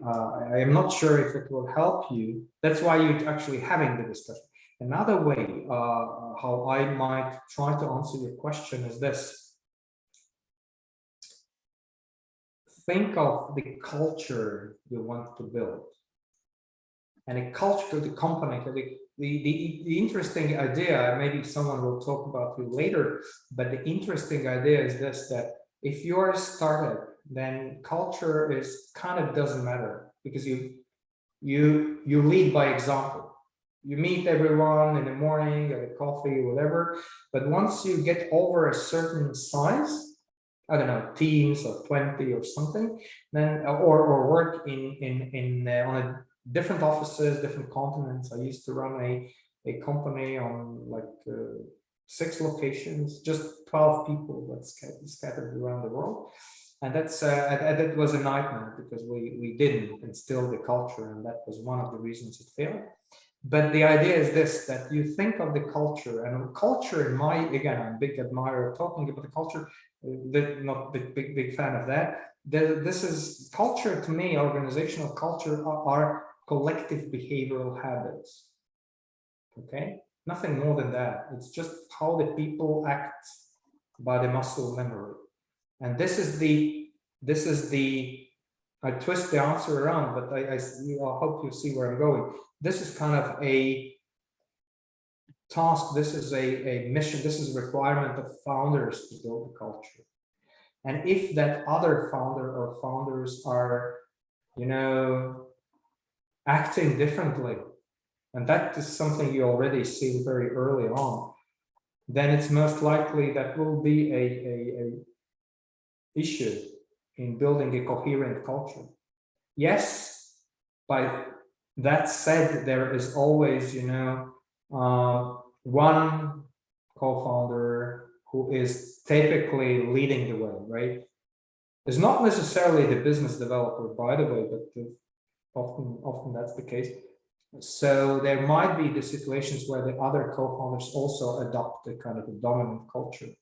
I am not sure if it will help you. That's why you're actually having the discussion. Another way how I might try to answer your question is this. Think of the culture you want to build, and a culture of the company. The interesting idea, maybe someone will talk about it later, but the interesting idea is this, that if you're a startup, then culture is kind of doesn't matter, because you lead by example. You meet everyone in the morning, get a coffee, whatever. But once you get over a certain size, I don't know, teams of 20 or something, then or work on a different offices, different continents. I used to run a company on like 6 locations, just 12 people that's scattered around the world. And that was a nightmare, because we didn't instill the culture, and that was one of the reasons it failed. But the idea is this, that you think of the culture, and culture again, I'm a big admirer of talking about the culture, not big fan of that. This is culture to me, organizational culture are collective behavioral habits. Okay, nothing more than that. It's just how the people act by the muscle memory. And this is the I twist the answer around, but I hope you see where I'm going. This is kind of a task. This is a mission. This is a requirement of founders to build a culture. And if that other founder or founders are, acting differently, and that is something you already see very early on, then it's most likely that will be a issue in building a coherent culture. Yes, by that said, there is always, one co-founder who is typically leading the way, right? It's not necessarily the business developer, by the way, but often that's the case. So there might be the situations where the other co-founders also adopt a kind of a dominant culture.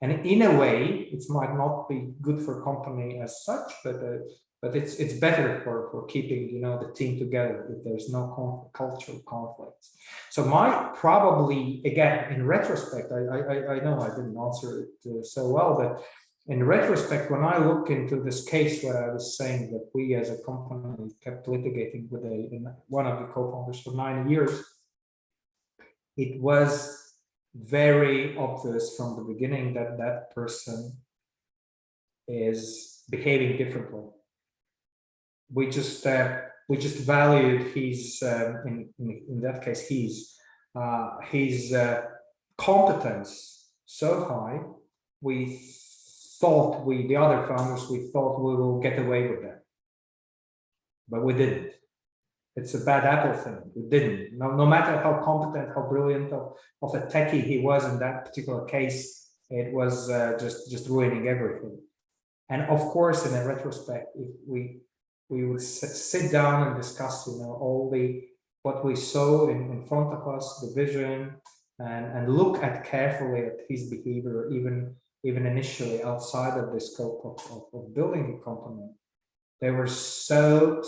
And in a way, it might not be good for company as such, but it's better for keeping the team together if there's no cultural conflicts. So probably again in retrospect, I know I didn't answer it so well, but in retrospect, when I look into this case where I was saying that we as a company kept litigating with one of the co-founders for 9 years, it was very obvious from the beginning that that person is behaving differently. We just valued his in that case his competence so high, we thought, the other founders, we thought we will get away with that. But we didn't. It's a bad apple thing. We didn't. No matter how competent, how brilliant of a techie he was in that particular case, it was just ruining everything. And of course, in a retrospect, if we would sit down and discuss, all what we saw in front of us, the vision, and look at carefully at his behavior, even initially outside of the scope of building a company. There were so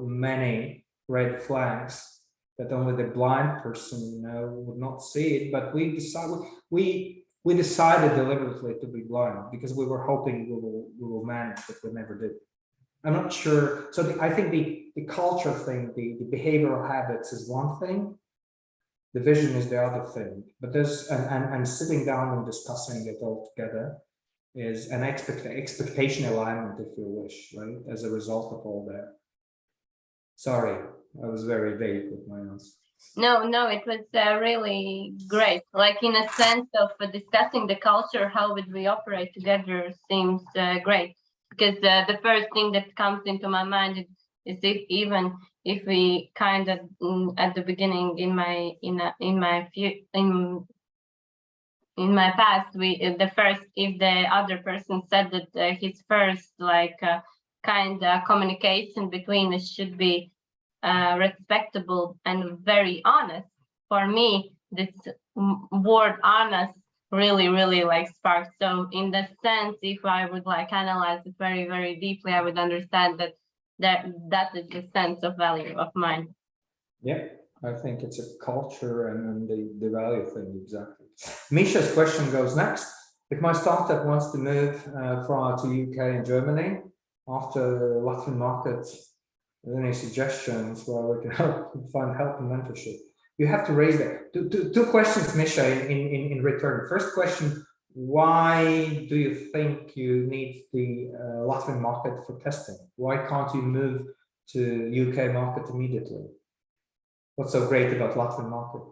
many red flags that only the blind person, would not see it. But we decided deliberately to be blind because we were hoping we will manage, but we never did. I'm not sure. So I think the culture thing, the behavioral habits is one thing. The vision is the other thing. But there's and sitting down and discussing it all together is an expectation alignment, if you wish, right? As a result of all that. Sorry, I was very vague with my answer. No, it was really great. Like in a sense of discussing the culture, how would we operate together seems great. Because the first thing that comes into my mind is if we kind of at the beginning in my past, if the other person said that his first kind of communication between us should be respectable and very honest. For me, this word honest really sparks. So in that sense, if I would analyze it very, very deeply, I would understand that is the sense of value of mine. Yeah, I think it's a culture and the value thing, exactly. Misha's question goes next. If my startup wants to move to UK and Germany after Latvian market, any suggestions where we can find help and mentorship? You have to raise that. Two questions, Misha, in return. First question, why do you think you need the Latvian market for testing? Why can't you move to UK market immediately? What's so great about Latvian market?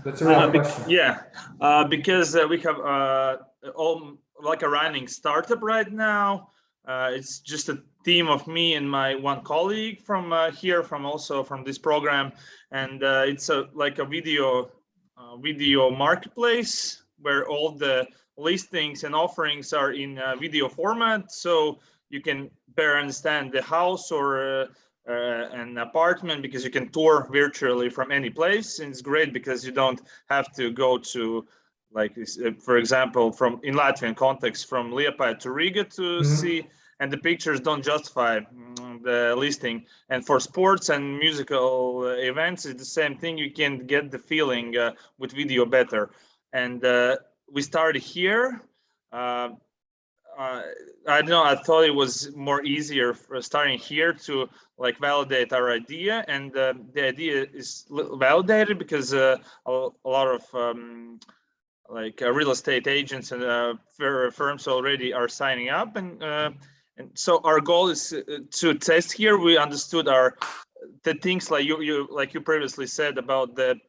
That's a real question. Yeah, because we have like a running startup right now. It's just a team of me and my one colleague from here, also from this program, and it's like a video marketplace where all the listings and offerings are in video format, so you can better understand the house or an apartment because you can tour virtually from any place. And it's great because you don't have to go to, for example, in Latvian context, from LIAA to Riga to see, and the pictures don't justify the listing. And for sports and musical events, it's the same thing. You can get the feeling with video better. And we started here. I don't know, I thought it was more easier for starting here to validate our idea, and the idea is validated because a lot of real estate agents and firms already are signing up, and so our goal is to test here. We understood the things like you previously said about the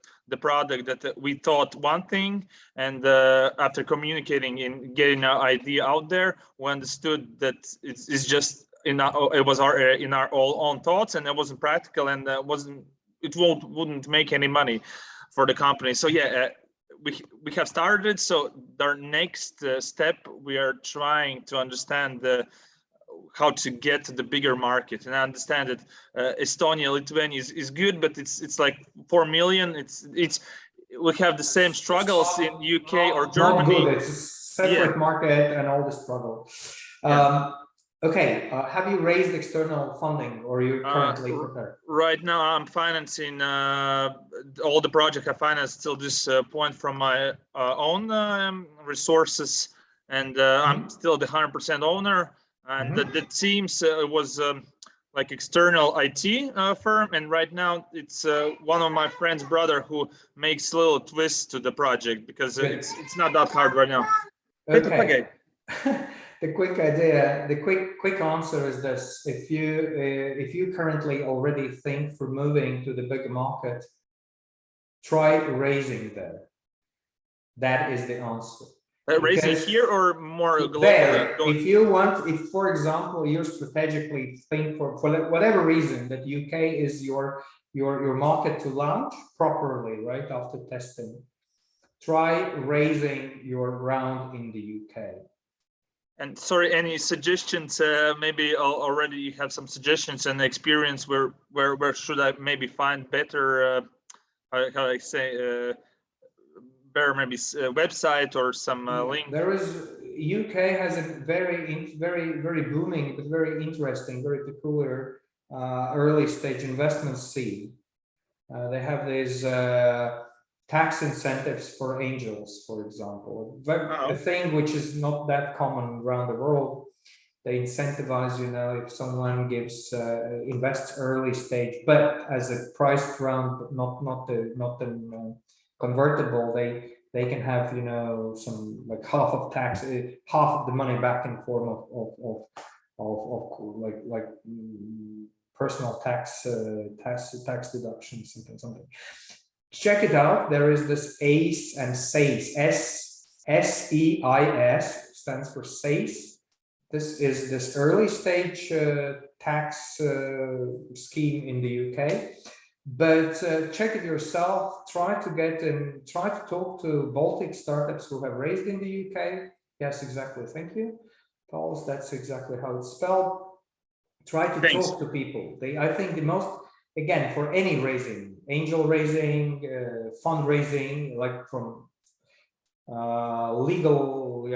product, that we thought one thing, and after communicating and getting our idea out there, we understood that it's just in our own thoughts, and it wasn't practical, and wouldn't make any money for the company. So yeah, we have started. So our next step, we are trying to understand how to get to the bigger market, and I understand that Estonia, Lithuania is good, but it's like 4 million. We have the same struggles in UK or Germany. Not good. It's a separate market and all the struggle. Okay, have you raised external funding, or are you currently prepared? Right now, I'm financing all the project I financed till this point from my own resources, and I'm still the 100% owner. And the teams was like external IT firm, and right now it's one of my friend's brother who makes little twists to the project because it's not that hard right now. Okay. The quick idea, the quick answer is this: if you currently already think for moving to the bigger market, try raising there. That is the answer. Raising here or more globally? There, if you want, if for example you strategically think for whatever reason that UK is your market to launch properly, right after testing, try raising your round in the UK. And sorry, any suggestions? Maybe already you have some suggestions and experience where should I maybe find better? How I say? Better maybe website or some link. There is UK has a very booming but very interesting, very peculiar early stage investment scene. They have these tax incentives for angels, for example. A thing which is not that common around the world. They incentivize, you know, if someone gives invests early stage, but as a priced round, but not the convertible, they can have, you know, some like half of the money back in form of like personal tax deductions, something. Check it out. There is this ACE and SEIS. SEIS stands for SEIS. This is this early stage tax scheme in the UK. But check it yourself. Try to talk to Baltic startups who have raised in the UK. Yes, exactly. Thank you, Paul. That's exactly how it's spelled. Try to talk to people. I think the most, again, for any raising, angel raising, fundraising, like from legal,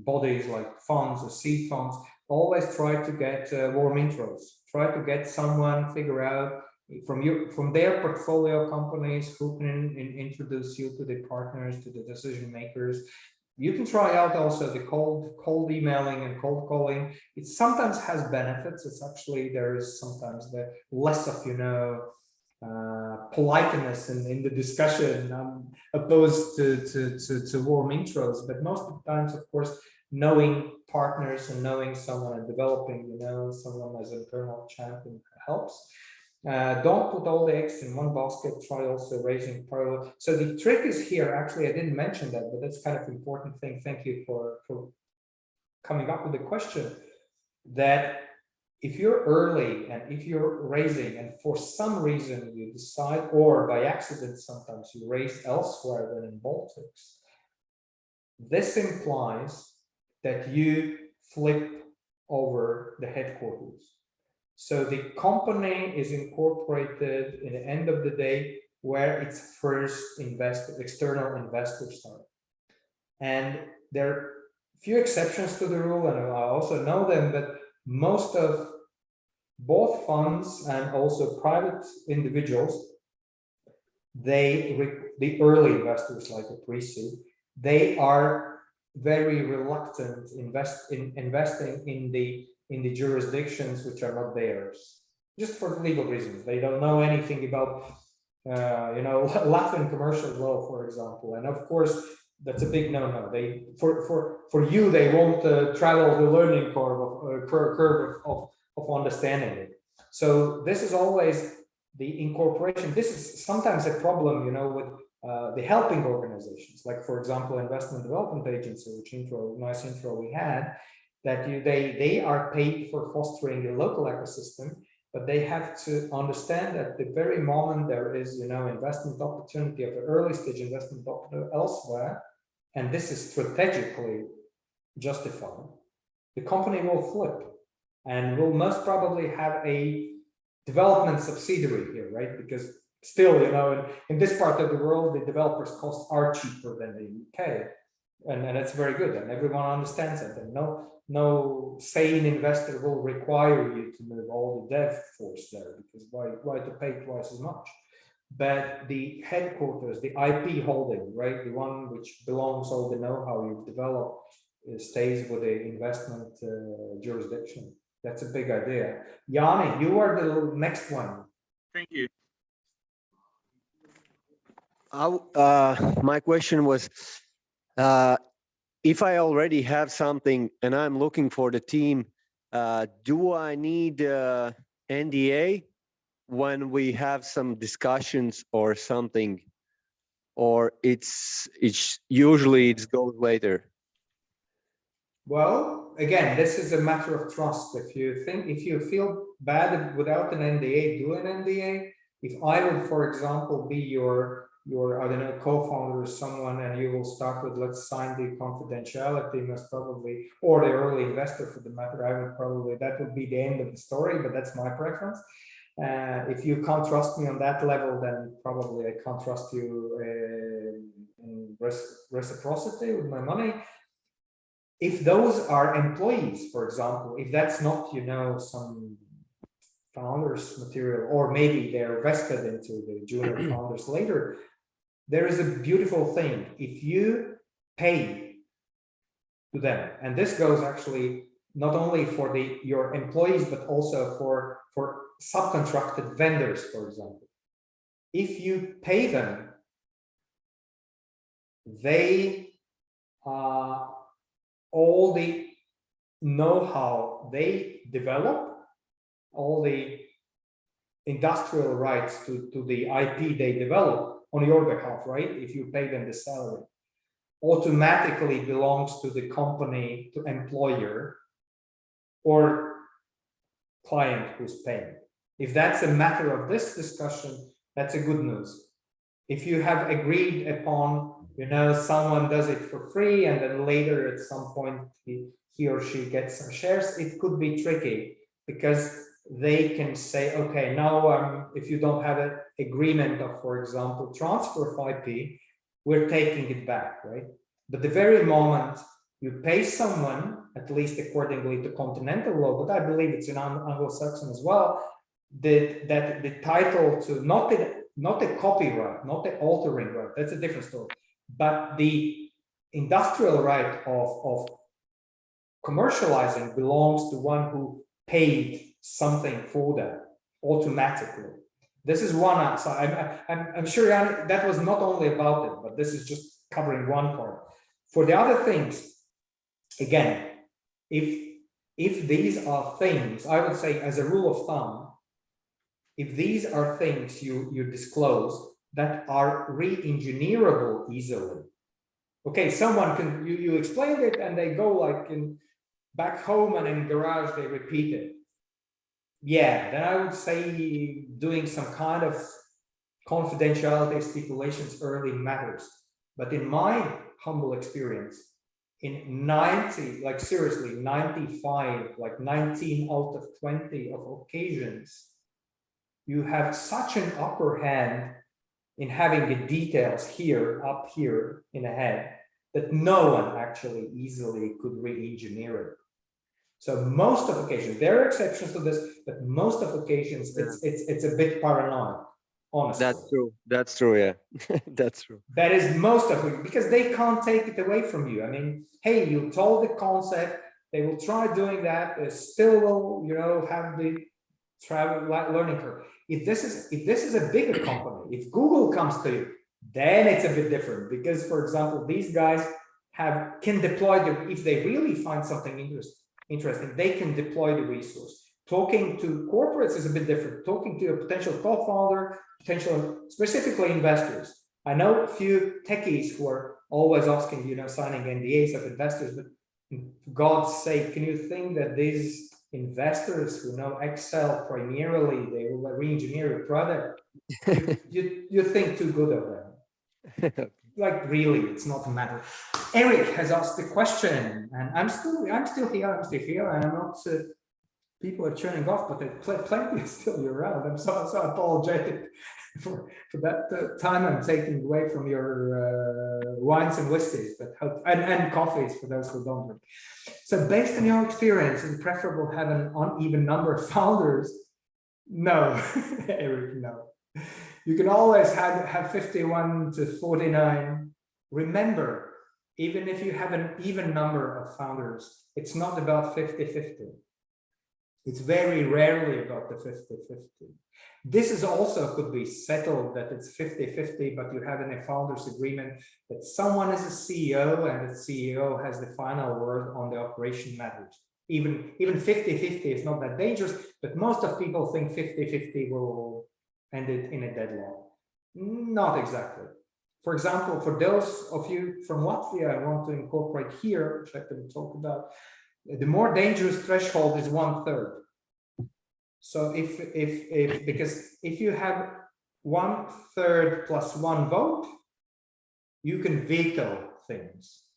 bodies like funds or seed funds, always try to get warm intros. Try to get someone, figure out from their portfolio companies who can introduce you to the partners, to the decision makers. You can try out also the cold emailing and cold calling. It sometimes has benefits. It's actually, there is sometimes the less of, you know, politeness in the discussion opposed to warm intros. But most of the times, of course, knowing partners and knowing someone and developing, you know, someone as an internal champion helps. Don't put all the eggs in one basket. Try also raising parallel. So the trick is here. Actually, I didn't mention that, but that's kind of an important thing. Thank you for coming up with the question. That if you're early and if you're raising, and for some reason you decide, or by accident sometimes you raise elsewhere than in Baltics, this implies that you flip over the headquarters. So the company is incorporated in the end of the day where its first external investors are. And there are few exceptions to the rule, and I also know them, but most of both funds and also private individuals, the early investors like a pre-seed, they are very reluctant investing in the jurisdictions which are not theirs, just for legal reasons. They don't know anything about you know, Latvian commercial law, for example, and of course that's a big no-no. They for you they won't travel the learning curve of understanding it. So this is always the incorporation. This is sometimes a problem, you know, with the helping organizations, like for example, investment development agency, which nice intro we had, that they are paid for fostering the local ecosystem, but they have to understand that the very moment there is, you know, investment opportunity of the early stage investment elsewhere, and this is strategically justified, the company will flip and will most probably have a development subsidiary here, right? Because still, you know, in this part of the world, the developers' costs are cheaper than the UK, and it's very good, and everyone understands it. And no sane investor will require you to move all the dev force there, because why to pay twice as much? But the headquarters, the IP holding, right, the one which belongs all the know-how you've developed, stays with the investment jurisdiction. That's a big idea. Yanni, you are the next one. Thank you. My question was, if I already have something and I'm looking for the team, do I need NDA when we have some discussions or something, or it's usually it goes later? Well, again, this is a matter of trust. If you feel bad without an NDA, do an NDA. If I would, for example, be your I don't know, co-founder or someone, and you will start with, let's sign the confidentiality, most probably, or the early investor for the matter, I would probably, that would be the end of the story, but that's my preference. If you can't trust me on that level, then probably I can't trust you in reciprocity with my money. If those are employees, for example, if that's not, you know, some founders material, or maybe they're vested into the junior founders later, there is a beautiful thing. If you pay to them, and this goes actually not only for your employees, but also for subcontracted vendors, for example. If you pay them, they all the know-how they develop, all the industrial rights to the IP they develop on your behalf, right? If you pay them the salary, automatically belongs to the company, to employer or client who's paying. If that's a matter of this discussion, that's a good news. If you have agreed upon, you know, someone does it for free and then later at some point he or she gets some shares, it could be tricky because they can say, okay, now if you don't have an agreement of, for example, transfer of IP, we're taking it back, right? But the very moment you pay someone, at least accordingly to continental law, but I believe it's in Anglo-Saxon as well, that the title to not the copyright, not the altering right, that's a different story, but the industrial right of commercializing belongs to one who paid something for that automatically. This is one answer. I'm sure that was not only about it, but this is just covering one part. For the other things, again, if these are things, I would say as a rule of thumb, if these are things you disclose that are re-engineerable easily, okay, someone can, you explained it and they go like back home and in garage, they repeat it. Yeah, then I would say doing some kind of confidentiality stipulations early matters. But in my humble experience, in 90, like seriously, 95, like 19 out of 20 of occasions, you have such an upper hand in having the details here, up here in a head, that no one actually easily could re-engineer it. So most of occasions, there are exceptions to this, but most of occasions, it's a bit paranoid, honestly. That's true. That's true. Yeah, that's true. That is most of it, because they can't take it away from you. I mean, hey, you told the concept, they will try doing that, they still will, you know, have the travel learning curve. If this is a bigger company, if Google comes to you, then it's a bit different, because, for example, these guys can deploy if they really find something interesting, they can deploy the resource. Talking to corporates is a bit different. Talking to a potential co-founder, potential specifically investors. I know a few techies who are always asking, you know, signing NDAs of investors, but for God's sake, can you think that these investors who know Excel primarily, they will re-engineer your product? you think too good of them. Like, really, it's not a matter. Eric has asked the question, and I'm still here, and I'm not. People are turning off, but plenty is still around. I'm so apologetic for that time I'm taking away from your wines and whiskeys, but and coffees for those who don't drink. So, based on your experience, it's preferable have an uneven number of founders. No, Eric, no. You can always have 51 to 49. Remember, even if you have an even number of founders, it's not about 50-50. It's very rarely about the 50-50. This is also could be settled that it's 50-50, but you have in a founders agreement that someone is a CEO and the CEO has the final word on the operation matters. Even 50-50 is not that dangerous, but most of people think 50-50 will end it in a deadlock. Not exactly. For example, for those of you from Latvia, I want to incorporate here, which I can talk about, the more dangerous threshold is 1/3. So because if you have 1/3 plus 1 vote, you can veto things.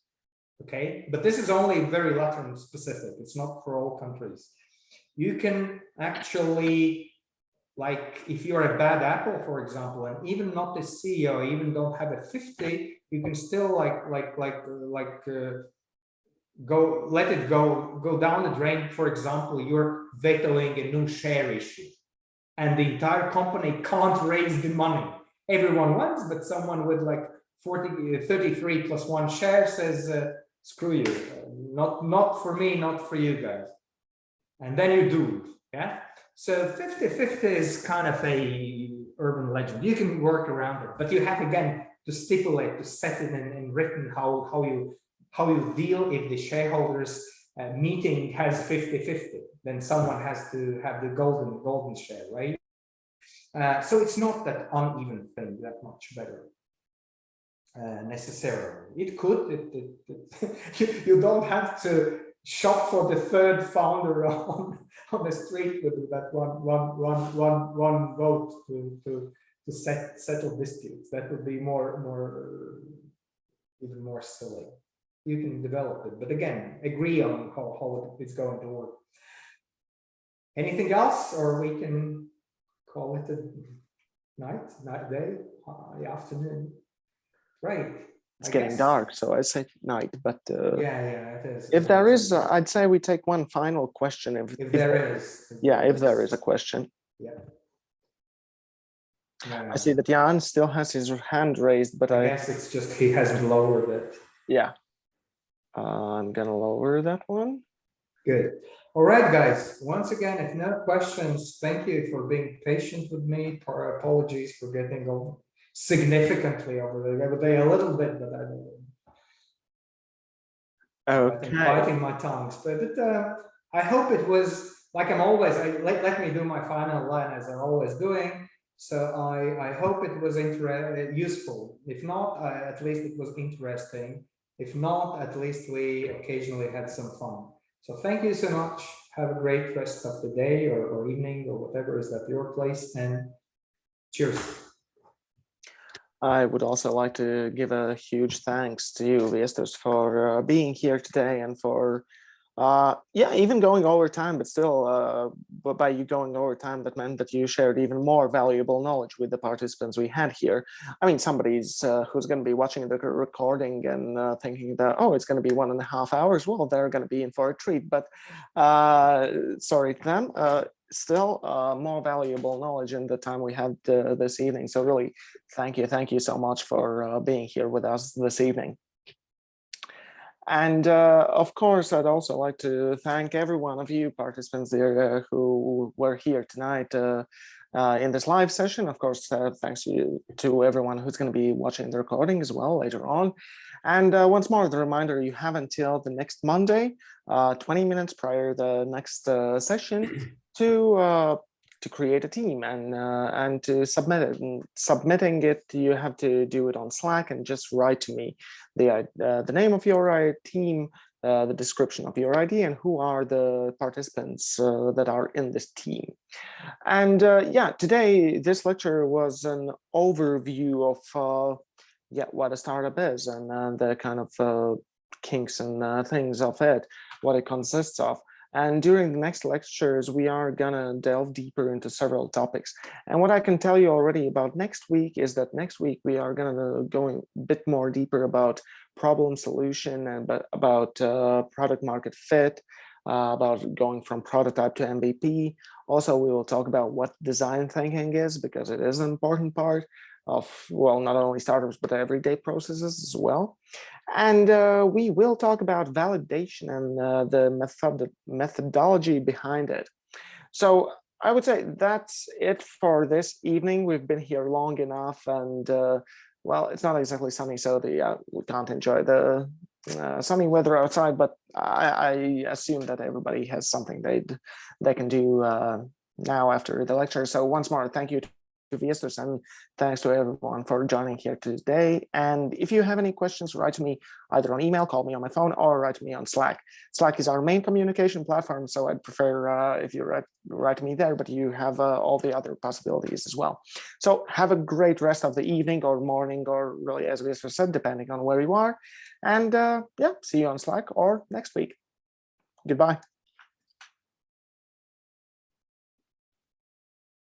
Okay, but this is only very Latvian specific. It's not for all countries. You can actually, like if you're a bad apple, for example, and even not the CEO, even don't have a 50, you can still let it go down the drain. For example, you're vetoing a new share issue and the entire company can't raise the money. Everyone wants, but someone with like 33 plus 1 share says, screw you, not for me, not for you guys. And then you do it, yeah? So 50-50 is kind of a urban legend. You can work around it, but you have again to stipulate, to set it in written how you deal if the shareholders meeting has 50-50, then someone has to have the golden share, right? So it's not that uneven thing that much better. Necessarily, it could. You don't have to shop for the third founder on the street with that one vote to settle disputes. That would be even more silly. You can develop it, but again, agree on how it's going to work. Anything else, or we can call it a day, afternoon. Right. It's getting dark, so I say night. But yeah, it is. If there is, I'd say we take one final question. If there is a question. Yeah. I see that Jan still has his hand raised, but I guess it's just he hasn't lowered it. Yeah. I'm gonna lower that one. Good. All right, guys. Once again, if no questions, thank you for being patient with me. Apologies for getting over significantly over the day a little bit, but I've been biting my tongues. But I hope it was like I'm always. Let me do my final line as I'm always doing. So I hope it was useful. If not, at least it was interesting. If not, at least we occasionally had some fun. So thank you so much. Have a great rest of the day or evening or whatever is at your place, and cheers. I would also like to give a huge thanks to you, Viestos, for being here today and for even going over time, but still, but by you going over time, that meant that you shared even more valuable knowledge with the participants we had here. I mean, somebody's who's going to be watching the recording and thinking that, oh, it's going to be 1.5 hours. Well, they're going to be in for a treat, but sorry to them. Still more valuable knowledge in the time we had this evening. So really, thank you so much for being here with us this evening. And of course, I'd also like to thank every one of you participants there who were here tonight in this live session. Of course, thanks to everyone who's going to be watching the recording as well later on. And once more, the reminder, you have until the next Monday, 20 minutes prior to the next session to create a team and to submit it. And submitting it, you have to do it on Slack and just write to me the name of your team, the description of your idea, and who are the participants that are in this team. And today this lecture was an overview of what a startup is and the kind of kinks and things of it, what it consists of. And during the next lectures, we are gonna delve deeper into several topics. And what I can tell you already about next week is that next week we are gonna go a bit more deeper about problem solution and about product market fit, about going from prototype to MVP. Also, we will talk about what design thinking is, because it is an important part of, well, not only startups, but everyday processes as well. And we will talk about validation and the methodology behind it. So I would say that's it for this evening. We've been here long enough, and well, it's not exactly sunny, so we can't enjoy the sunny weather outside. But I assume that everybody has something they can do now after the lecture. So once more, thank you to Viestus, and thanks to everyone for joining here today. And if you have any questions, write to me either on email, call me on my phone, or write to me on Slack. Slack is our main communication platform, so I'd prefer if you write to me there, but you have all the other possibilities as well. So have a great rest of the evening or morning, or really, as Viestus said, depending on where you are. And yeah, see you on Slack or next week. Goodbye.